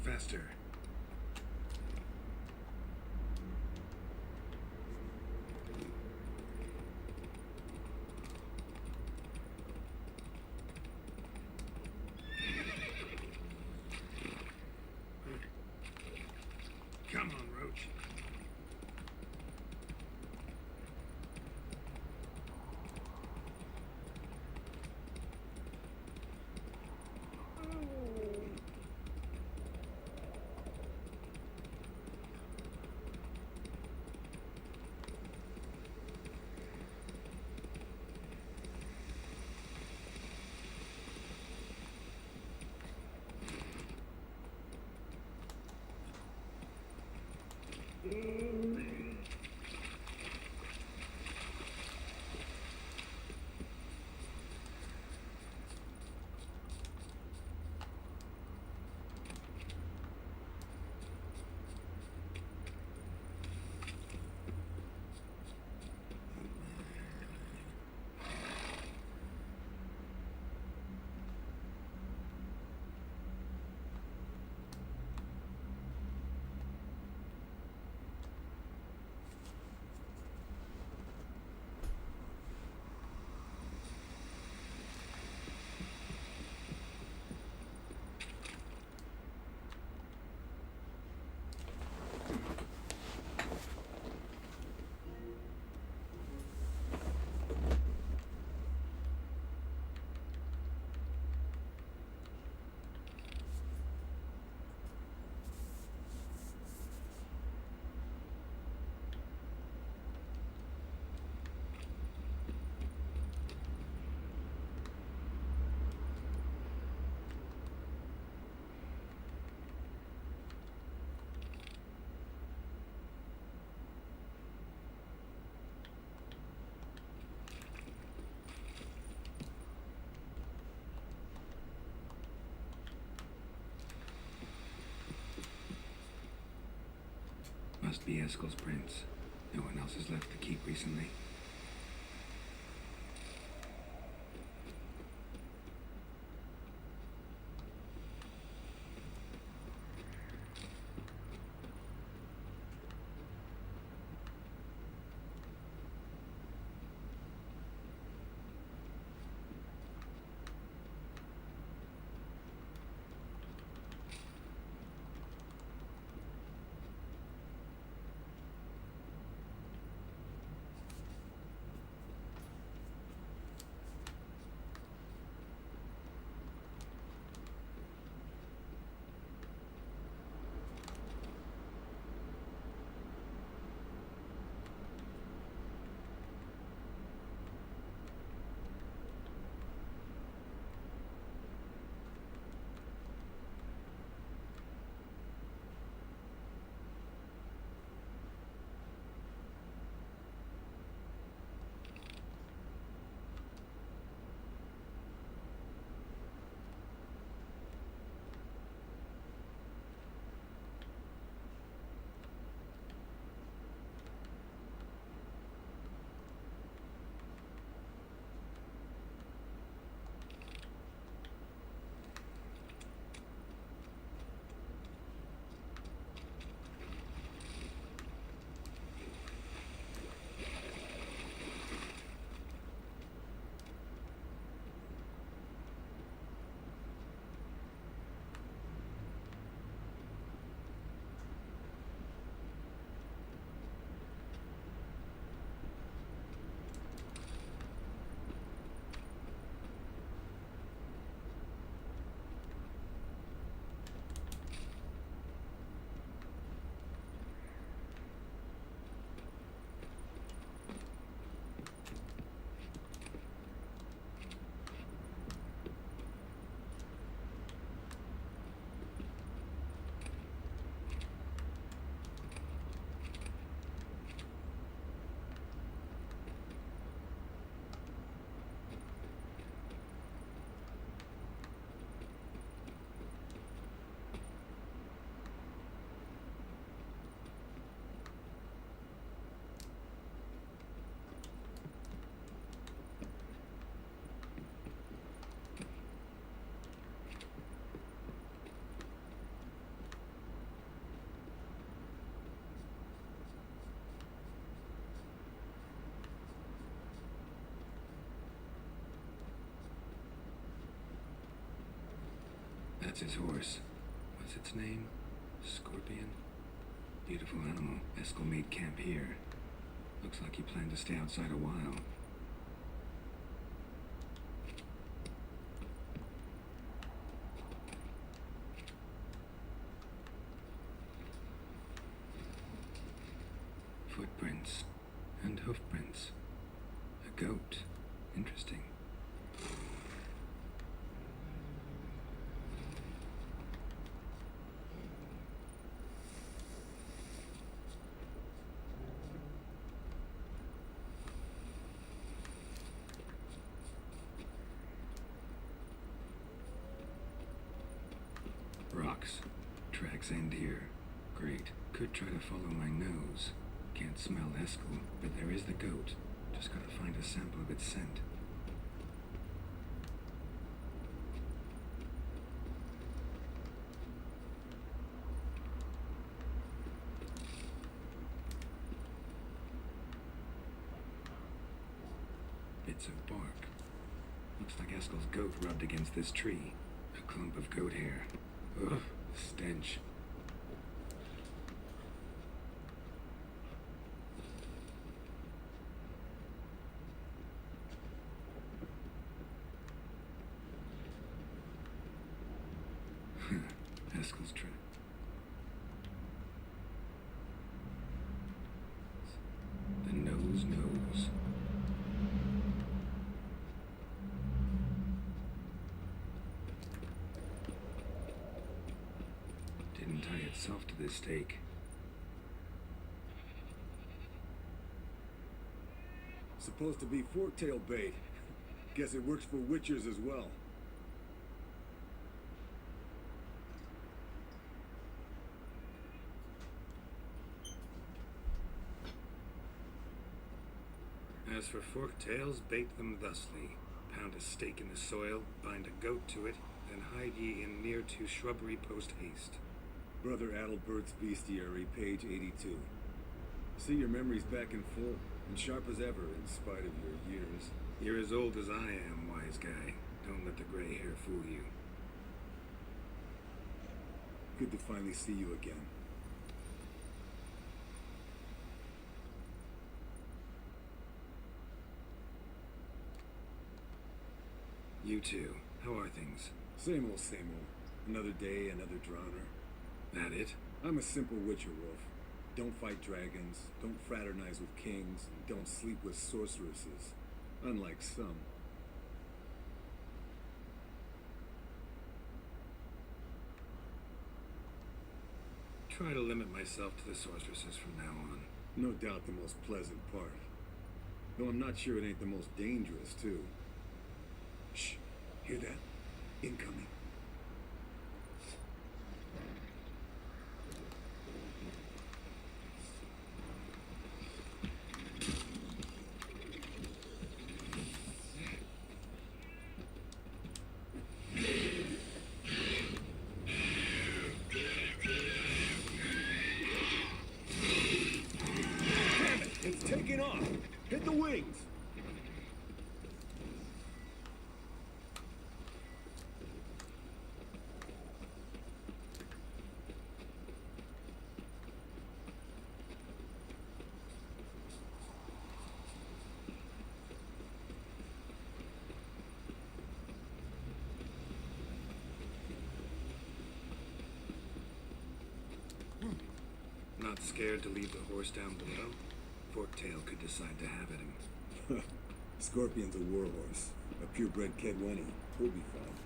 Faster. Come on, Roach. Must be Eskel's prints. No one else has left the keep recently. That's his horse. What's its name? Scorpion? Beautiful animal. Eskel made camp here. Looks like he planned to stay outside a while. Footprints and hoofprints. A goat. Interesting. works. Tracks end here. Great. Could try to follow my nose. Can't smell Eskel, but there is the goat. Just gotta find a sample of its scent. Bits of bark. Looks like Eskel's goat rubbed against this tree. A clump of goat hair. Ugh, stench. Eskel's trap. The nose knows. Didn't tie itself to this stake. Supposed to be forktail bait. Guess it works for witchers as well. As for forked tails, bait them thusly. Pound a stake in the soil, bind a goat to it, then hide ye in near to shrubbery post haste. Brother Adalbert's Bestiary, page 82. See, your memory's back in full, and sharp as ever, in spite of your years. You're as old as I am, wise guy. Don't let the gray hair fool you. Good to finally see you again. You too. How are things? Same old, same old. Another day, another drowner. That it? I'm a simple witcher, Wolf. Don't fight dragons, don't fraternize with kings, and don't sleep with sorceresses. Unlike some. Try to limit myself to the sorceresses from now on. No doubt the most pleasant part. Though I'm not sure it ain't the most dangerous, too. Shh. Hear that? Incoming. Damn it! It's taking off! Hit the wings! Not scared to leave the horse down below? Forktail could decide to have at him. Scorpion's a warhorse. A purebred Kedwenny. He'll be fine.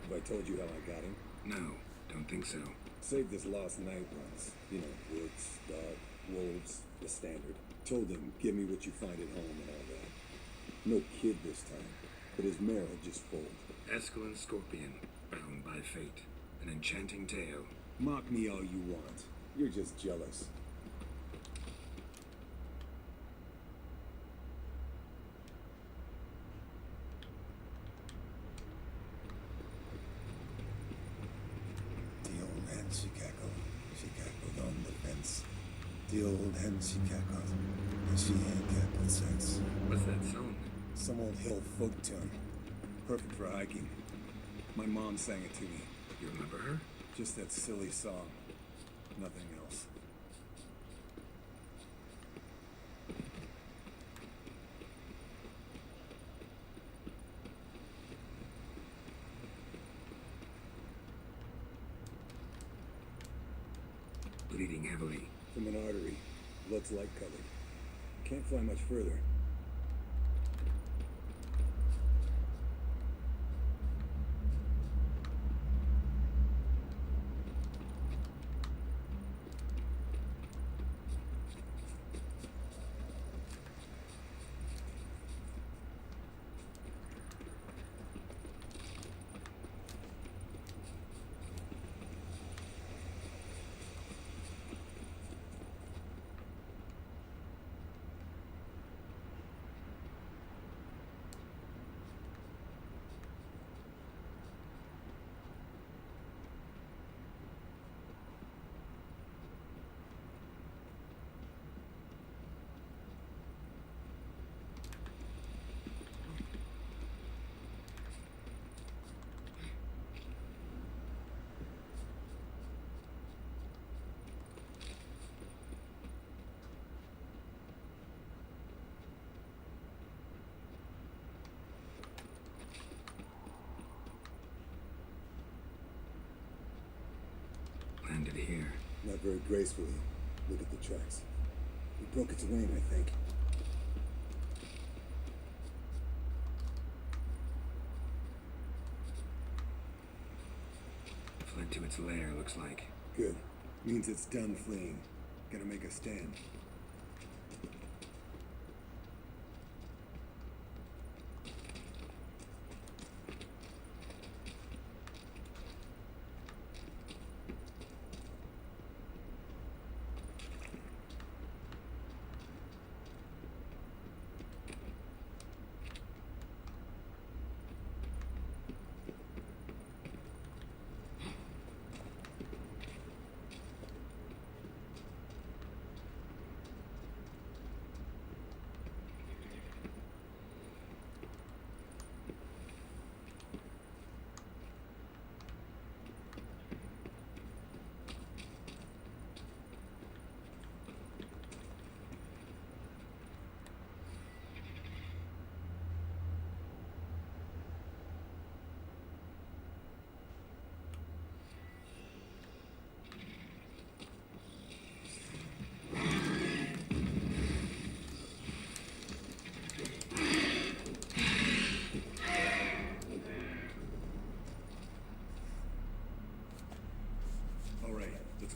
Have I told you how I got him? No, don't think so. Saved his lost night once. You know, woods, dark, wolves, the standard. Told him, give me what you find at home and all that. No kid this time, but his mare had just foaled. Eskel and Scorpion, bound by fate. An enchanting tale. Mock me all you want. You're just jealous. The old hen, she cackled. She cackled on the fence. The old hen, she cackled. And she ain't cackled since. What's that song? Some old hill folk tune. Perfect for hiking. My mom sang it to me. You remember her? Just that silly song. Nothing else. Bleeding heavily. From an artery. Blood's light colored. Can't fly much further. very gracefully. Look at the tracks. We broke its wing, I think. Fled to its lair, looks like. Good. Means it's done fleeing. Gotta make a stand.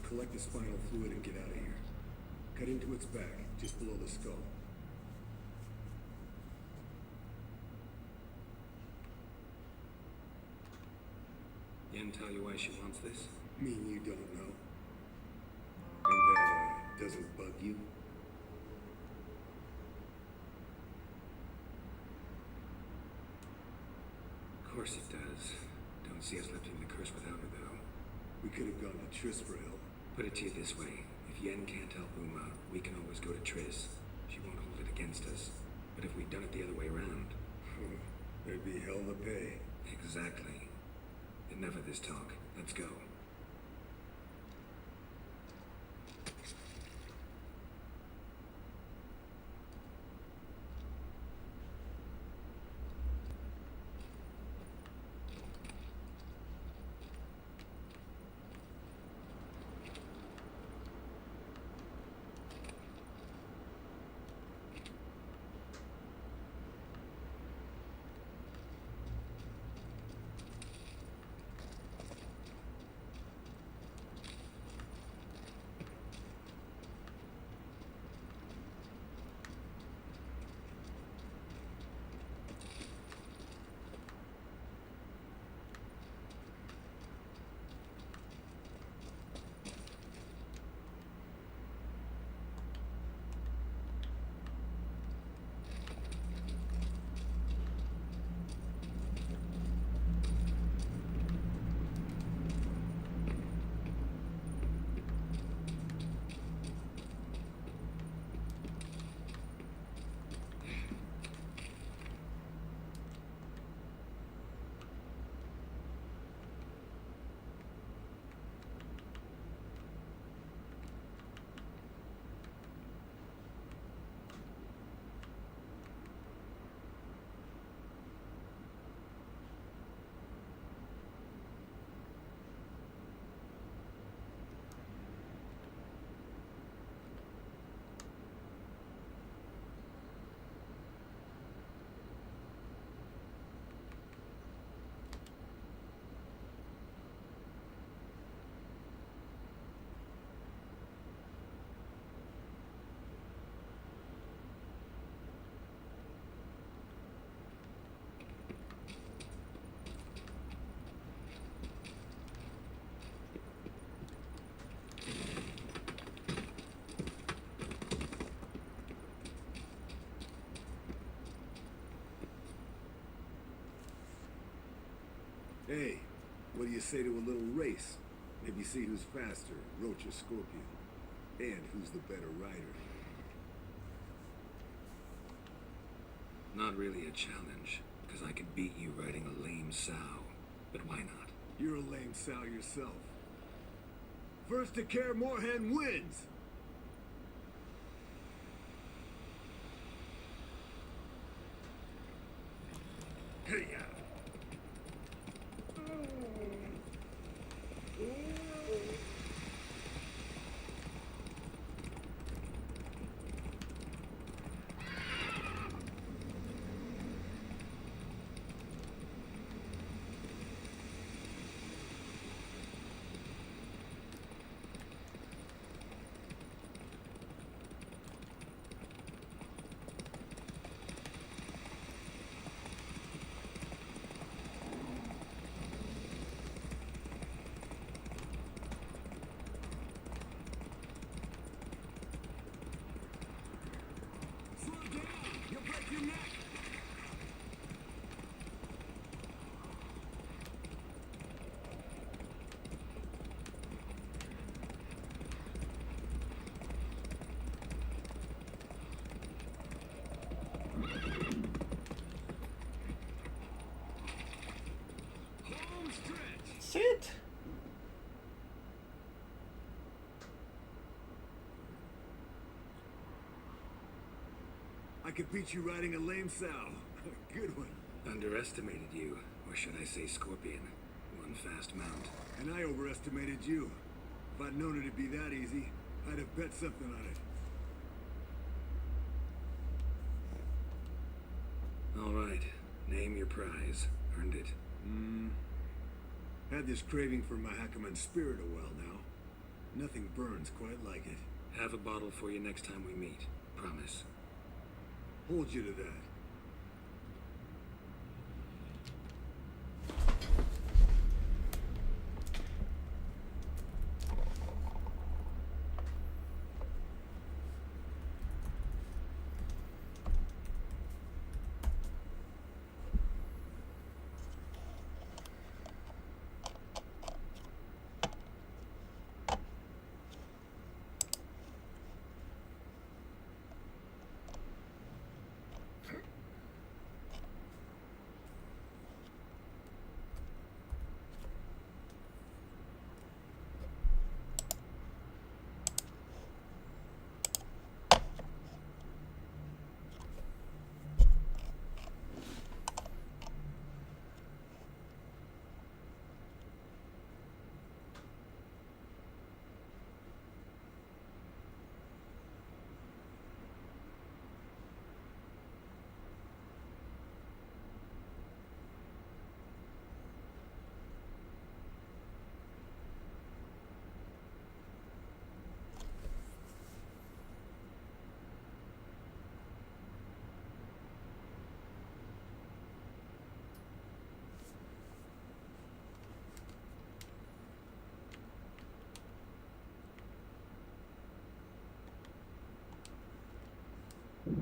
Collect the spinal fluid and get out of here. Cut into its back, just below the skull. Yen tell you why she wants this? Mean you don't know? And that, doesn't bug you? Of course it does. Don't see us lifting the curse without her, though. We could have gone to Triss for help. Put it to you this way. If Yen can't help Uma, we can always go to Triss. She won't hold it against us. But if we'd done it the other way around... There'd be hell to pay. Exactly. Enough of this talk. Let's go. Hey, what do you say to a little race? Maybe see who's faster, Roach or Scorpion. And who's the better rider. Not really a challenge, because I could beat you riding a lame sow. But why not? You're a lame sow yourself. First to Kaer Morhen wins! Hey-ya! I could beat you riding a lame sow. Good one. Underestimated you, or should I say scorpion. One fast mount. And I overestimated you. If I'd known it'd be that easy, I'd have bet something on it. All right, name your prize. Earned it. Had this craving for my Hackerman spirit a while now. Nothing burns quite like it. Have a bottle for you next time we meet. Promise. Hold you to that.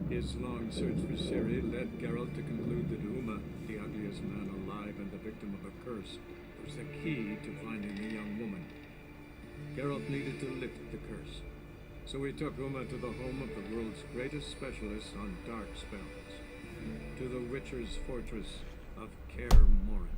His long search for Ciri led Geralt to conclude that Uma, the ugliest man alive and the victim of a curse, was the key to finding the young woman. Geralt needed to lift the curse, so he took Uma to the home of the world's greatest specialist on dark spells, to the Witcher's fortress of Kaer Morhen.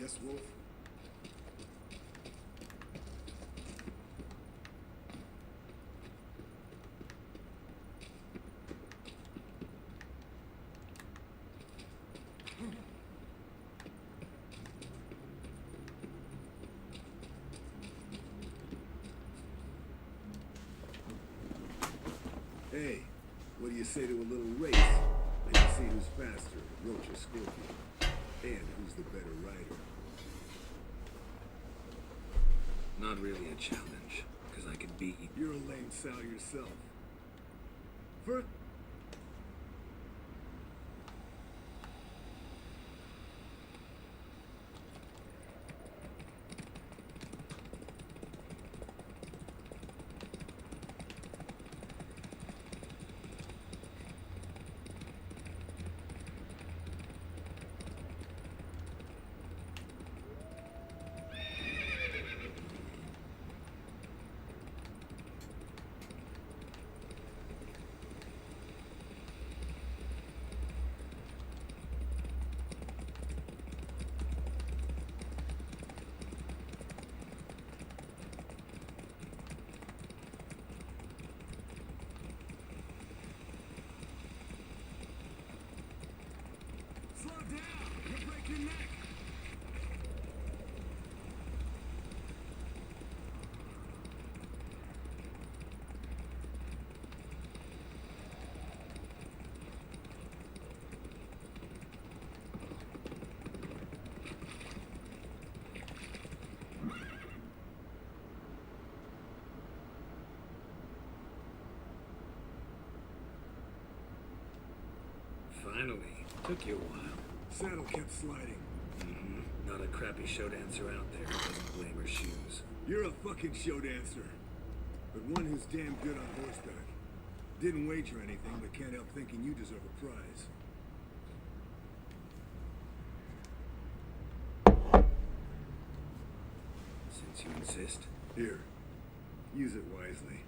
Yes, Wolf? Hey, what do you say to a little race? They can see who's faster, Roach or Scorpion, and who's the better rider. Not really a challenge, because I could beat you. You're a lame sow yourself. First... Slow down! You'll break your neck! Finally. Took you a while. Saddle kept sliding. Not a crappy show dancer out there who doesn't blame her shoes. You're a fucking show dancer. But one who's damn good on horseback. Didn't wager anything, but can't help thinking you deserve a prize. Since you insist. Here. Use it wisely.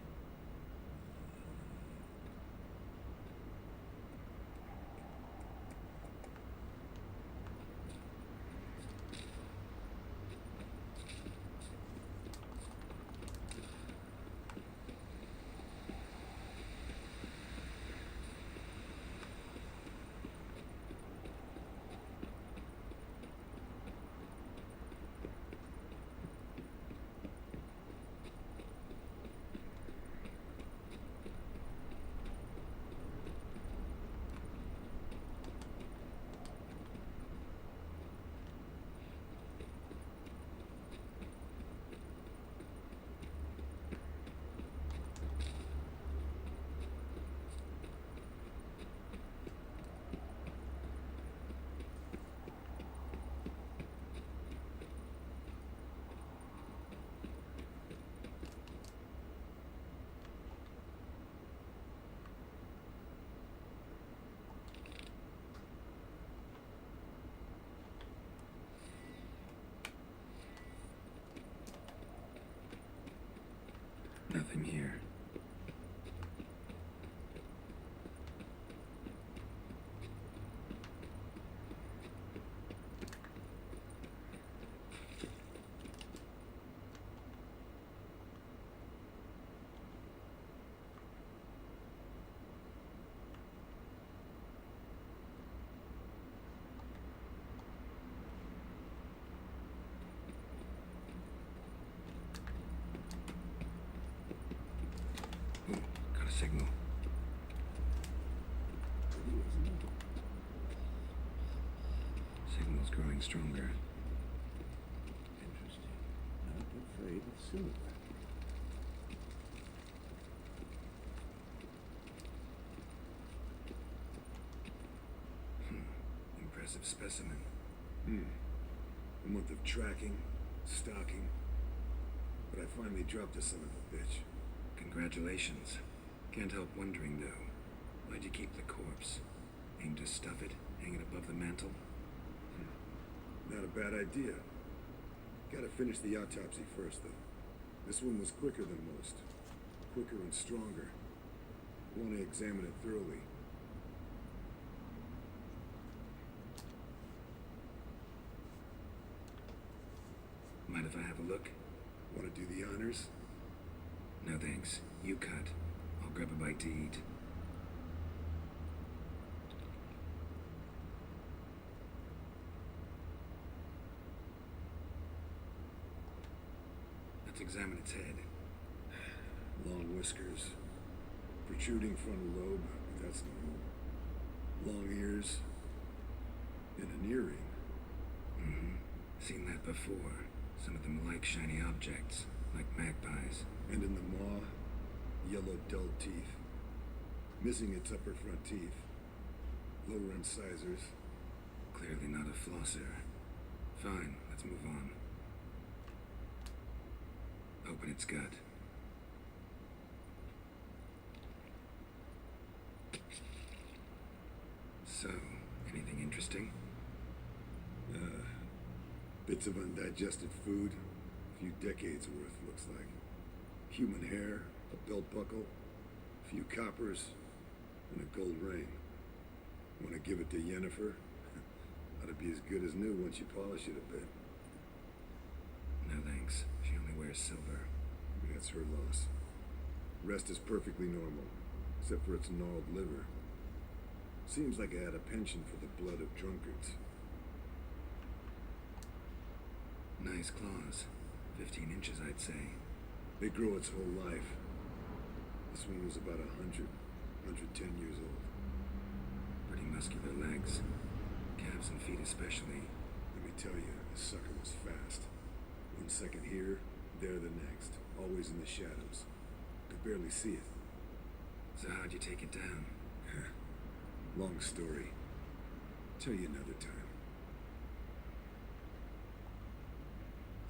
Nothing here. Got a signal. Signal's growing stronger. Interesting. Not afraid of silver. Impressive specimen. A month of tracking, stalking. But I finally dropped a son of a bitch. Congratulations. Can't help wondering, though. Why'd you keep the corpse? Aim to stuff it, hang it above the mantle? Not a bad idea. Gotta finish the autopsy first, though. This one was quicker than most. Quicker and stronger. Want to examine it thoroughly. Mind if I have a look? Want to do the honors? No thanks. You cut. I'll grab a bite to eat. Let's examine its head. Long whiskers. Protruding frontal lobe, but that's normal. Long ears. And an earring. Mm-hmm. Seen that before. Some of them like shiny objects, like magpies. And in the maw, yellow dull teeth. Missing its upper front teeth. Lower incisors. Clearly not a flosser. Fine, let's move on. Open its gut. So, anything interesting? Bits of undigested food. A few decades worth, looks like. Human hair, a belt buckle, a few coppers, and a gold ring. Want to give it to Yennefer? Ought to be as good as new once you polish it a bit. No thanks. She only wears silver. That's her loss. Rest is perfectly normal, except for its gnarled liver. Seems like I had a penchant for the blood of drunkards. Nice claws. 15 inches, I'd say. They grow its whole life. This one was about 100, 110 years old. Pretty muscular legs. Calves and feet especially. Let me tell you, this sucker was fast. 1 second here, there the next. Always in the shadows. Could barely see it. So how'd you take it down? Long story. Tell you another time.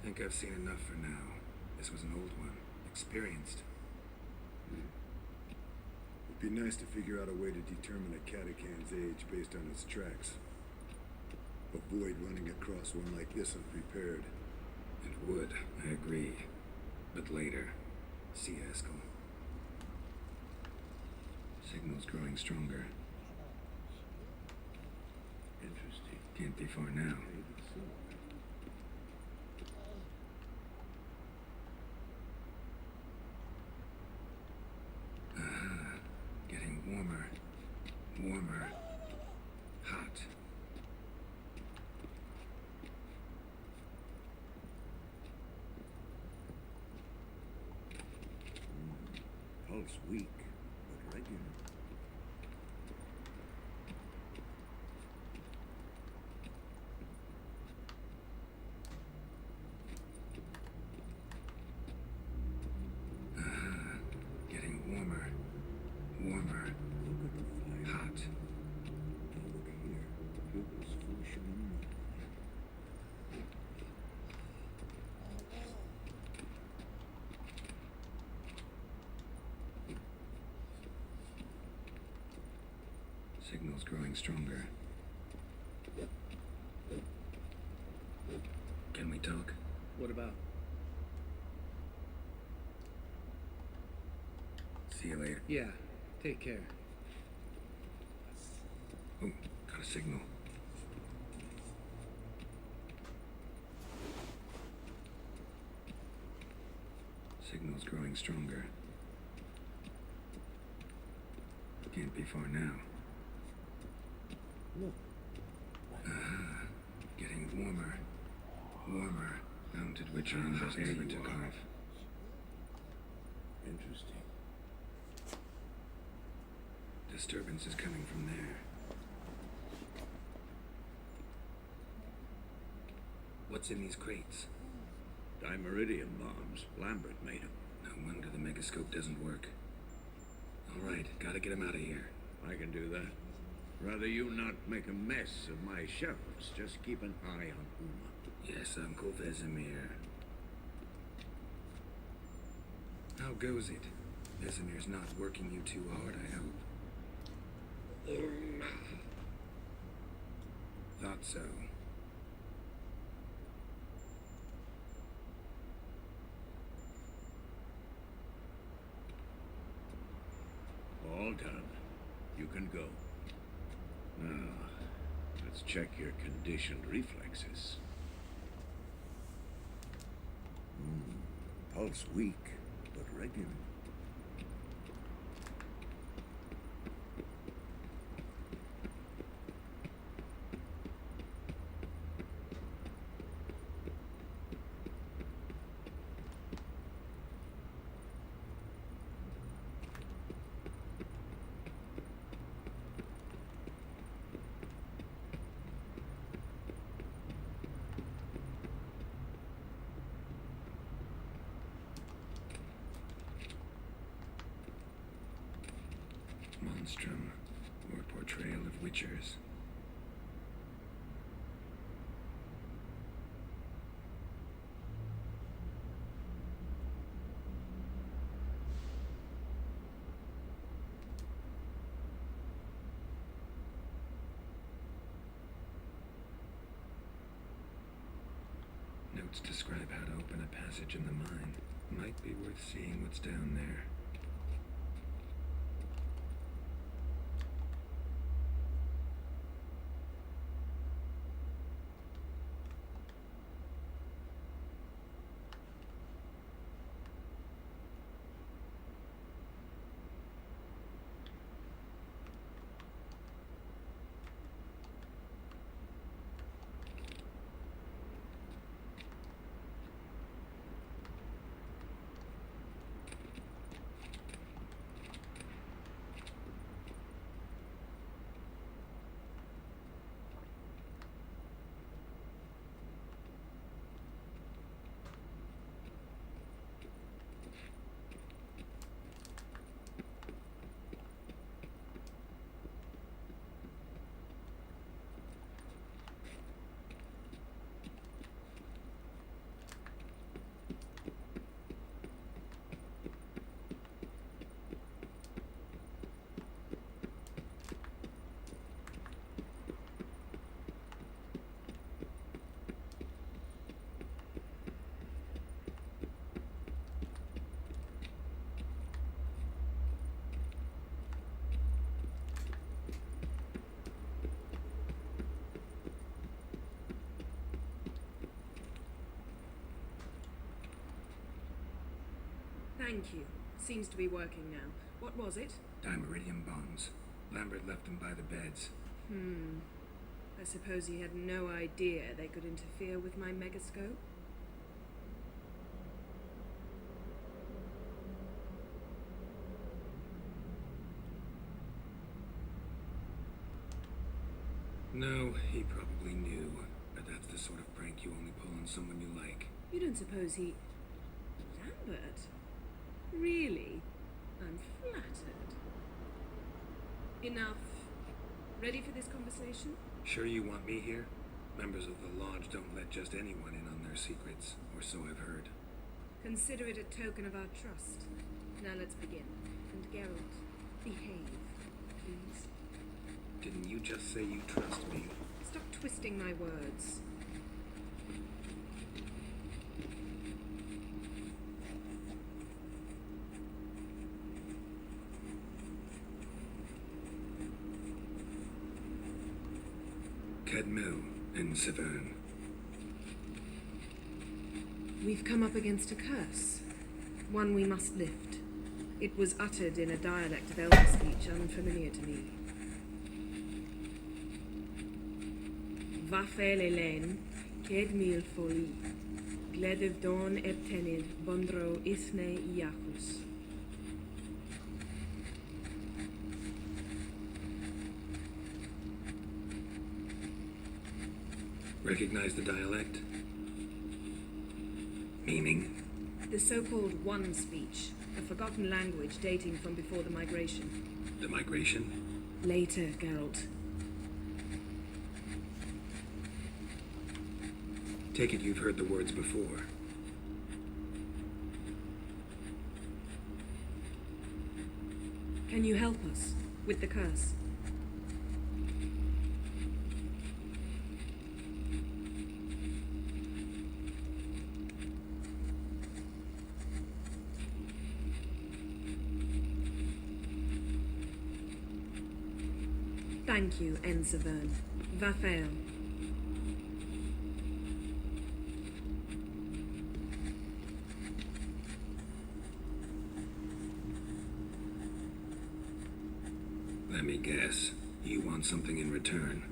Think I've seen enough for now. This was an old one. Experienced. It'd be nice to figure out a way to determine a catacan's age based on its tracks. Avoid running across one like this unprepared. It would, I agree. But later. See ya, Eskel. Signal's growing stronger. Interesting. Can't be far now. Getting warmer. Warmer. Hot. Pulse weak, but regular. Getting warmer. Warmer. Look at the fire. Hot. Now look here. Pupils functioning normally. Signal's growing stronger. Can we talk? What about? See you later. Yeah, take care. Oh, got a signal. Signal's growing stronger. Can't be far now. Look. Getting warmer. Warmer. Mounted witch arms never took off. Interesting. Disturbance is coming from there. What's in these crates? Dimeridium bombs. Lambert made them. No wonder the megascope doesn't work. All right, gotta get him out of here. I can do that. Rather you not make a mess of my shelves. Just keep an eye on Uma. Yes, Uncle Vesemir. How goes it? Vesemir's not working you too hard, I hope. Thought so. All done. You can go. Now, let's check your conditioned reflexes. Pulse weak, but regular. Monstrum, or portrayal of witchers. Notes describe how to open a passage in the mine. Might be worth seeing what's down there. Thank you. Seems to be working now. What was it? Dimeridium bombs. Lambert left them by the beds. I suppose he had no idea they could interfere with my megascope? No, he probably knew. But that's the sort of prank you only pull on someone you like. You don't suppose he... Lambert? Really? I'm flattered. Enough. Ready for this conversation? Sure you want me here? Members of the Lodge don't let just anyone in on their secrets, or so I've heard. Consider it a token of our trust. Now let's begin. And Geralt, behave, please. Didn't you just say you trust me? Stop twisting my words. Cadmel and Severn. We've come up against a curse. One we must lift. It was uttered in a dialect of elder speech unfamiliar to me. Vafel Elen, Kedmil Foli, Gledev Don Eptenil, Bondro Isne Iachus. Recognize the dialect? Meaning? The so-called One speech, a forgotten language dating from before the migration. The migration? Later, Geralt. Take it you've heard the words before. Can you help us with the curse? Thank you, Severn. Vafel. me guess. You want something in return.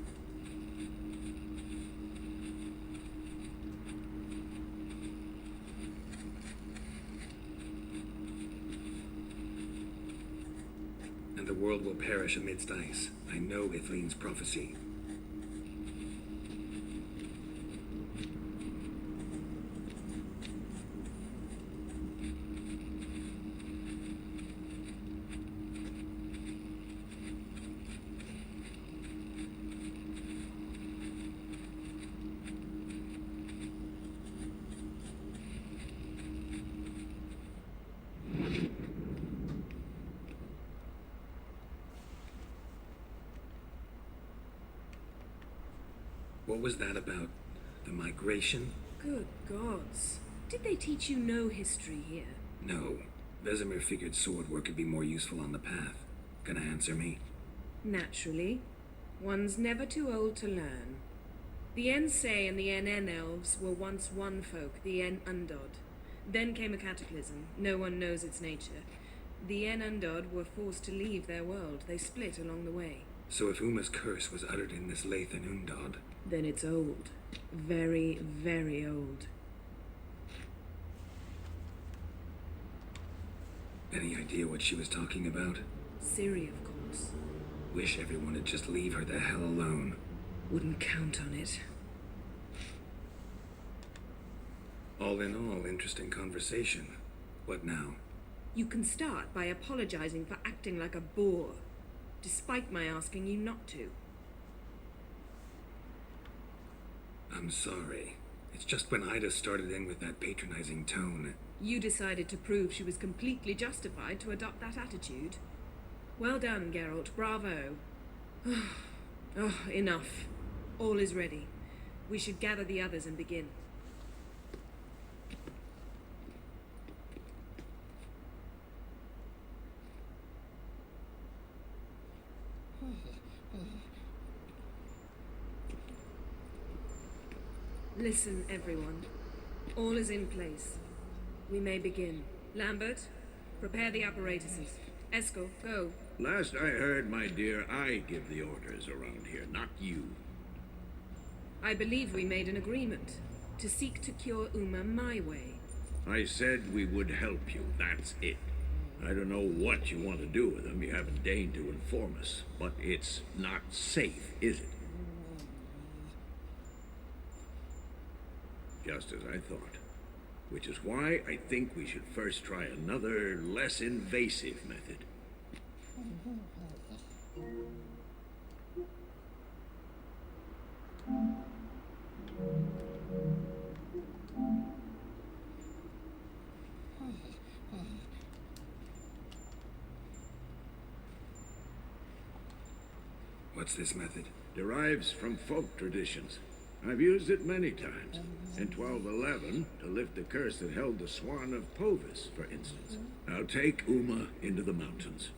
And the world will perish amidst ice. I know Ithleen's prophecy. What was that about? The migration? Good gods. Did they teach you no history here? No. Vesemir figured sword work could be more useful on the path. Gonna answer me? Naturally. One's never too old to learn. The Ensei and the NN elves were once one folk, the En Undod. Then came a cataclysm. No one knows its nature. The En Undod were forced to leave their world. They split along the way. So if Uma's curse was uttered in this Lathan Undod, then it's old. Very, very old. any idea what she was talking about? Ciri, of course. Wish everyone would just leave her the hell alone. Wouldn't count on it. All in all, interesting conversation. What now? You can start by apologizing for acting like a bore, despite my asking you not to. I'm sorry. It's just when Ida started in with that patronizing tone. You decided to prove she was completely justified to adopt that attitude. Well done, Geralt. Bravo. Oh, enough. All is ready. We should gather the others and begin. Listen, everyone. All is in place. We may begin. Lambert, prepare the apparatuses. Eskel, go. Last I heard, my dear, I give the orders around here, not you. I believe we made an agreement to seek to cure Uma my way. I said we would help you, that's it. I don't know what you want to do with them, you haven't deigned to inform us, but it's not safe, is it? Just as I thought. Which is why I think we should first try another, less invasive method. What's this method? Derives from folk traditions. I've used it many times. In 1211, to lift the curse that held the Swan of Povis, for instance. Now take Uma into the mountains.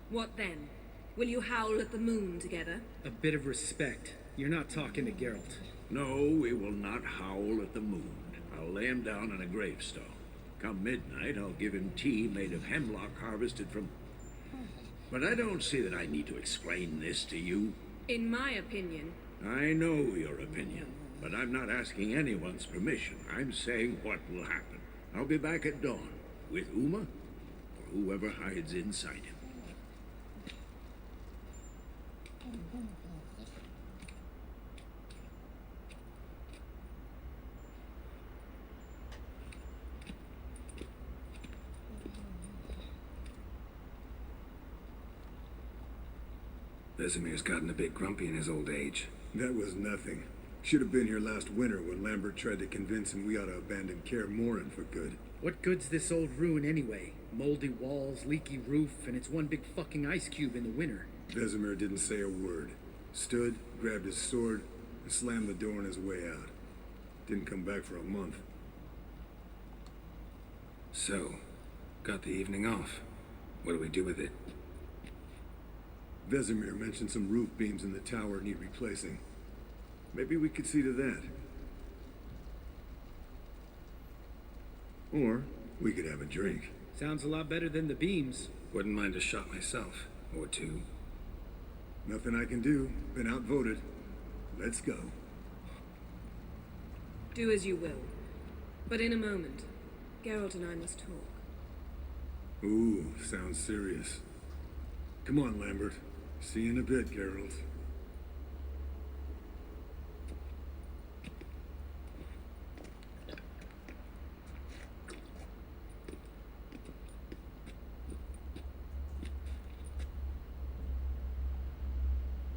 What then? Will you howl at the moon together? A bit of respect. You're not talking to Geralt. No, we will not howl at the moon. I'll lay him down on a gravestone. Come midnight, I'll give him tea made of hemlock harvested from... But I don't see that I need to explain this to you. In my opinion... I know your opinion, but I'm not asking anyone's permission. I'm saying what will happen. I'll be back at dawn, with Uma, or whoever hides inside him. Vesemir's gotten a bit grumpy in his old age. That was nothing. Should have been here last winter when Lambert tried to convince him we ought to abandon Kaer Morhen for good. What good's this old ruin anyway? Moldy walls, leaky roof, and it's one big fucking ice cube in the winter. Vesemir didn't say a word. Stood, grabbed his sword, and slammed the door on his way out. Didn't come back for a month. So, got the evening off. What do we do with it? Vesemir mentioned some roof beams in the tower need replacing. Maybe we could see to that. Or we could have a drink. Sounds a lot better than the beams. Wouldn't mind a shot myself. Or two. Nothing I can do. Been outvoted. Let's go. Do as you will. But in a moment, Geralt and I must talk. Ooh, sounds serious. Come on, Lambert. See you in a bit, Geralt.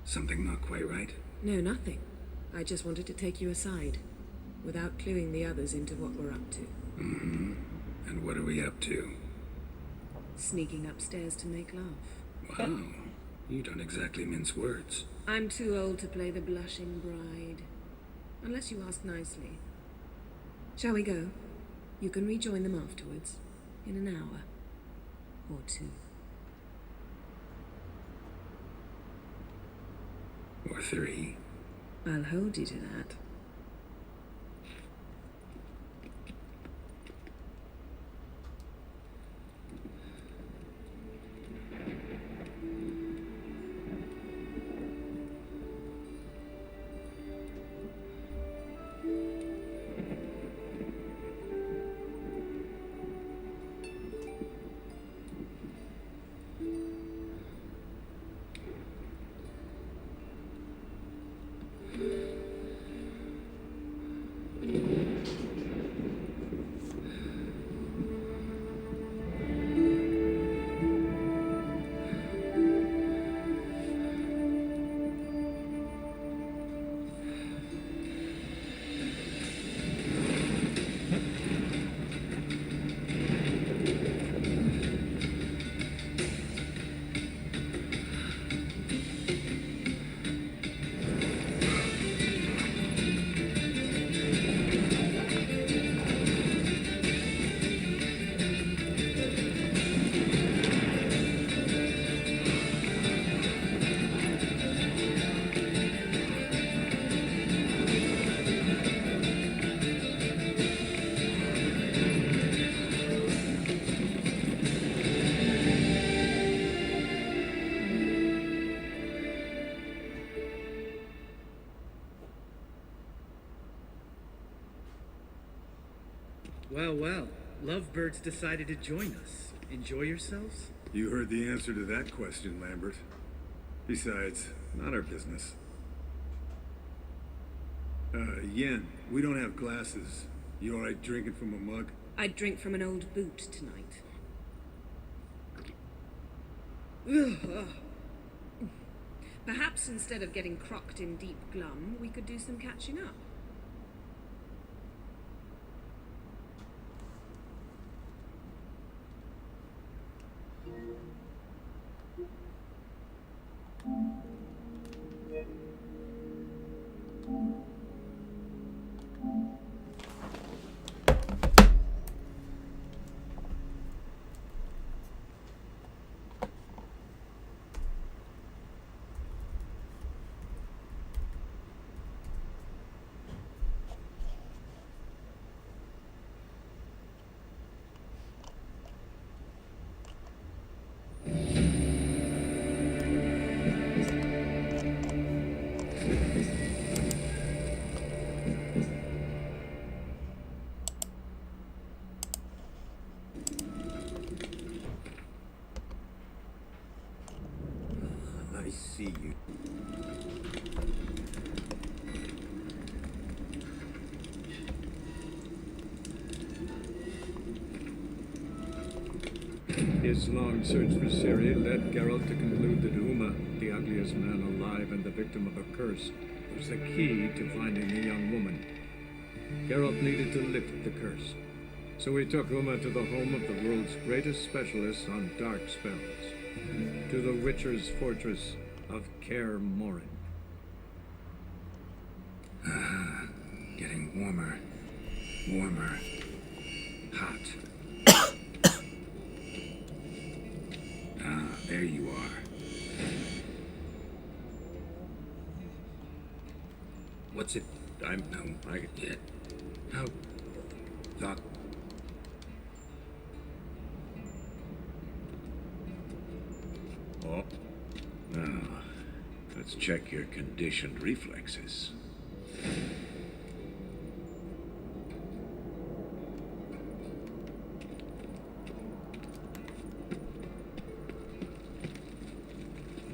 Something not quite right? No, nothing. I just wanted to take you aside, without cluing the others into what we're up to. Mm-hmm. And what are we up to? Sneaking upstairs to make love. Wow. You don't exactly mince words. I'm too old to play the blushing bride. Unless you ask nicely. Shall we go? You can rejoin them afterwards. In an hour. Or two. Or three. I'll hold you to that. Well, well. Lovebirds decided to join us. Enjoy yourselves? You heard the answer to that question, Lambert. Besides, not our business. Yen, we don't have glasses. You alright drinking from a mug? I'd drink from an old boot tonight. Perhaps instead of getting crocked in deep glum, we could do some catching up. I see you. His long search for Ciri led Geralt to conclude that Uma, the ugliest man alive and the victim of a curse, was the key to finding the young woman. Geralt needed to lift the curse, so he took Uma to the home of the world's greatest specialist on dark spells, to the Witcher's fortress of Kaer Morhen. Getting warmer. Warmer. Hot. There you are. What's it? Yeah. How? Thought. Oh. Let's check your conditioned reflexes.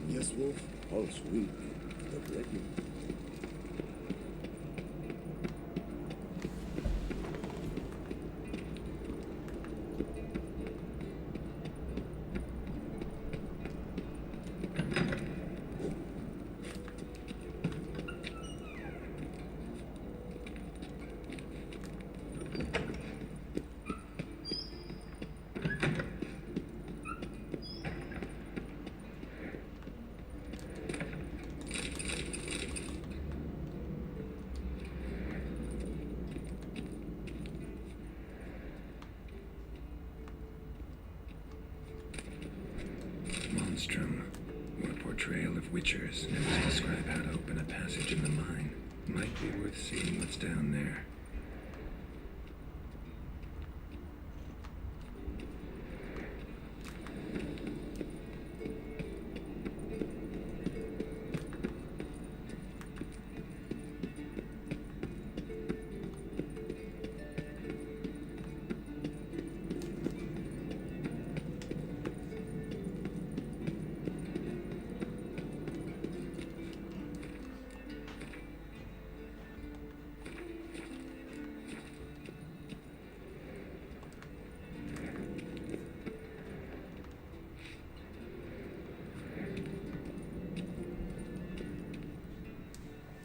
Yes, Wolf? Pulse weak, but ready. Monstrum, or portrayal of witchers, and describe how to open a passage in the mine. Might be worth seeing what's down there.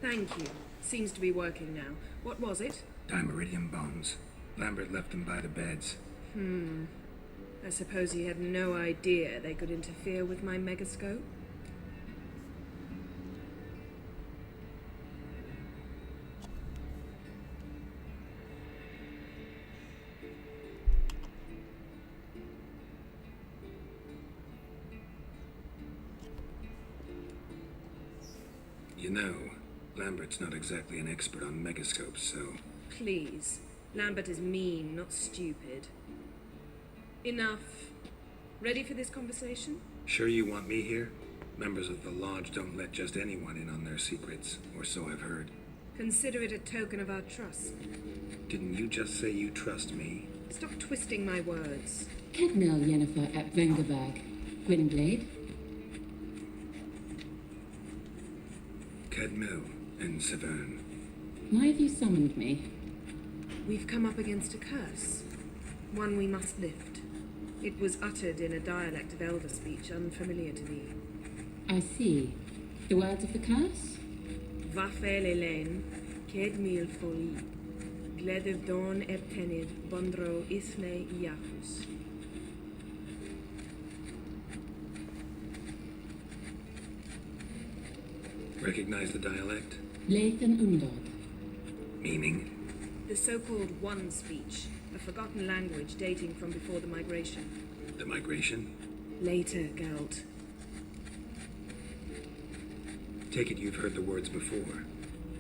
Thank you. Seems to be working now. What was it? Dimeridium bones. Lambert left them by the beds. I suppose he had no idea they could interfere with my megascope? You know, Lambert's not exactly an expert on megascopes, so... Please. Lambert is mean, not stupid. Enough. Ready for this conversation? Sure you want me here? Members of the Lodge don't let just anyone in on their secrets, or so I've heard. Consider it a token of our trust. Didn't you just say you trust me? Stop twisting my words. Kedmel Yennefer at Vengerberg. Gwynblade? Cadmel and Severn. Why have you summoned me? We've come up against a curse. One we must lift. It was uttered in a dialect of Elder speech unfamiliar to thee. I see. The words of the curse? Vafel Elaine, Kedmil Foli, Gledev Don Ebtenid, Bondro Isne Iachus. Recognize the dialect? Lathan Undod. Meaning? The so-called One speech, a forgotten language dating from before the migration. The migration? Later, Geralt. Take it you've heard the words before.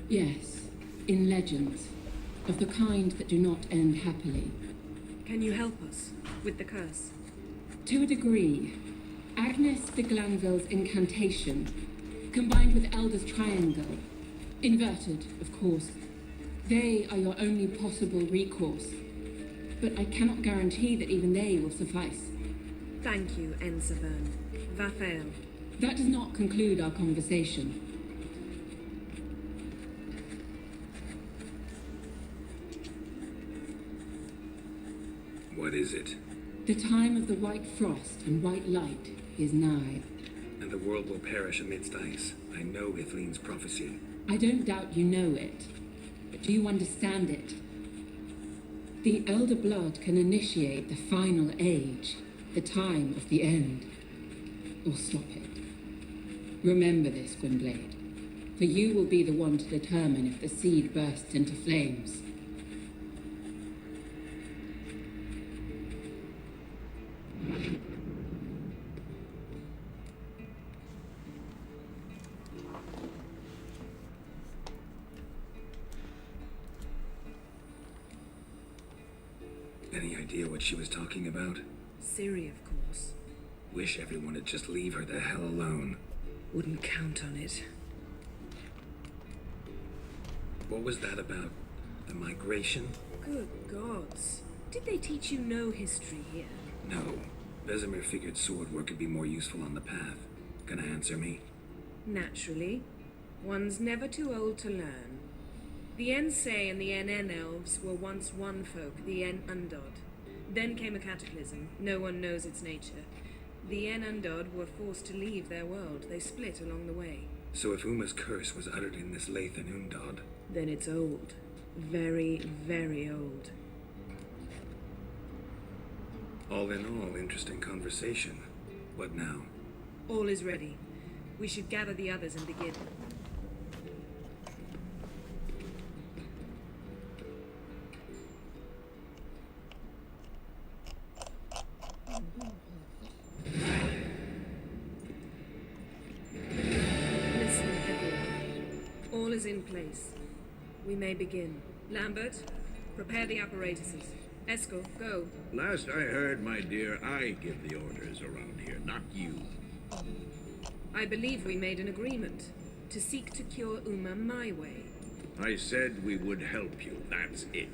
Yes, in legends. Of the kind that do not end happily. Can you help us with the curse? To a degree. Agnes de Glanville's incantation, combined with Elder's triangle, inverted, of course. They are your only possible recourse. But I cannot guarantee that even they will suffice. Thank you, Severn. Vafel. That does not conclude our conversation. What is it? The time of the white frost and white light is nigh. And the world will perish amidst ice. I know Ithleen's prophecy. I don't doubt you know it. But do you understand it? The Elder Blood can initiate the final age, the time of the end. Or stop it. Remember this, Gwynblade. For you will be the one to determine if the seed bursts into flames. Any idea what she was talking about? Ciri, of course. Wish everyone would just leave her the hell alone. Wouldn't count on it. What was that about? The migration? Good gods. Did they teach you no history here? No. Vesemir figured sword work could be more useful on the path. Gonna answer me? Naturally. One's never too old to learn. The Ensei and the NN elves were once one folk, the En Undod. Then came a cataclysm. No one knows its nature. The En Undod were forced to leave their world. They split along the way. So if Uma's curse was uttered in this Lathan Undod... Then it's old. Very, very old. All in all, interesting conversation. What now? All is ready. We should gather the others and begin. Listen, everyone. All is in place. We may begin. Lambert, prepare the apparatuses. Eskel, go. Last I heard, my dear, I give the orders around here, not you. I believe we made an agreement to seek to cure Uma my way. I said we would help you, that's it.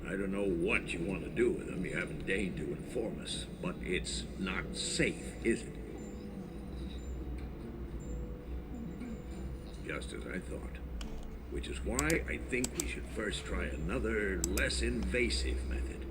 I don't know what you want to do with them, you haven't deigned to inform us, but it's not safe, is it? Just as I thought. Which is why I think we should first try another, less invasive method.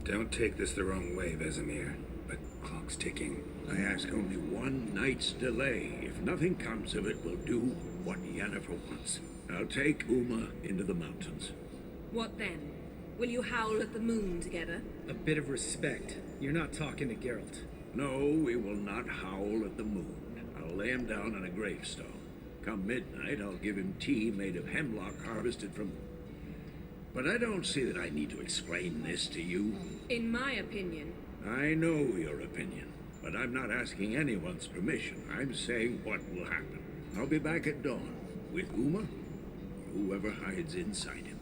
Don't take this the wrong way, Vesemir, but clock's ticking. I ask only one night's delay. If nothing comes of it, we'll do what Yennefer wants. I'll take Uma into the mountains. What then? Will you howl at the moon together? A bit of respect. You're not talking to Geralt. No, we will not howl at the moon. I'll lay him down on a gravestone. Come midnight, I'll give him tea made of hemlock harvested from... But I don't see that I need to explain this to you. In my opinion... I know your opinion, but I'm not asking anyone's permission. I'm saying what will happen. I'll be back at dawn, with Uma, or whoever hides inside him.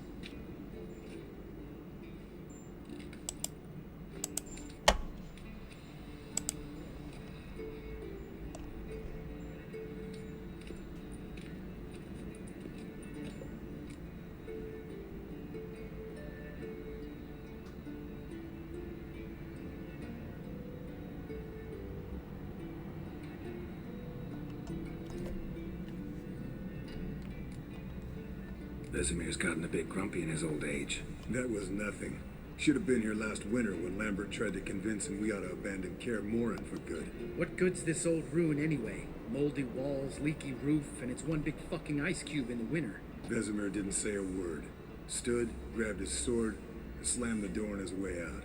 Vesemir's gotten a bit grumpy in his old age. That was nothing. Should have been here last winter when Lambert tried to convince him we ought to abandon Kaer Morhen for good. What good's this old ruin anyway? Moldy walls, leaky roof, and it's one big fucking ice cube in the winter. Vesemir didn't say a word. Stood, grabbed his sword, and slammed the door on his way out.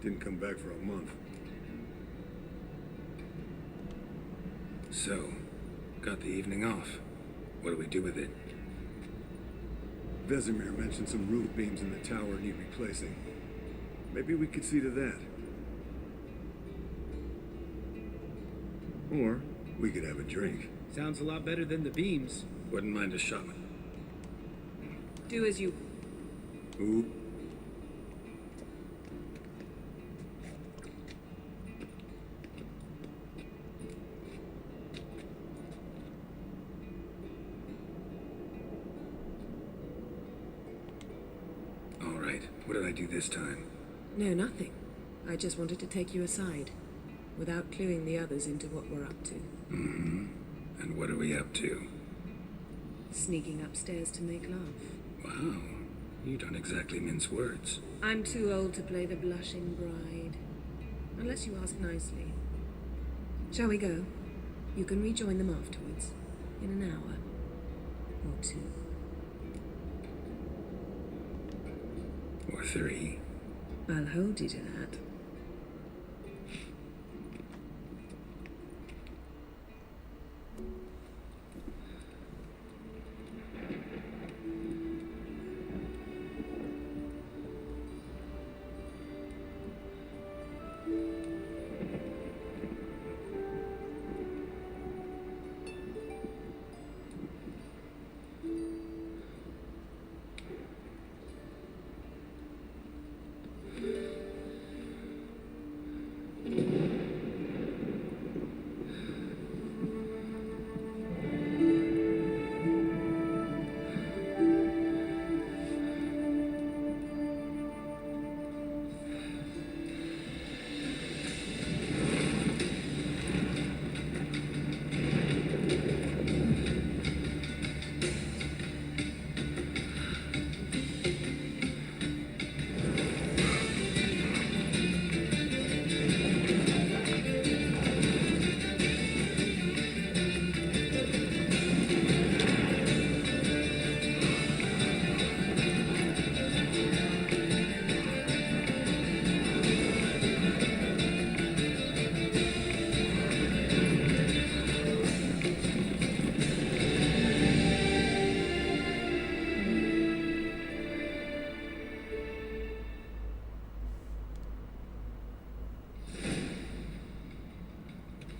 Didn't come back for a month. So, got the evening off. What do we do with it? Vesemir mentioned some roof beams in the tower need replacing. Maybe we could see to that. Or we could have a drink. Sounds a lot better than the beams. Wouldn't mind a shot. Do as you... Ooh. All right, what did I do this time? No, nothing. I just wanted to take you aside, without cluing the others into what we're up to. Mm-hmm. And what are we up to? Sneaking upstairs to make love. Wow, you don't exactly mince words. I'm too old to play the blushing bride. Unless you ask nicely. Shall we go? You can rejoin them afterwards. In an hour. Or two. Or three. I'll hold you to that.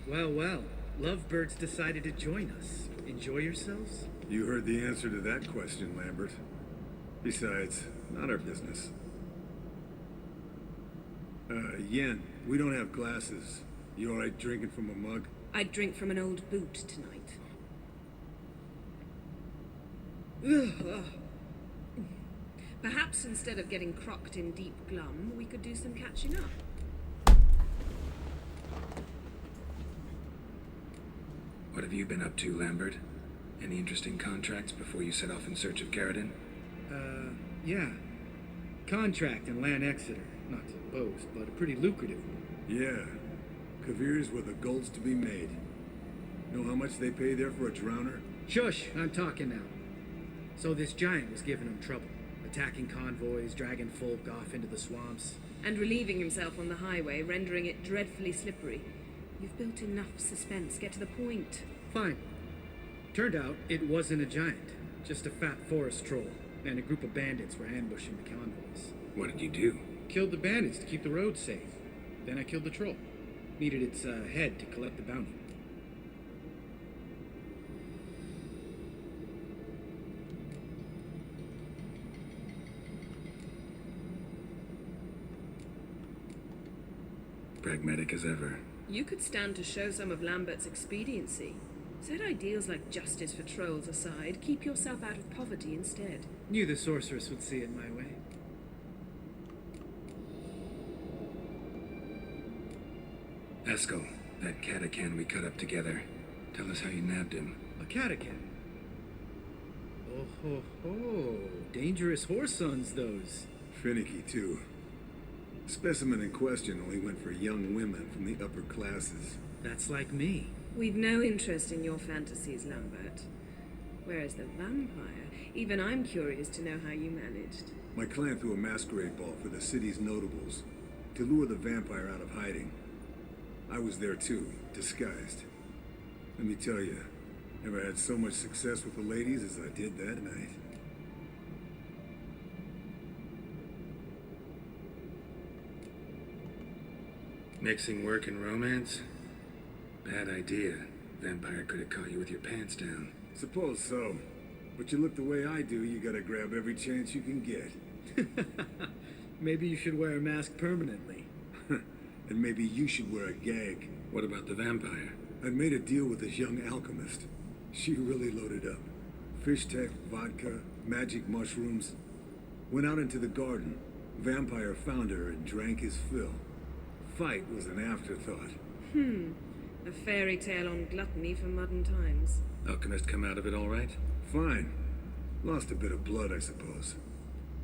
Well, well. Lovebirds decided to join us. Enjoy yourselves? You heard the answer to that question, Lambert. Besides, not our business. Yen, we don't have glasses. You alright drinking from a mug? I'd drink from an old boot tonight. Ugh. Perhaps instead of getting crocked in deep glum, we could do some catching up. What have you been up to, Lambert? Any interesting contracts before you set off in search of Garridan? Yeah. Contract in Lan Exeter. Not to boast, but a pretty lucrative one. Yeah. Kavir's where the gold's to be made. Know how much they pay there for a drowner? Shush, I'm talking now. So this giant was giving him trouble. Attacking convoys, dragging folk off into the swamps. And relieving himself on the highway, rendering it dreadfully slippery. You've built enough suspense. Get to the point. Fine. Turned out it wasn't a giant. Just a fat forest troll. And a group of bandits were ambushing the convoys. What did you do? Killed the bandits to keep the road safe. Then I killed the troll. Needed its head to collect the bounty. Pragmatic as ever. You could stand to show some of Lambert's expediency. Set ideals like justice for trolls aside, keep yourself out of poverty instead. Knew the sorceress would see it my way. Eskel, that catacan we cut up together. Tell us how you nabbed him. A catacan? Oh ho ho. Dangerous horse sons, those. Finicky, too. Specimen in question only went for young women from the upper classes. That's like me. We've no interest in your fantasies, Lambert. Whereas the vampire, even I'm curious to know how you managed. My clan threw a masquerade ball for the city's notables to lure the vampire out of hiding. I was there too, disguised. Let me tell you, never had so much success with the ladies as I did that night. Mixing work and romance? Bad idea. Vampire could have caught you with your pants down. Suppose so. But you look the way I do, you gotta grab every chance you can get. Maybe you should wear a mask permanently. And maybe you should wear a gag. What about the vampire? I'd made a deal with this young alchemist. She really loaded up. Fish tech, vodka, magic mushrooms. Went out into the garden. Vampire found her and drank his fill. Fight was an afterthought. A fairy tale on gluttony for modern times. Alchemist come out of it all right? Fine. Lost a bit of blood, I suppose.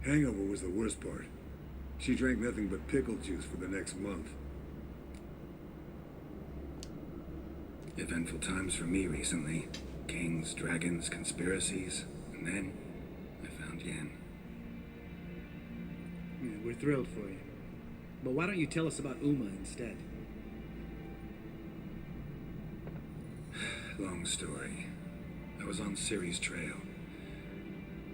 Hangover was the worst part. She drank nothing but pickle juice for the next month. Eventful times for me recently. Kings, dragons, conspiracies. And then, I found Yen. Yeah, we're thrilled for you. But why don't you tell us about Uma instead? Long story. I was on Ciri's trail.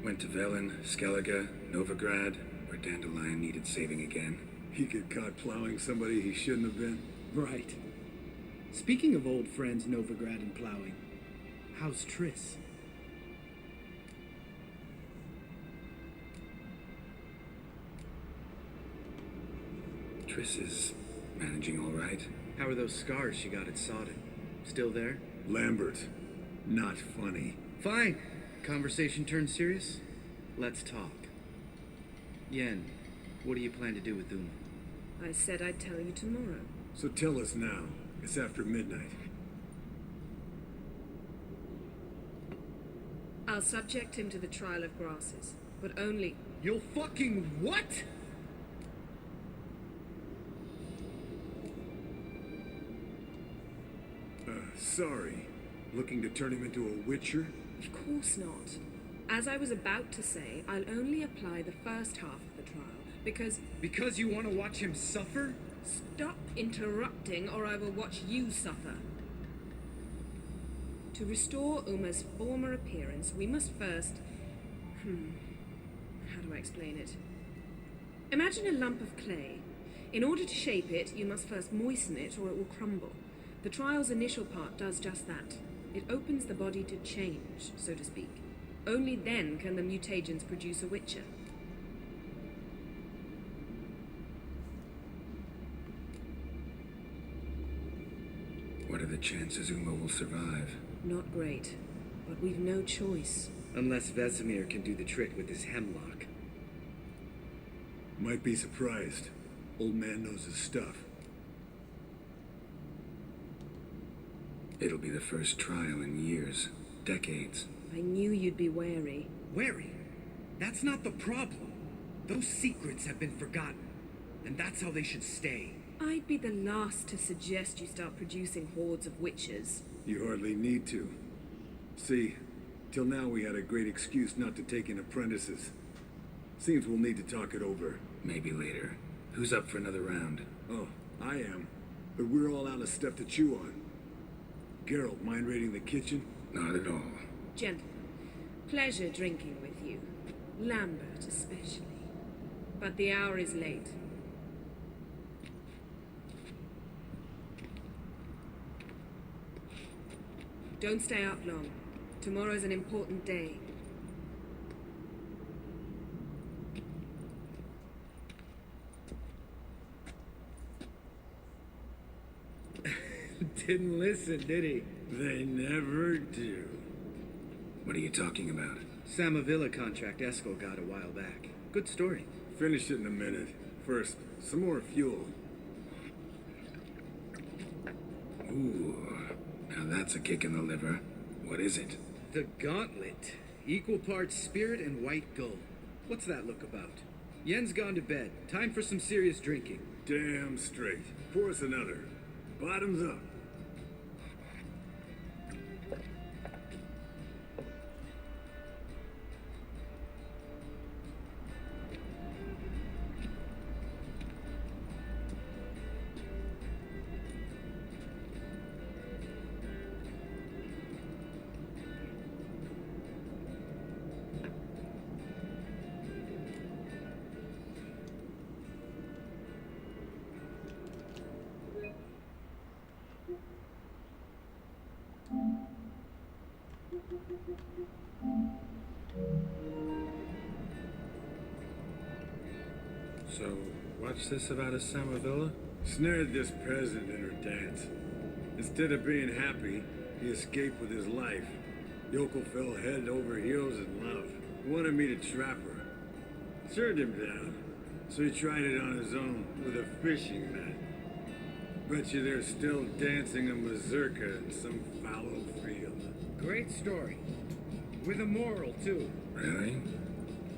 Went to Velen, Skellige, Novigrad, where Dandelion needed saving again. He get caught plowing somebody he shouldn't have been. Right. Speaking of old friends Novigrad and plowing, how's Triss? Triss is managing all right. How are those scars she got at Sodden? Still there? Lambert. Not funny. Fine. Conversation turned serious? Let's talk. Yen, what do you plan to do with Uma? I said I'd tell you tomorrow. So tell us now. It's after midnight. I'll subject him to the trial of grasses, but only... You'll fucking what? Sorry. Looking to turn him into a witcher? Of course not. As I was about to say, I'll only apply the first half of the trial, because... Because you want to watch him suffer? Stop interrupting, or I will watch you suffer. To restore Uma's former appearance, we must first... How do I explain it? Imagine a lump of clay. In order to shape it, you must first moisten it, or it will crumble. The trial's initial part does just that. It opens the body to change, so to speak. Only then can the mutagens produce a witcher. What are the chances Uma will survive? Not great, but we've no choice. Unless Vesemir can do the trick with his hemlock. Might be surprised. Old man knows his stuff. It'll be the first trial in years, decades. I knew you'd be wary. Wary? That's not the problem. Those secrets have been forgotten, and that's how they should stay. I'd be the last to suggest you start producing hordes of witches. You hardly need to. See, till now we had a great excuse not to take in apprentices. Seems we'll need to talk it over. Maybe later. Who's up for another round? Oh, I am. But we're all out of stuff to chew on. Geralt, mind raiding the kitchen? Not at all. Gentlemen, pleasure drinking with you. Lambert especially. But the hour is late. Don't stay up long. Tomorrow's an important day. Didn't listen, did he? They never do. What are you talking about? Samavilla contract Eskel got a while back. Good story. Finish it in a minute. First, some more fuel. Ooh, now that's a kick in the liver. What is it? The Gauntlet. Equal parts spirit and white gold. What's that look about? Yen's gone to bed. Time for some serious drinking. Damn straight. Pour us another. Bottoms up. So, what's this about a Samavilla? Snared this peasant in her dance. Instead of being happy, he escaped with his life. Yokel fell head over heels in love. Wanted me to trap her. Turned him down. So he tried it on his own with a fishing net. Bet you they're still dancing a mazurka in some fallow field. Great story. With a moral, too. Really?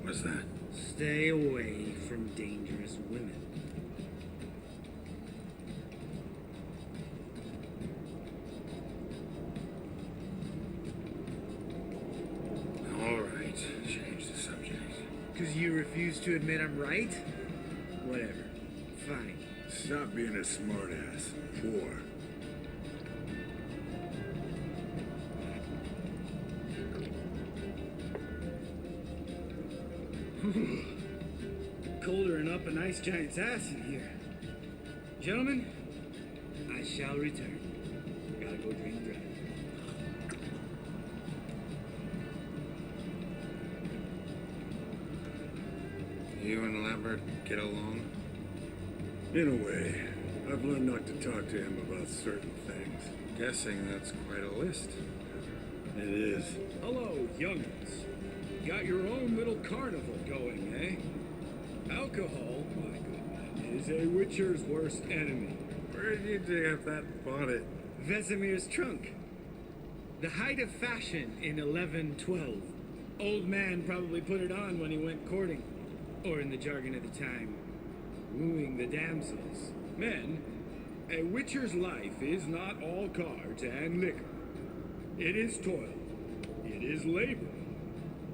What's that? Stay away from dangerous women. All right, change the subject. Because you refuse to admit I'm right? Whatever. Fine. Stop being a smartass. Poor. Colder and up a nice giant's ass in here. Gentlemen, I shall return. Gotta go drink and drive. You and Lambert get along? In a way. I've learned not to talk to him about certain things. Guessing that's quite a list. It is. Hello, young'uns. Got your own little carnival going, eh? Alcohol, my good man, is a witcher's worst enemy. Where did you dig up that bonnet? Vesemir's trunk. The height of fashion in 1112. Old man probably put it on when he went courting. Or in the jargon of the time, wooing the damsels. Men, a witcher's life is not all cards and liquor. It is toil. It is labor.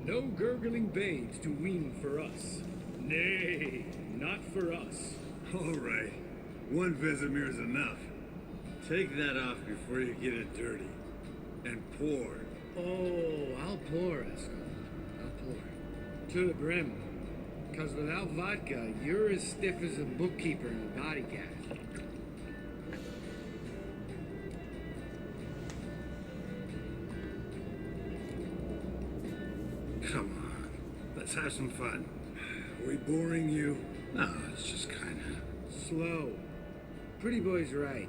No gurgling babes to wean for us. Nay, not for us. All right. One Vesemir's enough. Take that off before you get it dirty. And pour. Oh, I'll pour, Eskel. I'll pour. To the brim. Because without vodka, you're as stiff as a bookkeeper in a body cast. have some fun. Are we boring you? No, it's just kinda... Slow. Pretty boy's right.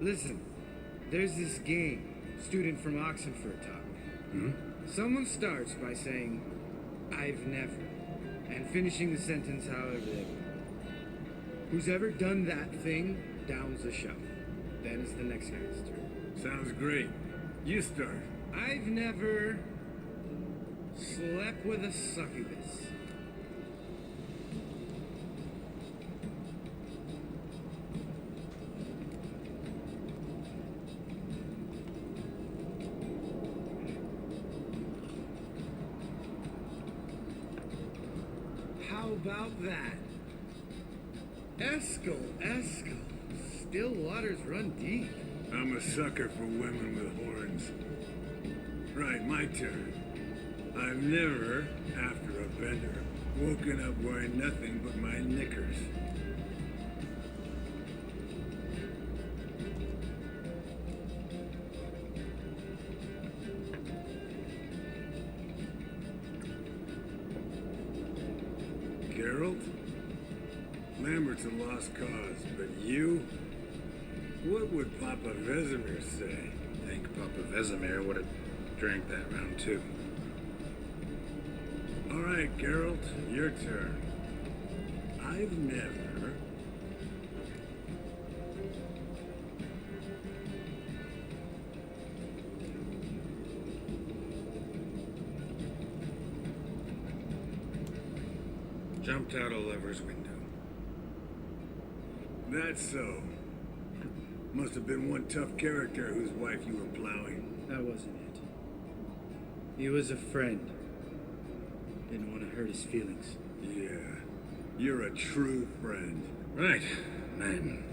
Listen, there's this game student from Oxenford taught me. Someone starts by saying, I've never, and finishing the sentence however they want. Who's ever done that thing downs the shovel. Then it's the next guy's turn. Sounds great. You start. I've never slept with a succubus. How about that? Eskel. Still waters run deep. I'm a sucker for women with horns. Right, my turn. I've never, after a bender, woken up wearing nothing but my knickers. Geralt? Lambert's a lost cause, but you? What would Papa Vesemir say? I think Papa Vesemir would have drank that round too. All right, Geralt, your turn. I've never... Jumped out a lover's window. That's so. Must have been one tough character whose wife you were plowing. That wasn't it. He was a friend. Didn't want to hurt his feelings. Yeah, you're a true friend. Right, man.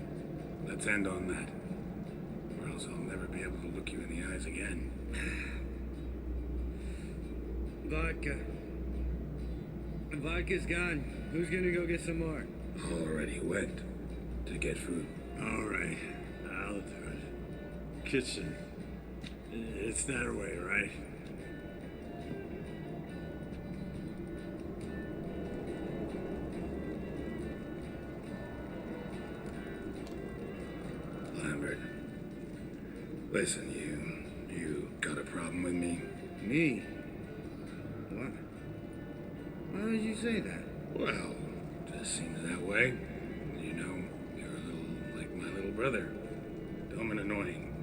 Let's end on that. Or else I'll never be able to look you in the eyes again. Vodka. The vodka's gone. Who's gonna go get some more? Already went to get food. All right, I'll do it. Kitchen. It's that way, right? Lambert, listen, you got a problem with me? Me? What? Why would you say that? Well, just seems that way. You know, you're a little like my little brother. Dumb and annoying,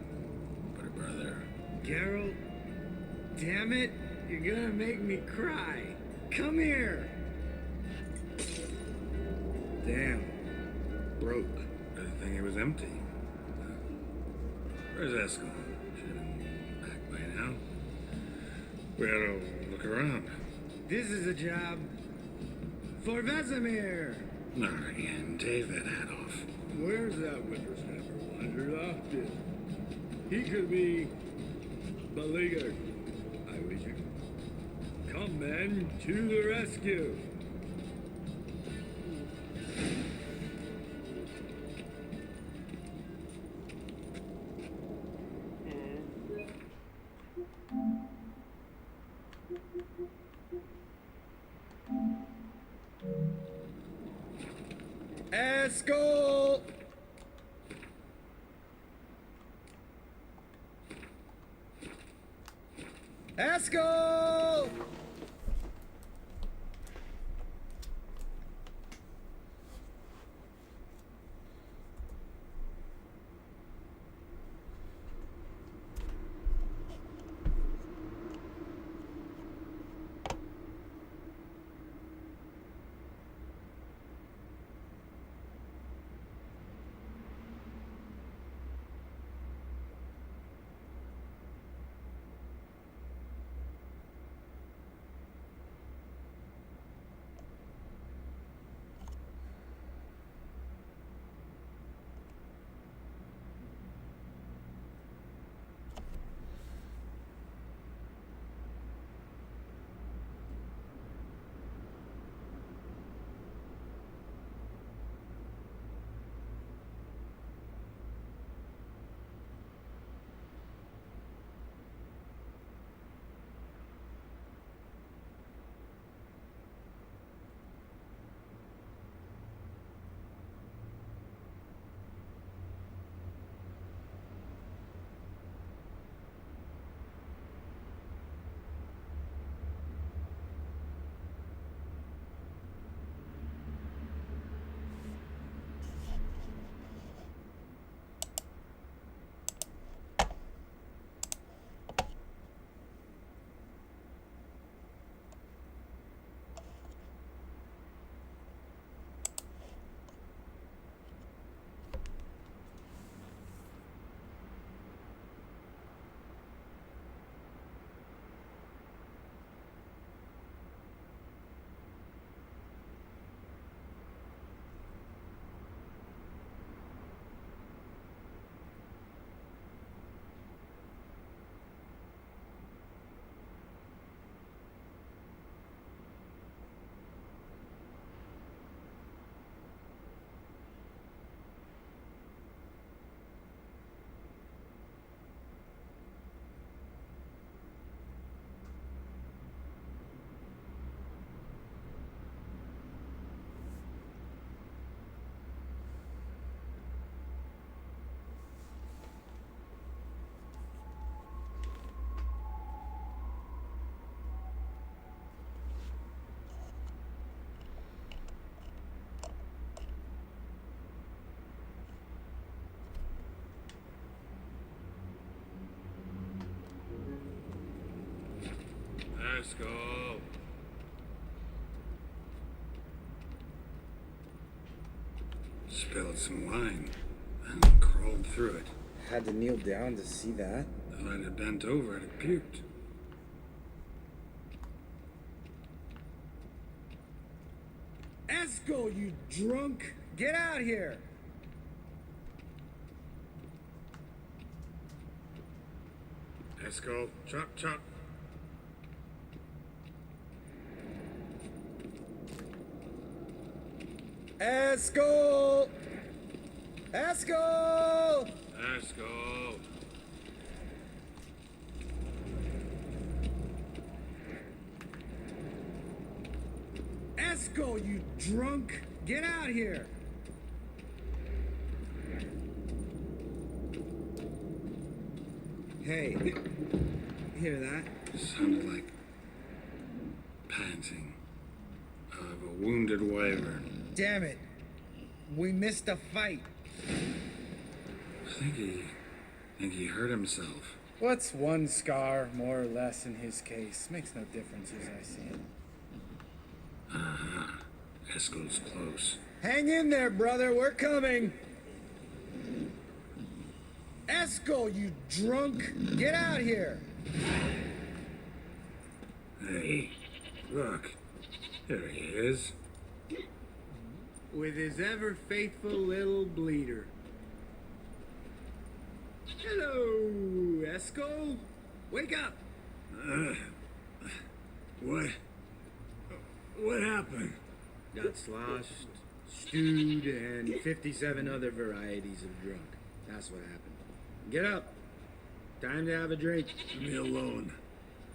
but a brother. Geralt, damn it, you're gonna make me cry. Come here. Damn, broke. Good thing it was empty. Where's Eskel? Should have been back by now. We ought to look around. This is a job for Vesemir. Not again. Take that hat off. Where's that whippersnapper wandered off to? He could be beleaguered. I wager. Come, men, to the rescue. Eskel! Eskel! Eskel! Spilled some wine, and crawled through it. Had to kneel down to see that? If I'd have bent over, I'd have puked. Eskel, you drunk! Get out here! Eskel, chop, chop. Eskel! Eskel! Eskel! Eskel, you drunk! Get out here! Hey, hear that? Sounded like panting of a wounded wyvern. Damn it! We missed a fight. Think he hurt himself. What's one scar, more or less, in his case? Makes no difference as I see it. Uh-huh. Eskel's close. Hang in there, brother. We're coming. Eskel, you drunk! Get out here! Hey, look. There he is. With his ever faithful little bleeder. Hello, Eskel. Wake up. What happened? Got sloshed, stewed, and 57 other varieties of drunk. That's what happened. Get up. Time to have a drink. Leave me alone.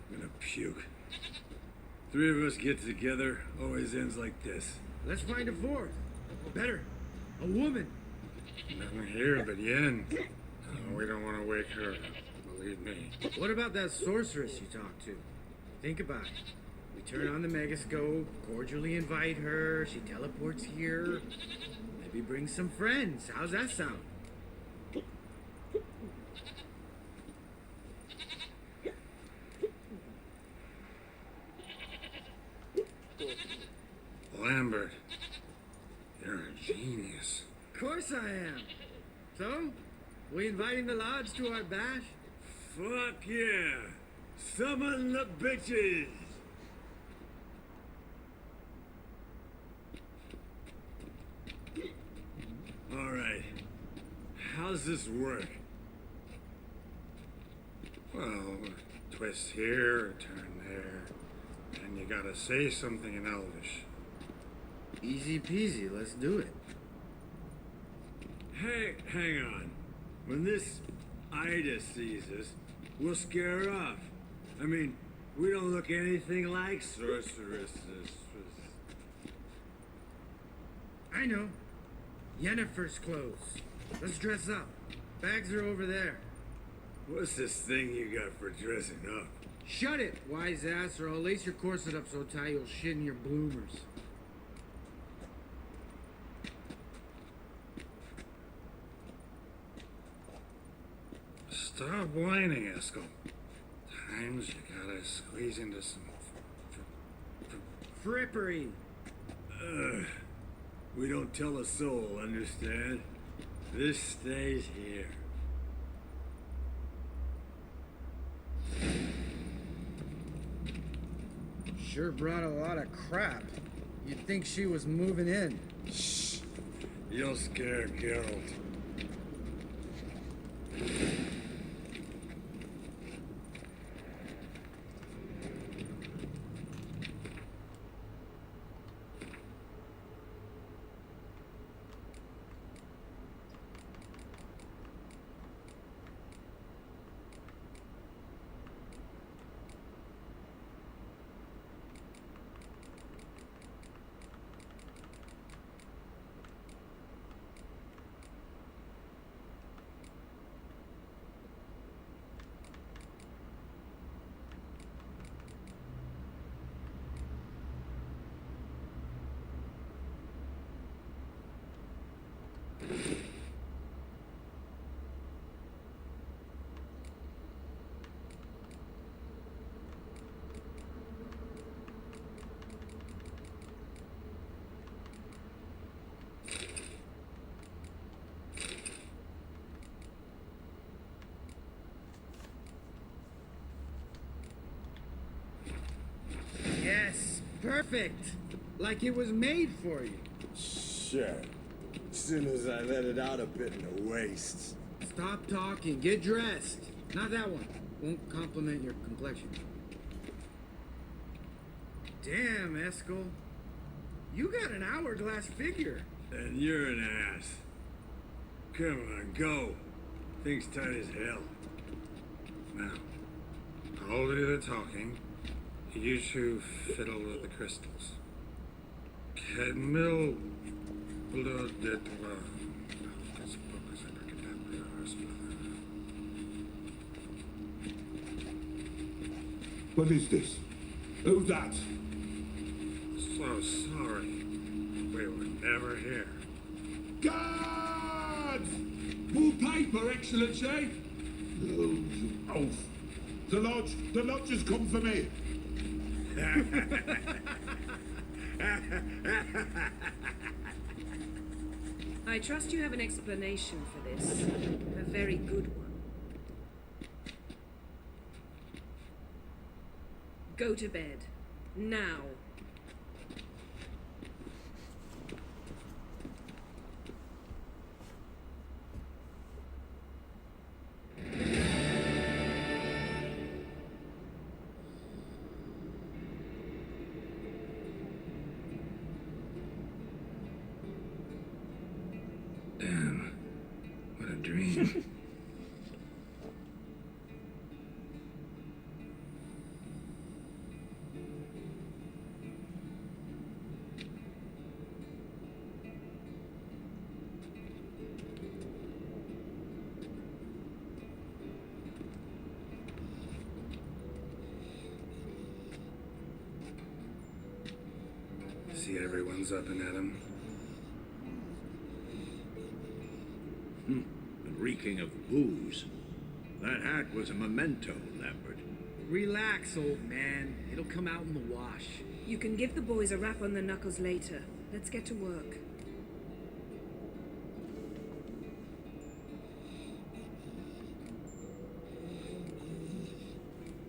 I'm gonna puke. Three of us get together, always ends like this. Let's find a fourth. Better. A woman. Nothing here but Yen. We don't want to wake her up, believe me. What about that sorceress you talked to? Think about it. We turn on the megascope, cordially invite her, she teleports here. Maybe bring some friends. How's that sound? Lambert, you're a genius. Of course I am. So, we inviting the lodge to our bash? Fuck yeah! Summon the bitches! Alright. How's this work? Well, twist here, turn there, and you gotta say something in Elvish. Easy peasy, let's do it. Hey, hang on. When this Ida sees us, we'll scare her off. I mean, we don't look anything like sorceresses. I know. Yennefer's clothes. Let's dress up. Bags are over there. What's this thing you got for dressing up? Shut it, wise ass, or I'll lace your corset up so tight you'll shit in your bloomers. Stop whining, Eskel. Times you gotta squeeze into some frippery. We don't tell a soul, understand? This stays here. Sure brought a lot of crap. You'd think she was moving in. Shh. You'll scare Geralt. perfect! Like it was made for you. Sure. As soon as I let it out a bit in the waist. Stop talking. Get dressed. Not that one. Won't compliment your complexion. Damn, Eskel. You got an hourglass figure. And you're an ass. Come on, go. Thing's tight as hell. Now, I'll do the talking. You two fiddle with the crystals. Kedmil blood that What is this? Who's that? So sorry. We were never here. Guards! More paper, Excellency! Oh, you oaf. The lodge has come for me. I trust you have an explanation for this. A very good one. Go to bed. Now. Damn. What a dream. See everyone's up and at 'em. And reeking of booze. That hat was a memento, Lambert. Relax, old man. It'll come out in the wash. You can give the boys a rap on the knuckles later. Let's get to work.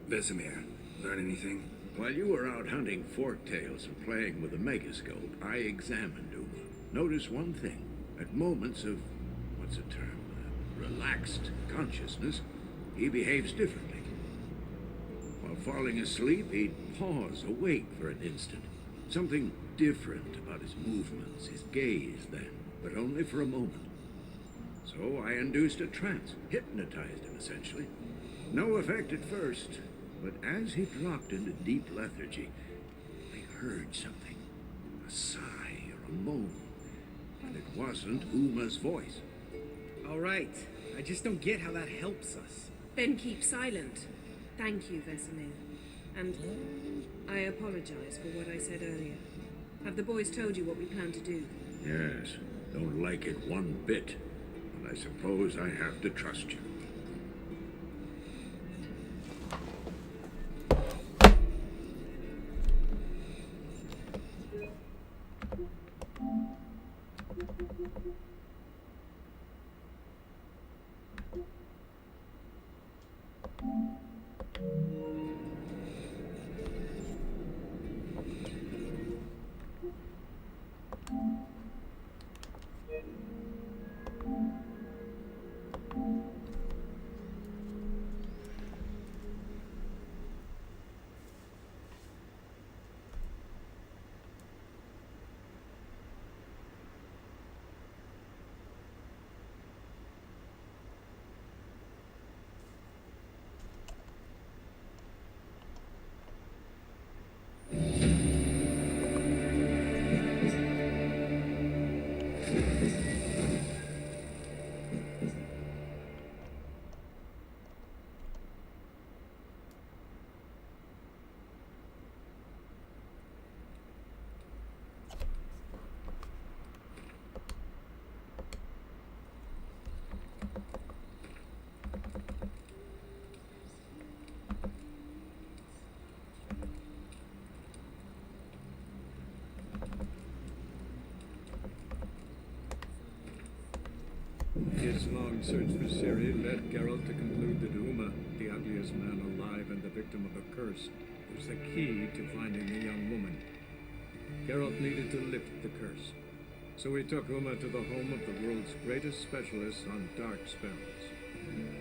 Vesemir, learn anything? While you were out hunting forktails and playing with the megascope, I examined Uma. Notice one thing. At moments of, what's the term, relaxed consciousness, he behaves differently. While falling asleep, he'd pause, awake for an instant. Something different about his movements, his gaze then, but only for a moment. So I induced a trance, hypnotized him essentially. No effect at first, but as he dropped into deep lethargy, I heard something, a sigh or a moan, and it wasn't Uma's voice. All right. I just don't get how that helps us. Then keep silent. Thank you, Vesemir. And I apologize for what I said earlier. Have the boys told you what we plan to do? Yes, don't like it one bit, but I suppose I have to trust you. His long search for Ciri led Geralt to conclude that Uma, the ugliest man alive and the victim of a curse, was the key to finding the young woman. Geralt needed to lift the curse. So we took Uma to the home of the world's greatest specialist on dark spells.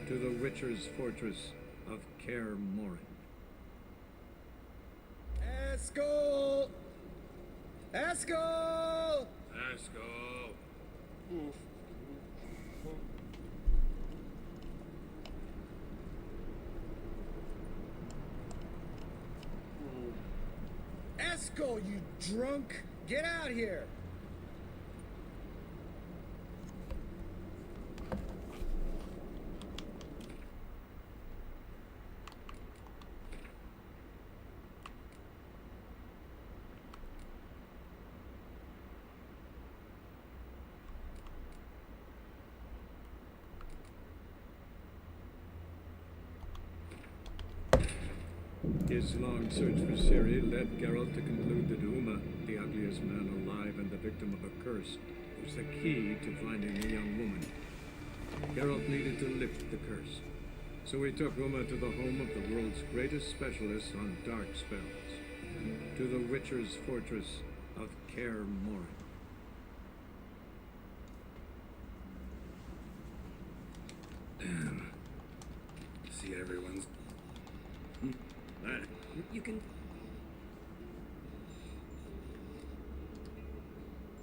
To the Witcher's fortress of Kaer Morhen. Eskel! Eskel! Asco! Eskel, you drunk! Get out here! His long search for Ciri led Geralt to conclude that Uma, the ugliest man alive and the victim of a curse, was the key to finding the young woman. Geralt needed to lift the curse. So we took Uma to the home of the world's greatest specialist on dark spells. To the Witcher's fortress of Kaer Morhen. Damn. See everyone's... You can...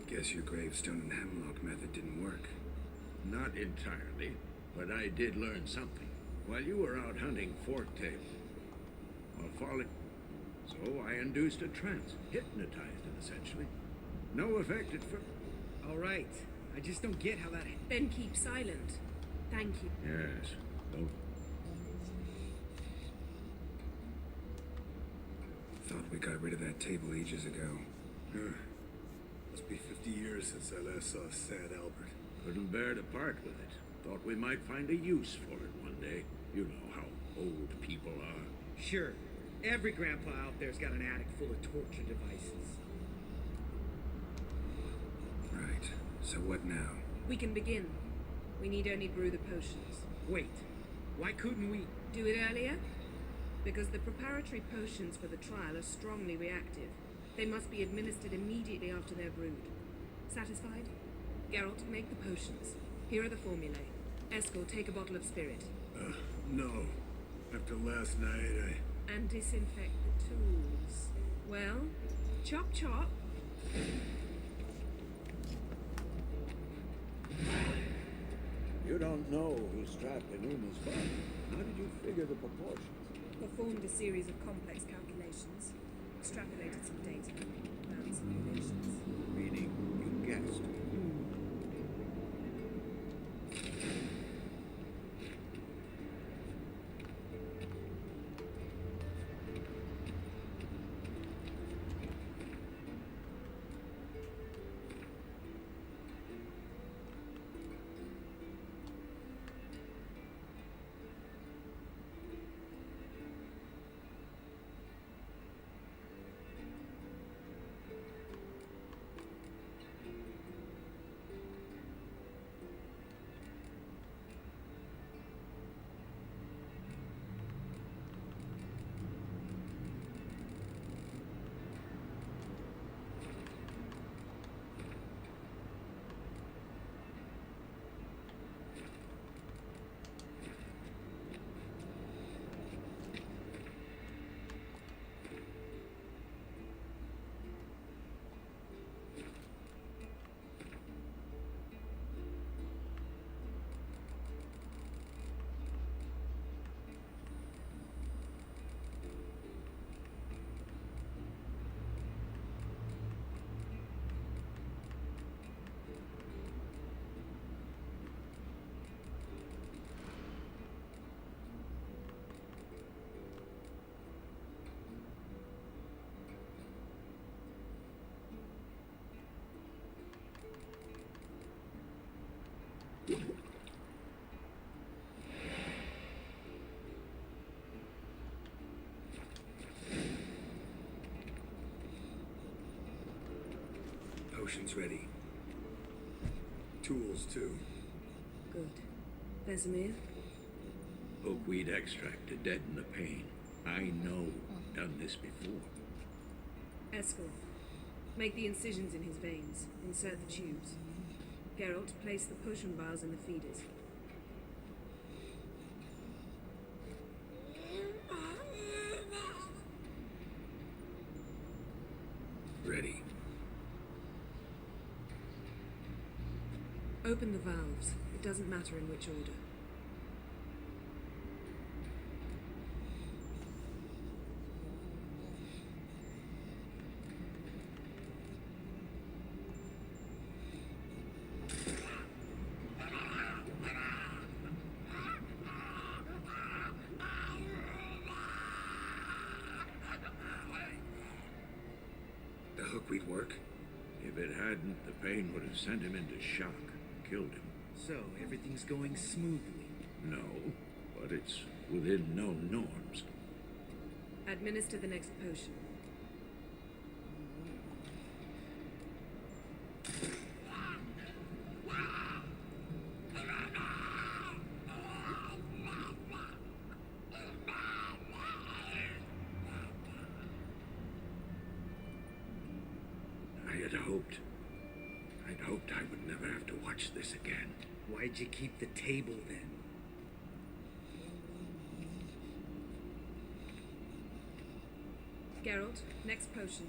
Guess your gravestone and hemlock method didn't work. Not entirely, but I did learn something. While you were out hunting fork-tail, while falling... So I induced a trance, hypnotized it essentially. No effect at first. All right. I just don't get how that... Then keep silent. Thank you. Yes, don't. Thought we got rid of that table ages ago. Must be 50 years since I last saw sad Albert. Couldn't bear to part with it. Thought we might find a use for it one day. You know how old people are. Sure. Every grandpa out there's got an attic full of torture devices. Right. So what now? We can begin. We need only brew the potions. Wait. Why couldn't we... Do it earlier? Because the preparatory potions for the trial are strongly reactive. They must be administered immediately after they're brewed. Satisfied? Geralt, make the potions. Here are the formulae. Eskel, take a bottle of spirit. No. After last night, And disinfect the tools. Well, chop chop. You don't know who's trapped in Uma's body. How did you figure the proportions? Performed a series of complex calculations. Extrapolated some data. Found some relations. Meaning you guessed. Potion's ready. tools, too. Good. Vesemir? Oakweed extract to deaden the pain. I know. Done this before. Eskel, Make the incisions in his veins. Insert the tubes. Geralt, place the potion vials in the feeders. Ready. Open the valves. It doesn't matter in which order. The hook would work? If it hadn't, the pain would have sent him into shock, killed him. So, everything's going smoothly. No, but it's within known norms. Administer the next potion. I'd hoped I would never have to watch this again. Why'd you keep the table then? Geralt, next potion.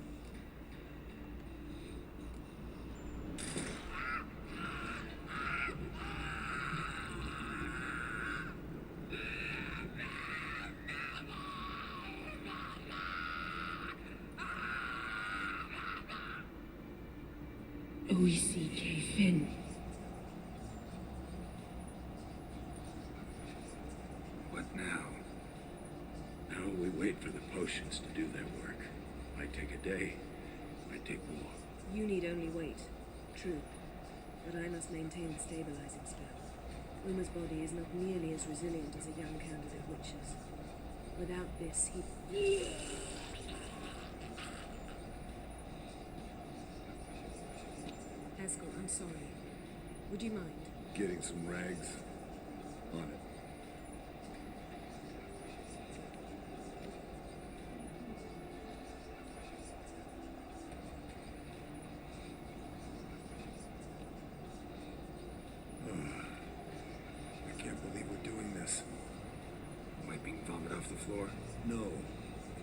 OECK Finn. What now? Now we wait for the potions to do their work. Might take a day, might take more. You need only wait. True. But I must maintain the stabilizing spell. Uma's body is not nearly as resilient as a young candidate witch's. Without this, he... Eskel, I'm sorry. Would you mind? Getting some rags. On it. I can't believe we're doing this. Wiping vomit off the floor? No.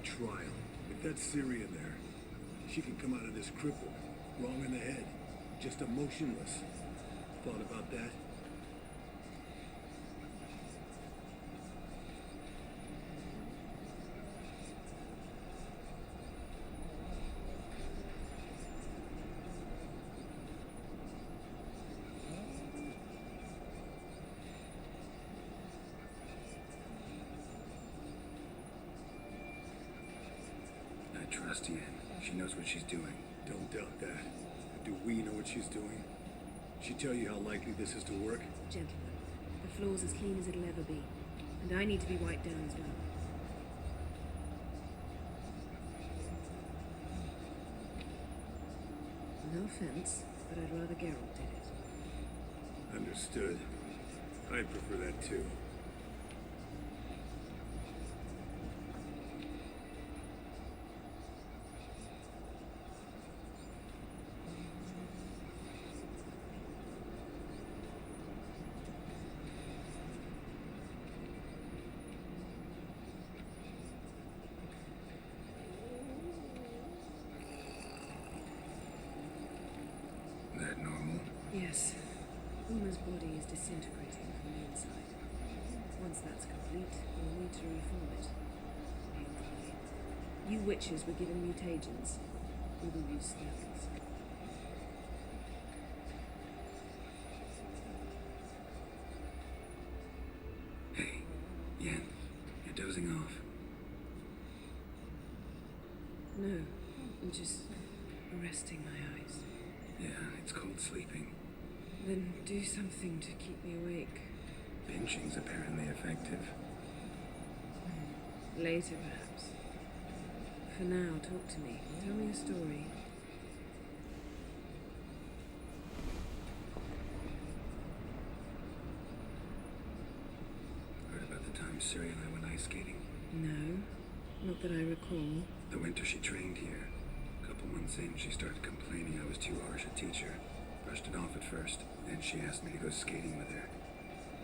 A trial. If that's Ciri in there, she can come out of this crippled, wrong in the head, just emotionless. Thought about that? I trust Yen. She knows what she's doing. Don't doubt that. But do we know what she's doing? She tell you how likely this is to work? Gentlemen, the floor's as clean as it'll ever be. And I need to be wiped down as well. No offense, but I'd rather Geralt did it. Understood. I'd prefer that too. That normal? Yes. Uma's body is disintegrating from the inside. Once that's complete, we'll need to reform it. Painfully. You witches were given mutagens. We will use spells. Hey, Yen, you're dozing off. No, I'm just resting my eyes. Yeah, it's called sleeping. Then do something to keep me awake. Pinching's apparently effective. Later, perhaps. For now, talk to me. Tell me a story. Heard about the time Ciri and I went ice skating? No, not that I recall. The winter she trained here. couple months in, she started complaining I was too harsh a teacher. Brushed it off at first, then she asked me to go skating with her.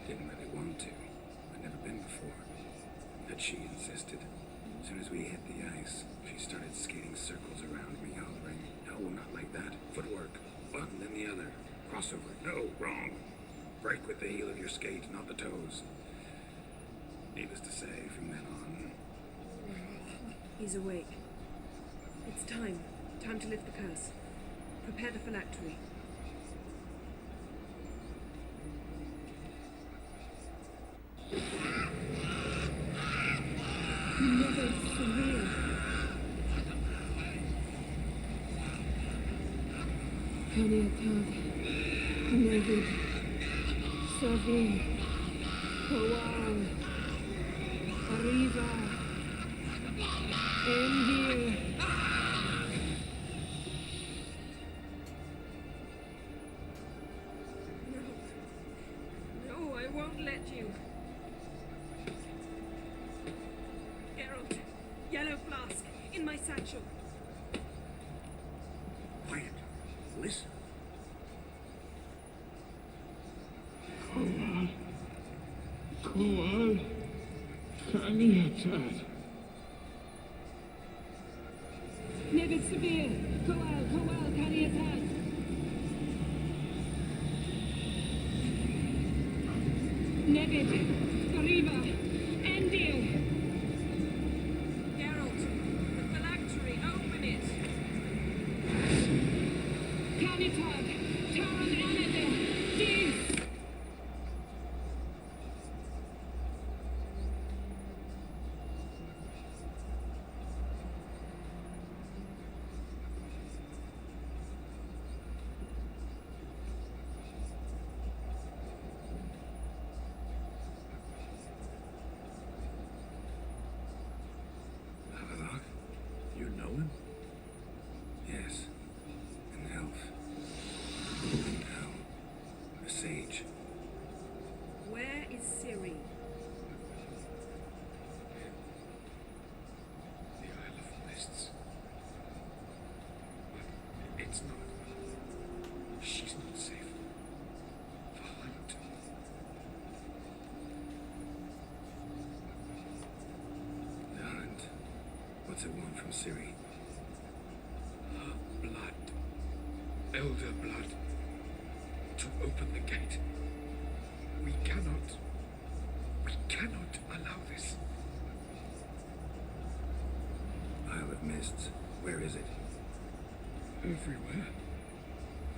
Didn't really want to. I'd never been before. But she insisted. As soon as we hit the ice, she started skating circles around me, hollering, "No, not like that. Footwork. One, then the other. Crossover. No, wrong. Break with the heel of your skate, not the toes." Needless to say, from then on... He's awake. It's time. Time to lift the curse. Prepare the phylactery. Never surreal. Kaniatad, Nevid, Savi, Kawal, Arriva, Endir. No, I won't let you. Geralt, yellow flask, in my satchel. Quiet. Listen. Kowal, Kaniatad. Nevid Severe, Kowal, Kaniatad. Nevid, Arriva, Endir. Geralt, the phylactery, open it. Kanitad, Taran Anade, Dis. Havelock? You know him? Yes. An elf. And now, a sage. Where is Ciri? The Isle of Mists. But it's not. She's not safe. The hunt. The hunt. What's it want from Ciri? Blood. Elder blood. To open the gate. We cannot allow this. Isle of Mists. Where is it? Everywhere.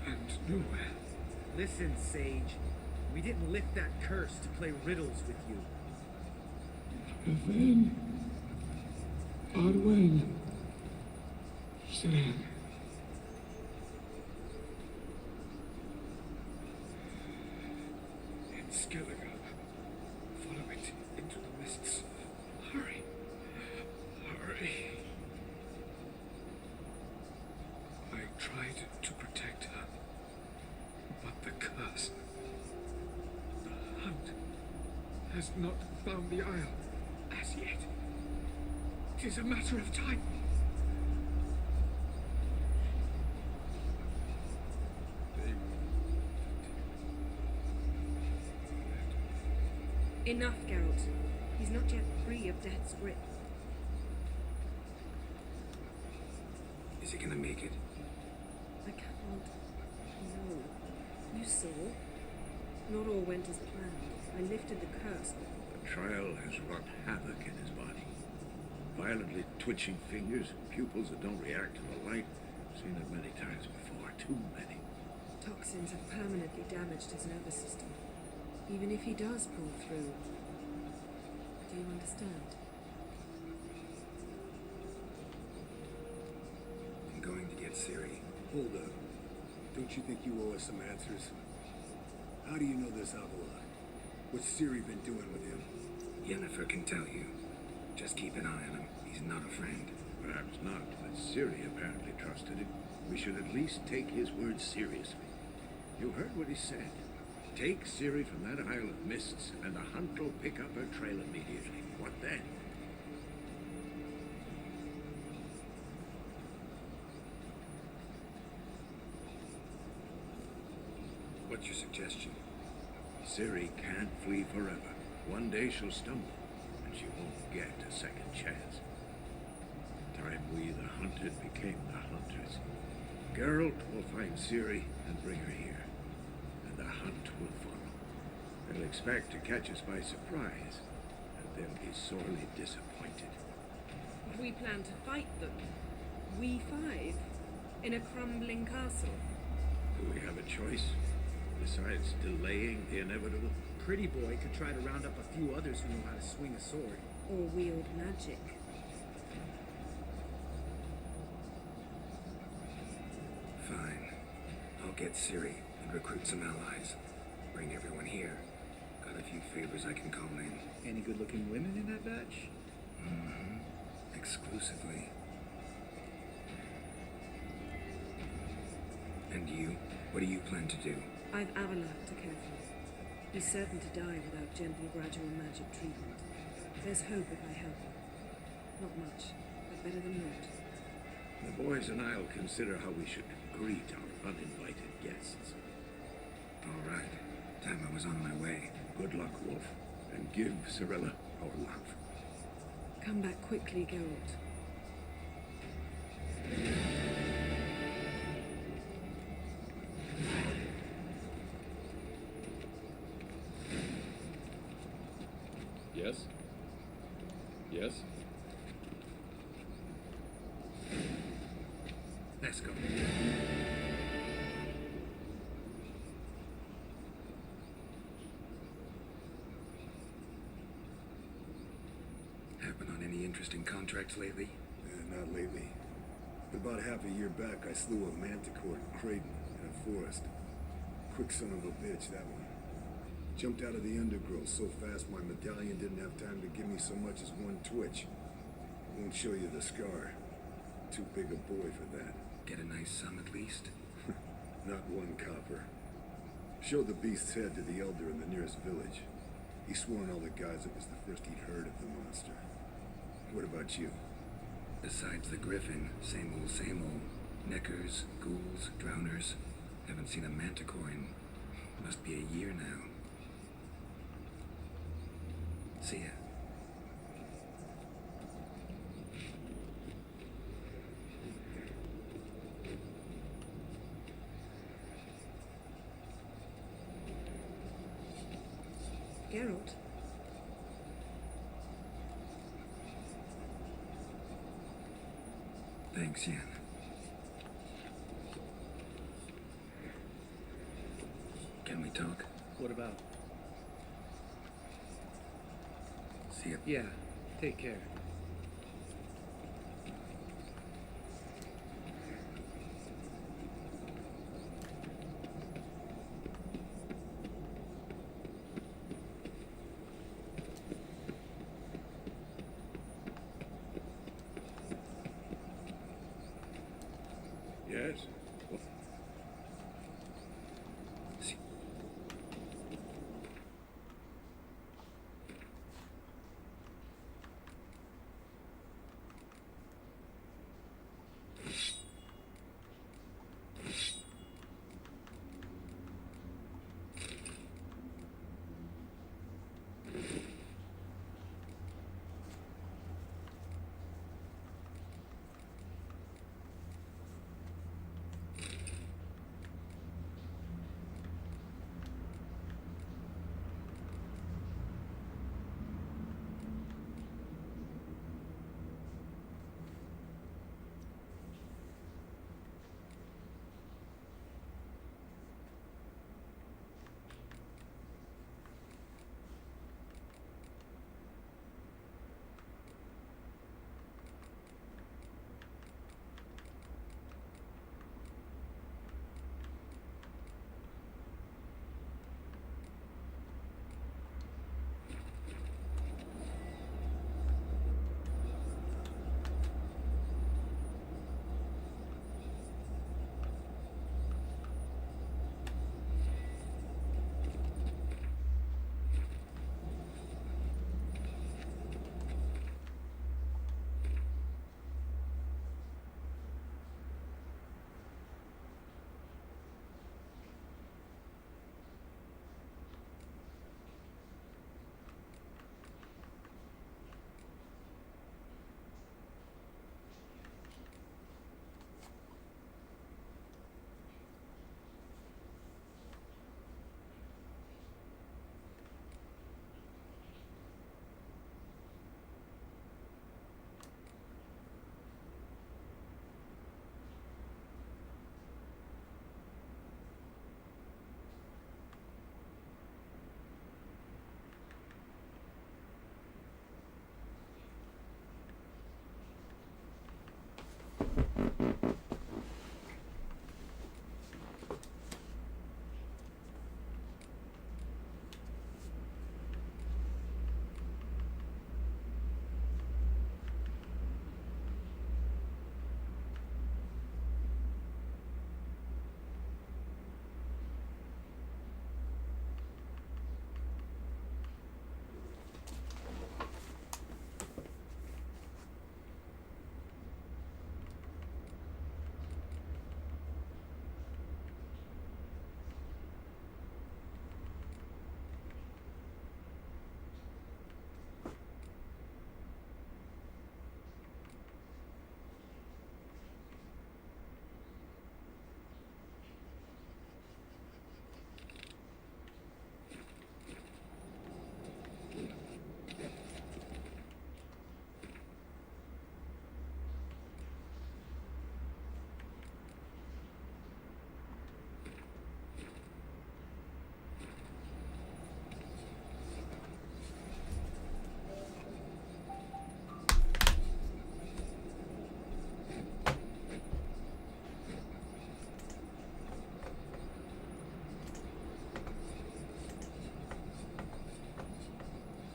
And nowhere. Listen, Sage. We didn't lift that curse to play riddles with you. Evain. Arwen. Sam. It's Skellige. Follow it into the mists. Hurry. Hurry. I tried to protect her. But the curse. The hunt has not found the isle as yet. It is a matter of time. Enough, Geralt. He's not yet free of death's grip. Is he gonna make it? I can't. No. You saw. Not all went as planned. I lifted the curse. The trial has wrought havoc in his body. Violently twitching fingers, pupils that don't react to the light. Seen it many times before. Too many. Toxins have permanently damaged his nervous system. Even if he does pull through. Do you understand? I'm going to get Ciri. Hold up. Don't you think you owe us some answers? How do you know this Avila? What's Ciri been doing with him? Yennefer can tell you. Just keep an eye on him. He's not a friend. Perhaps not, but Ciri apparently trusted him. We should at least take his words seriously. You heard what he said. Take Ciri from that Isle of Mists, and the hunt will pick up her trail immediately. What then? Ciri can't flee forever. One day she'll stumble, and she won't get a second chance. The time we, the hunted, became the hunters. Geralt will find Ciri and bring her here, and the hunt will follow. They'll expect to catch us by surprise, and they'll be sorely disappointed. But we plan to fight them. We five. In a crumbling castle. Do we have a choice? Besides delaying the inevitable? Pretty boy could try to round up a few others who know how to swing a sword. Or wield magic. Fine. I'll get Ciri and recruit some allies. Bring everyone here. Got a few favors I can call in. Any good-looking women in that batch? Mm-hmm. Exclusively. And you? What do you plan to do? I've Avallac'h to care for. He's certain to die without gentle, gradual magic treatment. There's hope if I help him. Not much, but better than not. The boys and I'll consider how we should greet our uninvited guests. All right. Time I was on my way. Good luck, Wolf, and give Cirilla our love. Come back quickly, Geralt. Yes? Yes? Let's go. Happen on any interesting contracts lately? Not lately. About half a year back, I slew a manticore in Creighton in a forest. Quick son of a bitch, that one. Jumped out of the undergrowth so fast my medallion didn't have time to give me so much as one twitch. Won't show you the scar. Too big a boy for that. Get a nice sum at least? Not one copper. Showed the beast's head to the elder in the nearest village. He swore on all the guys it was the first he'd heard of the monster. What about you? Besides the griffin, same old. Neckers, ghouls, drowners. Haven't seen a manticore in... must be a year now. See ya. Geralt? Thanks, Yen. Can we talk? What about? See ya. Yeah, take care. Yes?